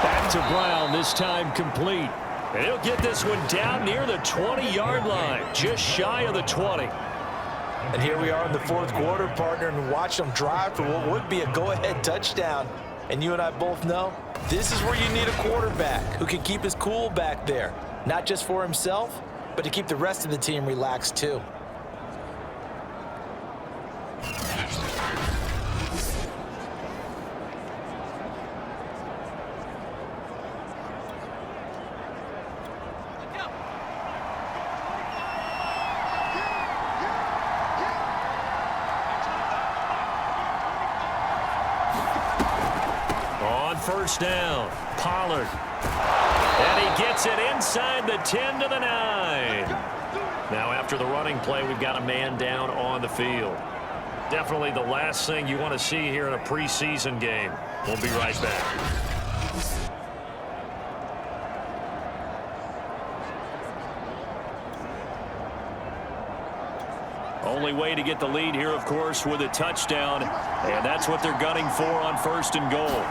Back to Brown, this time complete. And he'll get this one down near the 20-yard line, just shy of the 20.
And here we are in the 4th quarter, partner, and watch them drive for what would be a go-ahead touchdown. And you and I both know this is where you need a quarterback who can keep his cool back there, not just for himself, but to keep the rest of the team relaxed too.
On 1st down, Pollard. And he gets it inside the 10 to the 9. Now after the running play, we've got a man down on the field. Definitely the last thing you want to see here in a preseason game. We'll be right back. Only way to get the lead here, of course, with a touchdown. And that's what they're gunning for on 1st and goal.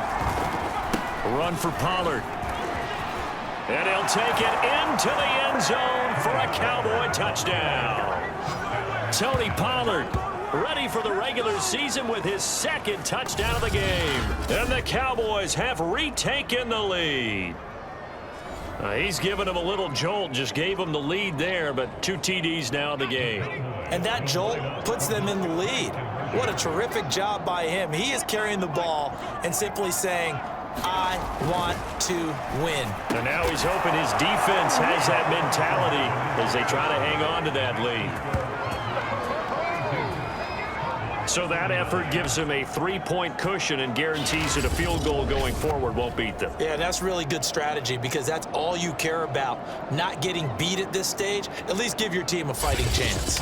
Run for Pollard. And he'll take it into the end zone for a Cowboy touchdown. Tony Pollard ready for the regular season with his 2nd touchdown of the game. And the Cowboys have retaken the lead. He's given him a little jolt, just gave him the lead there, but 2 TDs now in the game.
And that jolt puts them in the lead. What a terrific job by him. He is carrying the ball and simply saying, I want to win.
And now he's hoping his defense has that mentality as they try to hang on to that lead. So that effort gives him a 3-point cushion and guarantees that a field goal going forward won't beat them.
Yeah, that's really good strategy because that's all you care about. Not getting beat at this stage. At least give your team a fighting chance.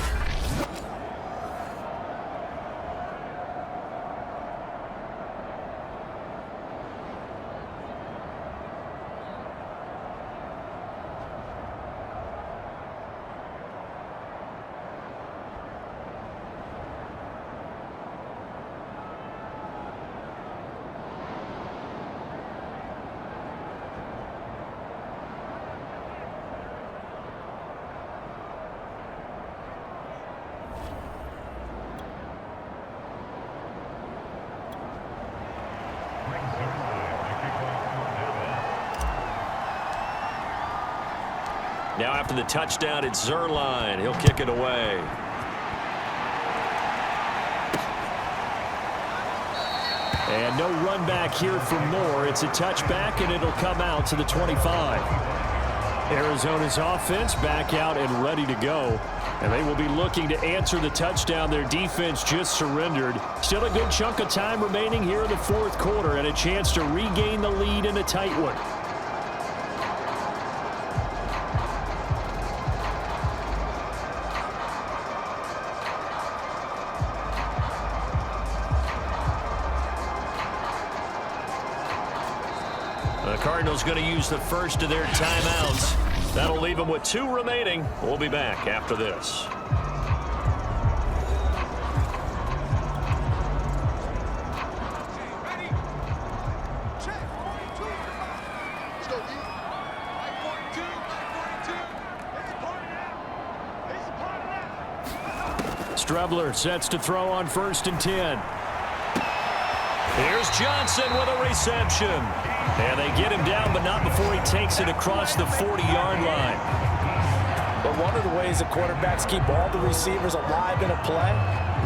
Now after the touchdown, it's Zerline. He'll kick it away. And no run back here for Moore. It's a touchback, and it'll come out to the 25. Arizona's offense back out and ready to go. And they will be looking to answer the touchdown their defense just surrendered. Still a good chunk of time remaining here in the fourth quarter and a chance to regain the lead in a tight one. The Cardinals going to use the first of their timeouts. That'll leave them with 2 remaining. We'll be back after this. Strebler sets to throw on 1st and 10. Here's Johnson with a reception. And they get him down, but not before he takes it across the 40-yard line.
But one of the ways that quarterbacks keep all the receivers alive in a play,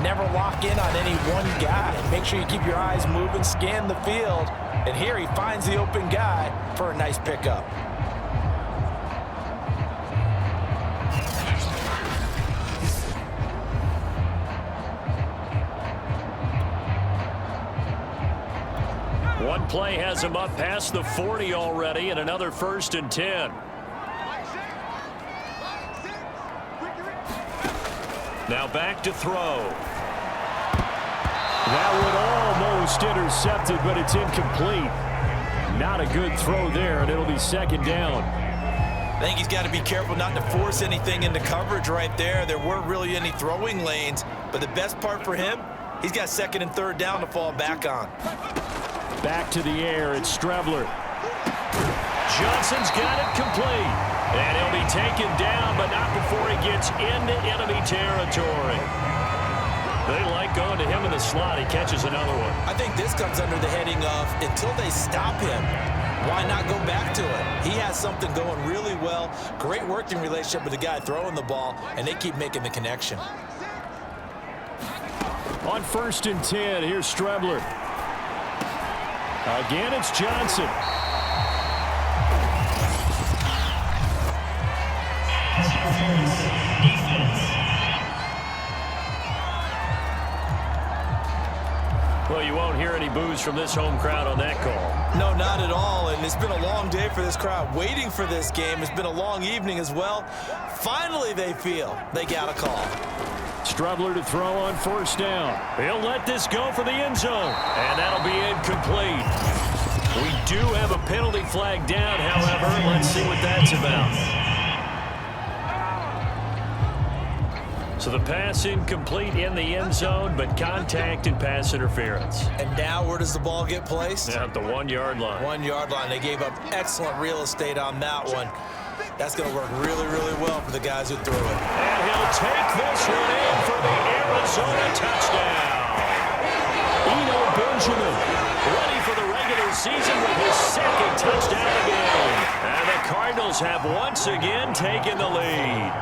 never lock in on any one guy. Make sure you keep your eyes moving, scan the field. And here he finds the open guy for a nice pickup.
One play has him up past the 40 already, and another 1st and 10. Now back to throw. That one almost intercepted, but it's incomplete. Not a good throw there, and it'll be 2nd down.
I think he's got to be careful not to force anything into coverage right there. There weren't really any throwing lanes, but the best part for him, he's got 2nd and 3rd down to fall back on.
Back to the air, it's Strebler. Johnson's got it complete. And he'll be taken down, but not before he gets into enemy territory. They like going to him in the slot. He catches another one.
I think this comes under the heading of until they stop him, why not go back to it? He has something going really well. Great working relationship with the guy throwing the ball, and they keep making the connection.
On 1st and 10, here's Strebler. Again, it's Johnson. Well, you won't hear any boos from this home crowd on that call.
No, not at all, and it's been a long day for this crowd waiting for this game. It's been a long evening as well. Finally, they feel they got a call.
Strebler to throw on 1st down. He'll let this go for the end zone, and that'll be incomplete. We do have a penalty flag down, however. Let's see what that's about. So the pass incomplete in the end zone, but contact and pass interference.
And now where does the ball get placed?
At the 1-yard line.
1-yard line. They gave up excellent real estate on that one. That's going to work really, really well for the guys who threw it.
And he'll take this one in for the Arizona touchdown. Eno Benjamin ready for the regular season with his 2nd touchdown of the game. And the Cardinals have once again taken the lead.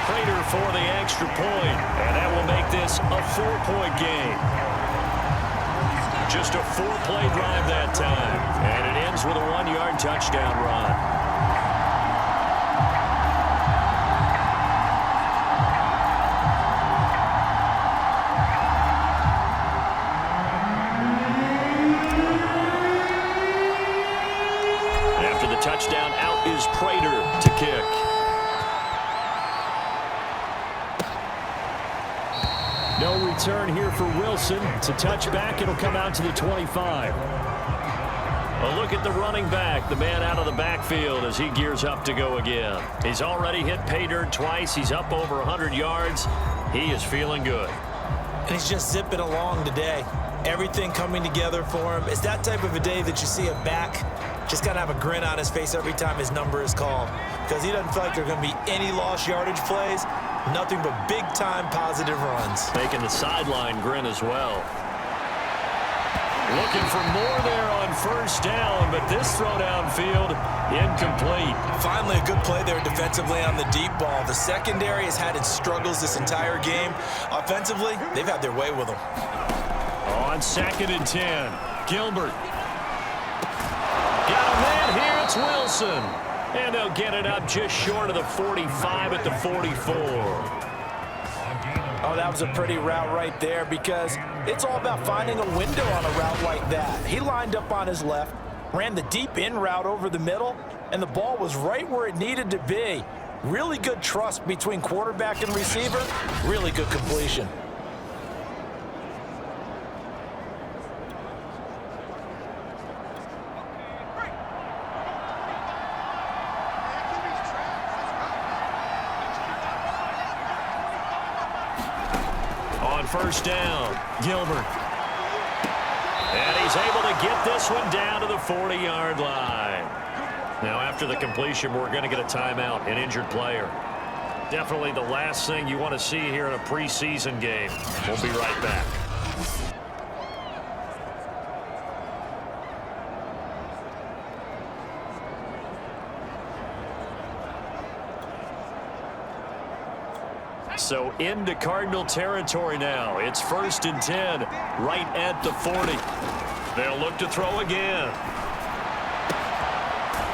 Prater for the extra point, and that will make this a 4-point game. Just a 4-play drive that time, and it ends with a 1-yard touchdown run. After the touchdown, out is Prater to kick. No return here for Wilson. It's a touchback. It'll come out to the 25. A look at the running back, the man out of the backfield as he gears up to go again. He's already hit pay dirt twice. He's up over 100 yards. He is feeling good.
And he's just zipping along today. Everything coming together for him. It's that type of a day that you see a back just got to have a grin on his face every time his number is called, because he doesn't feel like there are going to be any lost yardage plays. Nothing but big-time positive runs.
Making the sideline grin as well. Looking for more there on first down, but this throw downfield, incomplete.
Finally, a good play there defensively on the deep ball. The secondary has had its struggles this entire game. Offensively, they've had their way with them.
On 2nd and 10, Gilbert. Got a man here, it's Wilson. And they'll get it up just short of the 45 at the 44.
Oh, that was a pretty route right there because it's all about finding a window on a route like that. He lined up on his left, ran the deep in route over the middle, and the ball was right where it needed to be. Really good trust between quarterback and receiver. Really good completion.
First down, Gilbert. And he's able to get this one down to the 40-yard line. Now, after the completion, we're going to get a timeout, an injured player. Definitely the last thing you want to see here in a preseason game. We'll be right back. So into Cardinal territory now. It's 1st and 10, right at the 40. They'll look to throw again.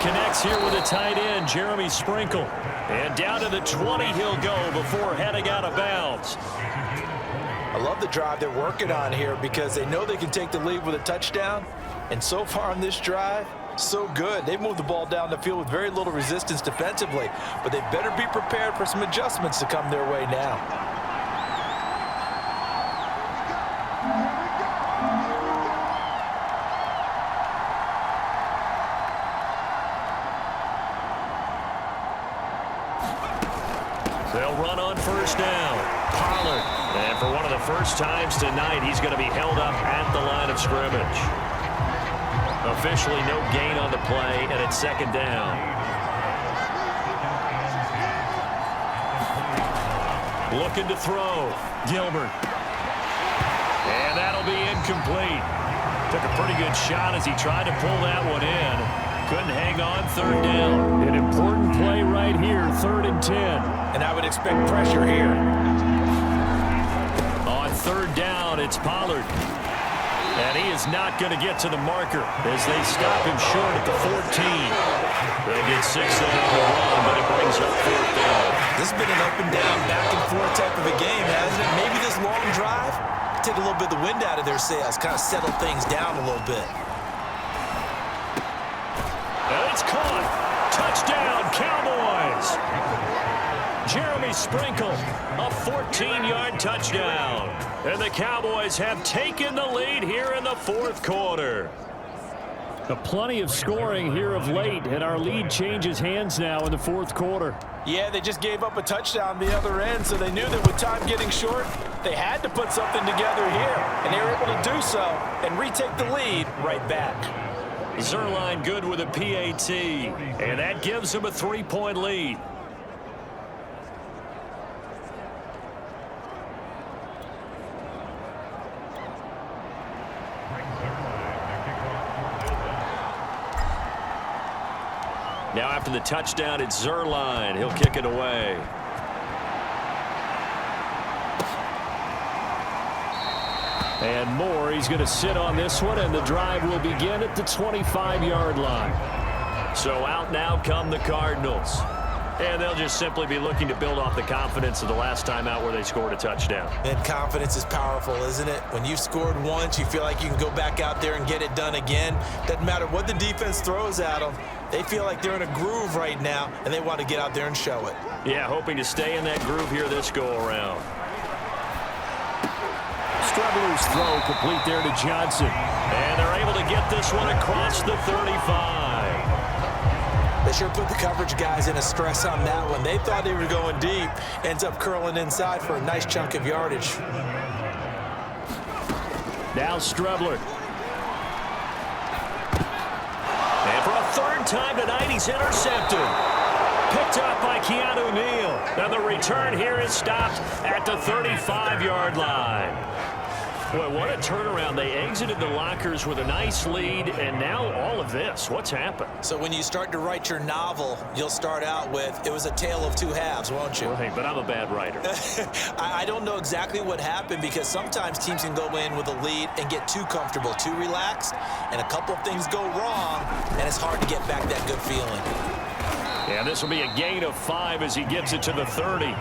Connects here with a tight end, Jeremy Sprinkle. And down to the 20 he'll go before heading out of bounds.
I love the drive they're working on here because they know they can take the lead with a touchdown. And so far on this drive, so good. They moved the ball down the field with very little resistance defensively, but they better be prepared for some adjustments to come their way now.
They'll run on first down. Pollard. And for one of the first times tonight, he's going to be held up at the line of scrimmage. Officially no gain on the play, and it's 2nd down. Looking to throw. Gilbert. And that'll be incomplete. Took a pretty good shot as he tried to pull that one in. Couldn't hang on 3rd down. An important play right here, 3rd and 10.
And I would expect pressure here.
On 3rd down, it's Pollard. And he is not going to get to the marker as they stop him short at the 14. They'll get 6 there on the run, but it brings up 4th down.
This has been an up and down, back and forth type of a game, hasn't it? Maybe this long drive, take a little bit of the wind out of their sails, kind of settle things down a little bit.
And it's caught. Touchdown, Cowboys. Jeremy Sprinkle, a 14-yard touchdown. And the Cowboys have taken the lead here in the 4th quarter. Plenty of scoring here of late, and our lead changes hands now in the 4th quarter.
Yeah, they just gave up a touchdown the other end, so they knew that with time getting short, they had to put something together here, and they were able to do so and retake the lead right back.
Zerline good with a PAT, and that gives them a 3-point lead. Now after the touchdown, it's Zerline. He'll kick it away. And Moore, he's going to sit on this one, and the drive will begin at the 25-yard line. So out now come the Cardinals. And they'll just simply be looking to build off the confidence of the last time out where they scored a touchdown.
And confidence is powerful, isn't it? When you've scored once, you feel like you can go back out there and get it done again. Doesn't matter what the defense throws at them. They feel like they're in a groove right now, and they want to get out there and show it.
Yeah, hoping to stay in that groove here this go-around. Strebler's throw complete there to Johnson. And they're able to get this one across the 35.
They sure put the coverage guys in a stress on that one. They thought they were going deep. Ends up curling inside for a nice chunk of yardage.
Now Strebler. And for a 3rd time tonight, he's intercepted. Picked up by Keanu Neal. And the return here is stopped at the 35-yard line. Boy, what a turnaround. They exited the lockers with a nice lead, and now all of this. What's happened?
So when you start to write your novel, you'll start out with, it was a tale of two halves, won't you?
Right, but I'm a bad writer.
I don't know exactly what happened because sometimes teams can go in with a lead and get too comfortable, too relaxed, and a couple of things go wrong, and it's hard to get back that good feeling.
Yeah, this will be a gain of 5 as he gets it to the 30.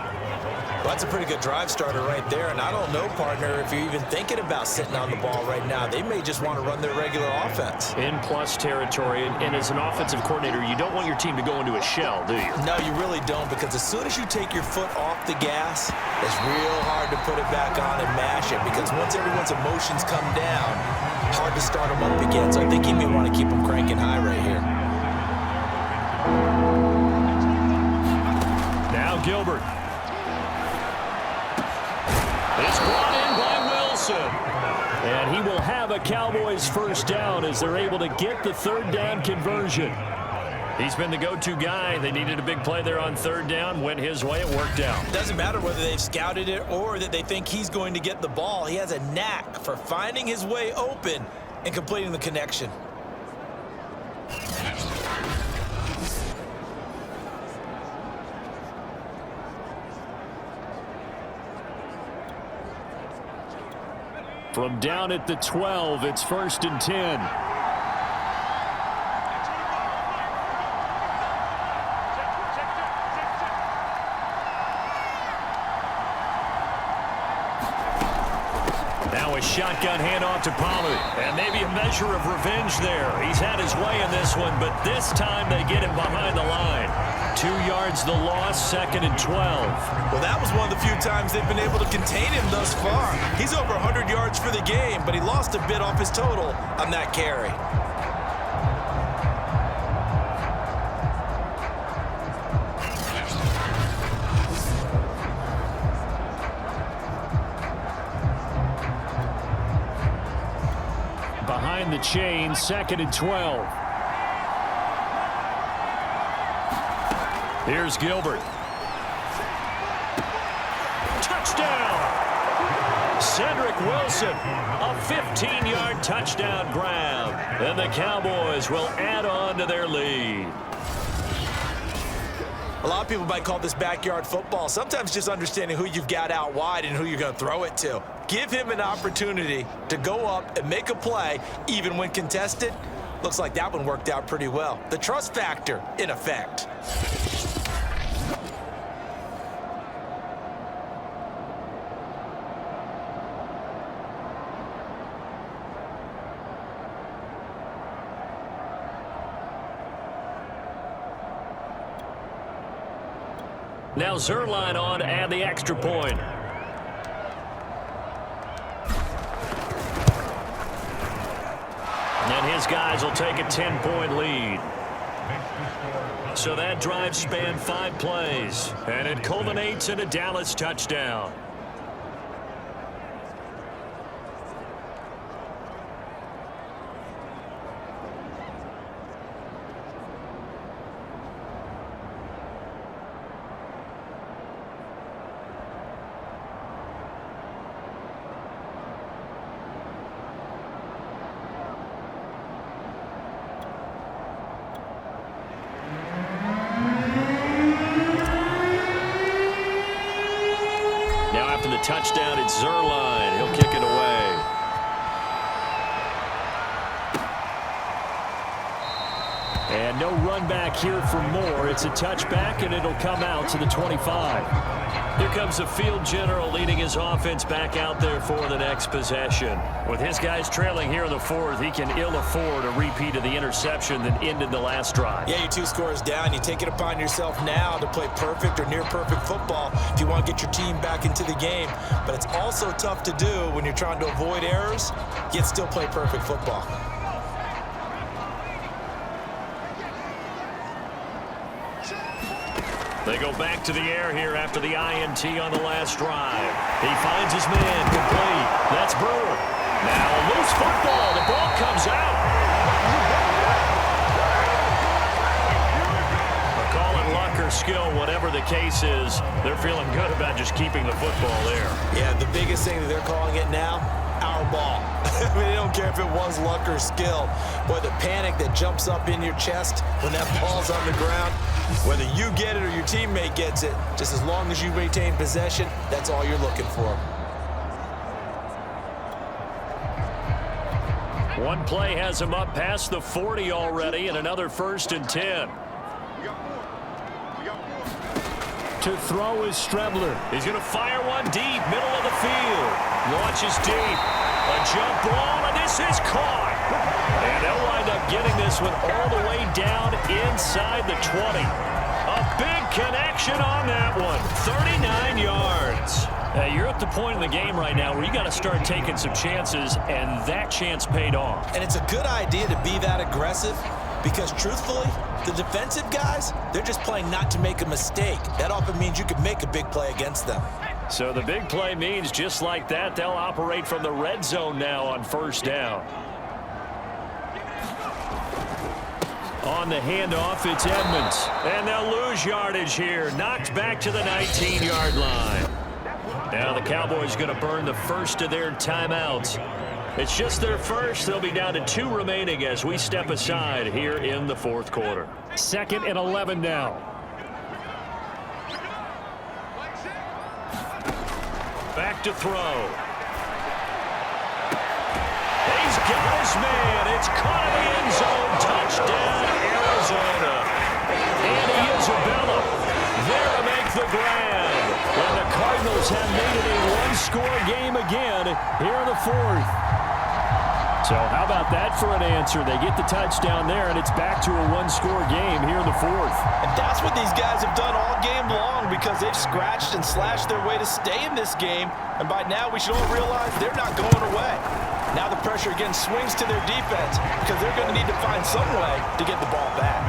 Well, that's a pretty good drive starter right there, and I don't know, partner, if you're even thinking about sitting on the ball right now. They may just want to run their regular offense.
In plus territory, and as an offensive coordinator, you don't want your team to go into a shell, do you?
No, you really don't, because as soon as you take your foot off the gas, it's real hard to put it back on and mash it, because once everyone's emotions come down, hard to start them up again. So I think he may want to keep them cranking high right here.
Now Gilbert. It's brought in by Wilson. And he will have a Cowboys first down as they're able to get the third down conversion. He's been the go-to guy. They needed a big play there on third down. Went his way. It worked out.
Doesn't matter whether they've scouted it or that they think he's going to get the ball. He has a knack for finding his way open and completing the connection.
From down at the 12, it's 1st and 10. Now a shotgun handoff to Pollard. And maybe a measure of revenge there. He's had his way in this one, but this time they get him behind the line. 2 yards the loss, 2nd and 12.
Well, that was one of the few times they've been able to contain him thus far. He's over 100 yards for the game, but he lost a bit off his total on that carry.
Behind the chain, 2nd and 12. Here's Gilbert. Touchdown! Cedric Wilson, a 15-yard touchdown grab. And the Cowboys will add on to their lead.
A lot of people might call this backyard football. Sometimes just understanding who you've got out wide and who you're going to throw it to. Give him an opportunity to go up and make a play, even when contested. Looks like that one worked out pretty well. The trust factor in effect.
Now Zerline on to add the extra point. And his guys will take a 10-point lead. So that drive spanned 5 plays, and it culminates in a Dallas touchdown. After the touchdown, it's Zerline. He'll kick it away. And no run back here for more. It's a touchback, and it'll come out to the 25. Here comes the field general leading his offense back out there for the next possession. With his guys trailing here in the 4th, he can ill afford a repeat of the interception that ended the last drive.
Yeah, you're 2 scores down. You take it upon yourself now to play perfect or near perfect football if you want to get your team back into the game. But it's also tough to do when you're trying to avoid errors, yet still play perfect football.
They go back to the air here after the INT on the last drive. He finds his man complete. That's Brewer. Now a loose football. The ball comes out. Call it luck or skill, whatever the case is. They're feeling good about just keeping the football there.
Yeah, the biggest thing that they're calling it now, our ball. I mean, they don't care if it was luck or skill. Boy, the panic that jumps up in your chest when that ball's on the ground, whether you get it or your teammate gets it, just as long as you maintain possession, that's all you're looking for.
One play has him up past the 40 already, and another 1st and 10. To throw is Strebler. He's going to fire one deep, middle of the field. Launches deep. A jump ball, and this is caught. And they'll wind up getting this one all the way down inside the 20. A big connection on that one. 39 yards. You're at the point in the game right now where you got to start taking some chances, and that chance paid off.
And it's a good idea to be that aggressive because, truthfully, the defensive guys, they're just playing not to make a mistake. That often means you can make a big play against them.
So the big play means just like that, they'll operate from the red zone now on 1st down. On the handoff, it's Edmonds. And they'll lose yardage here. Knocked back to the 19-yard line. Now the Cowboys going to burn the first of their timeouts. It's just their first. They'll be down to 2 remaining as we step aside here in the 4th quarter. 2nd and 11 now. Back to throw. He's got his man. It's caught in the end zone. Touchdown, Arizona. And Isabella there to make the grab. And the Cardinals have made it a one-score game again here in the 4th. So how about that for an answer? They get the touchdown there, and it's back to a one-score game here in the 4th.
And that's what these guys have done all game long because they've scratched and slashed their way to stay in this game. And by now, we should all realize they're not going away. Now the pressure again swings to their defense because they're going to need to find some way to get the ball back.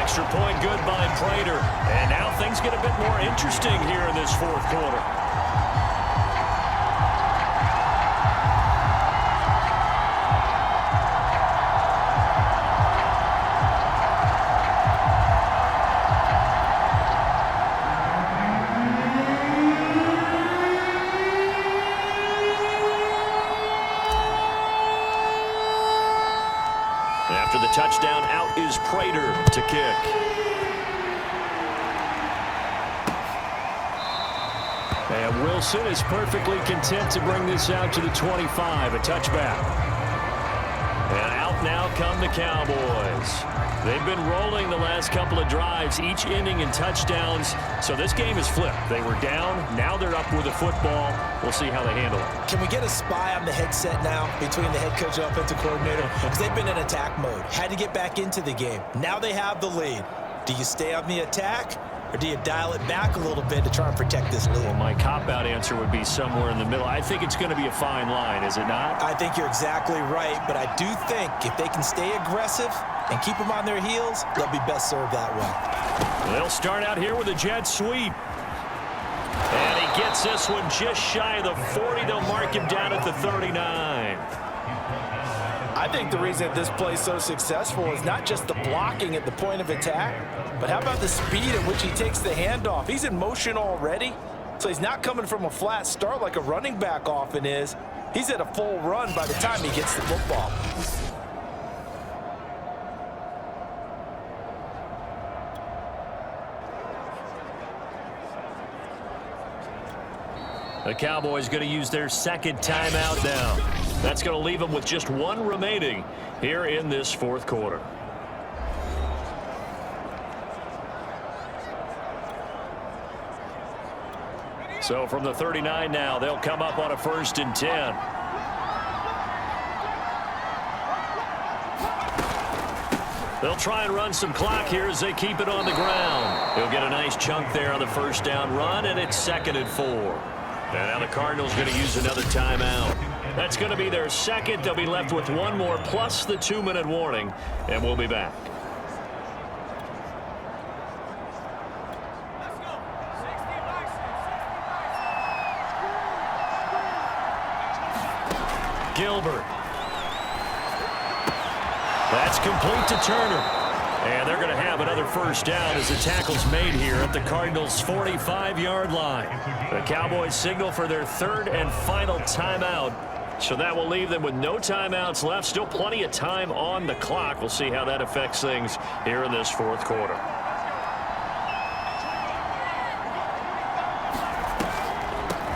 Extra point good by Prater. And now things get a bit more interesting here in this 4th quarter. After the touchdown, out is Prater to kick. And Wilson is perfectly content to bring this out to the 25, a touchback. And out now come the Cowboys. They've been rolling the last couple of drives, each ending in touchdowns. So this game is flipped. They were down. Now they're up with the football. We'll see how they handle it.
Can we get a spy on the headset now between the head coach and offensive coordinator? Because they've been in attack mode. Had to get back into the game. Now they have the lead. Do you stay on the attack? Or do you dial it back a little bit to try and protect this lead?
Well, my cop-out answer would be somewhere in the middle. I think it's going to be a fine line, is it not?
I think you're exactly right, but I do think if they can stay aggressive and keep them on their heels, they'll be best served that way.
They'll start out here with a jet sweep. And he gets this one just shy of the 40. They'll mark him down at the 39.
I think the reason this play is so successful is not just the blocking at the point of attack, but how about the speed at which he takes the handoff? He's in motion already, so he's not coming from a flat start like a running back often is. He's at a full run by the time he gets the football.
The Cowboys going to use their second timeout now. That's going to leave them with just 1 remaining here in this 4th quarter. So from the 39 now, they'll come up on a 1st and 10. They'll try and run some clock here as they keep it on the ground. He'll get a nice chunk there on the 1st down run, and it's 2nd and 4. And now the Cardinals going to use another timeout. That's going to be their second. They'll be left with 1 more plus the 2-minute warning, and we'll be back. Gilbert. That's complete to Turner. And they're going to have another 1st down as the tackle's made here at the Cardinals' 45-yard line. The Cowboys signal for their 3rd and final timeout So that will leave them with no timeouts left. Still plenty of time on the clock. We'll see how that affects things here in this fourth quarter.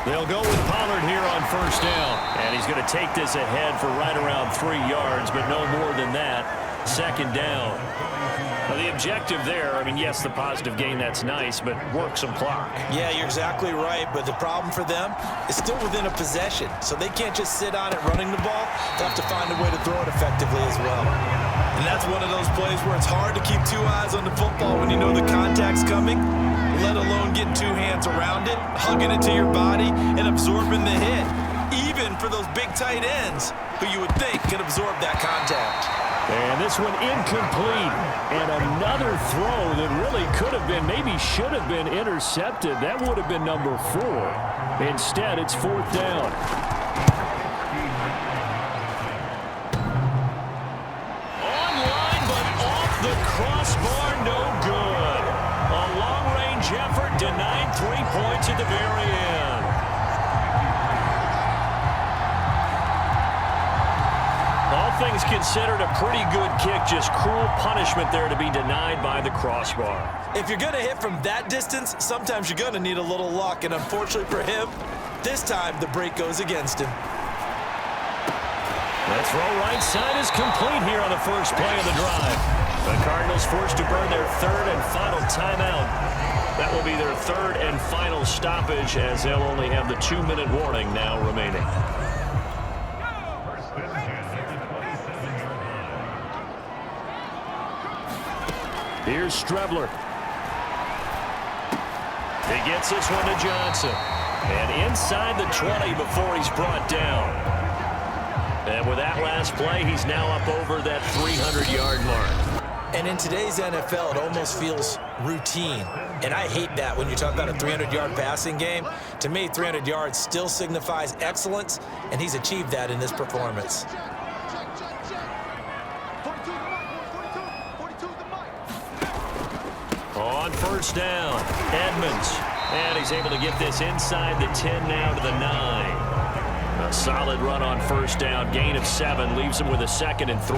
They'll go with Pollard here on first down. And he's going to take this ahead for right around 3 yards, but no more than that. Second down. Now, the objective there, I mean, yes, the positive gain, that's nice, but work some clock.
Yeah, you're exactly right, but the problem for them is still within a possession, so they can't just sit on it running the ball. They have to find a way to throw it effectively as well. And that's one of those plays where it's hard to keep 2 eyes on the football when you know the contact's coming, let alone getting 2 hands around it, hugging it to your body, and absorbing the hit, even for those big tight ends who you would think can absorb that contact.
And this one incomplete. And another throw that really could have been, maybe should have been intercepted. That would have been number 4. Instead, it's 4th down. Online, but off the crossbar, no good. A long-range effort denied 3 points at the very end. All things considered, a pretty good kick. Just cruel punishment there to be denied by the crossbar.
If you're going to hit from that distance, sometimes you're going to need a little luck. And unfortunately for him, this time the break goes against him.
That throw right side is complete here on the first play of the drive. The Cardinals forced to burn their 3rd and final timeout. That will be their 3rd and final stoppage, as they'll only have the 2-minute warning now remaining. Here's Strebler. He gets this one to Johnson. And inside the 20 before he's brought down. And with that last play, he's now up over that 300-yard mark.
And in today's NFL, it almost feels routine. And I hate that when you talk about a 300-yard passing game. To me, 300 yards still signifies excellence, and he's achieved that in this performance.
On first down, Edmonds. And he's able to get this inside the 10 now to the 9. A solid run on first down. Gain of 7 leaves him with a 2nd and 3.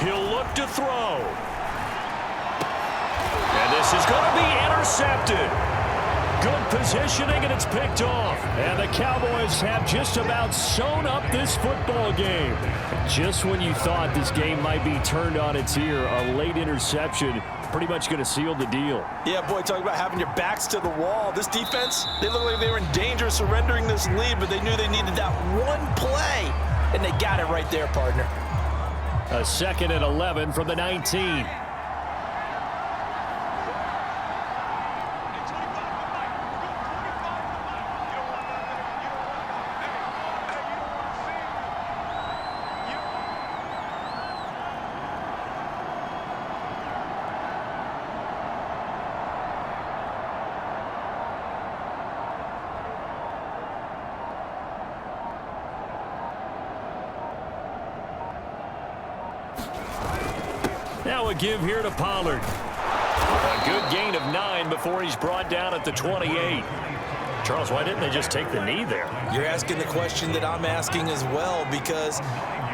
He'll look to throw. And this is going to be intercepted. Good positioning, and it's picked off. And the Cowboys have just about sewn up this football game. Just when you thought this game might be turned on its ear, a late interception pretty much going to seal the deal.
Yeah, boy, talk about having your backs to the wall. This defense, they look like they were in danger of surrendering this lead, but they knew they needed that one play, and they got it right there, partner.
A 2nd and 11 from the 19. Now a give here to Pollard. A good gain of 9 before he's brought down at the 28. Charles, why didn't they just take the knee there?
You're asking the question that I'm asking as well, because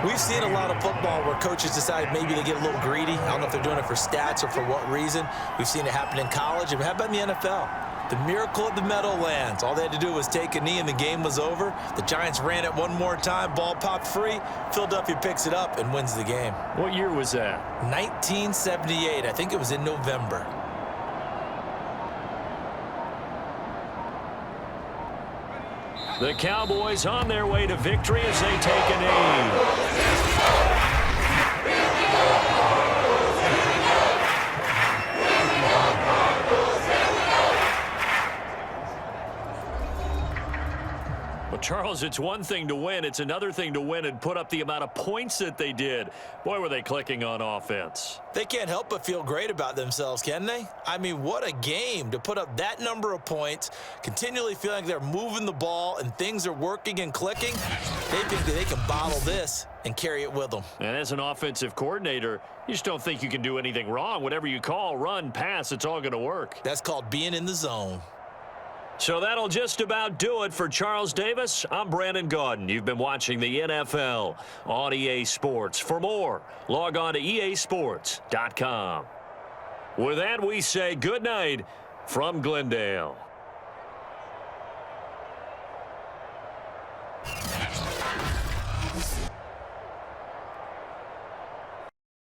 we've seen a lot of football where coaches decide maybe they get a little greedy. I don't know if they're doing it for stats or for what reason. We've seen it happen in college. And how about in the NFL? The miracle of the Meadowlands. All they had to do was take a knee and the game was over. The Giants ran it one more time. Ball popped free. Philadelphia picks it up and wins the game.
What year was that?
1978. I think it was in November.
The Cowboys on their way to victory as they take a knee. Charles, it's one thing to win. It's another thing to win and put up the amount of points that they did. Boy, were they clicking on offense.
They can't help but feel great about themselves, can they? I mean, what a game to put up that number of points, continually feeling like they're moving the ball and things are working and clicking. They think that they can bottle this and carry it with them.
And as an offensive coordinator, you just don't think you can do anything wrong. Whatever you call, run, pass, it's all going to work.
That's called being in the zone.
So that'll just about do it for Charles Davis. I'm Brandon Gaudin. You've been watching the NFL on EA Sports. For more, log on to easports.com. With that, we say good night from Glendale.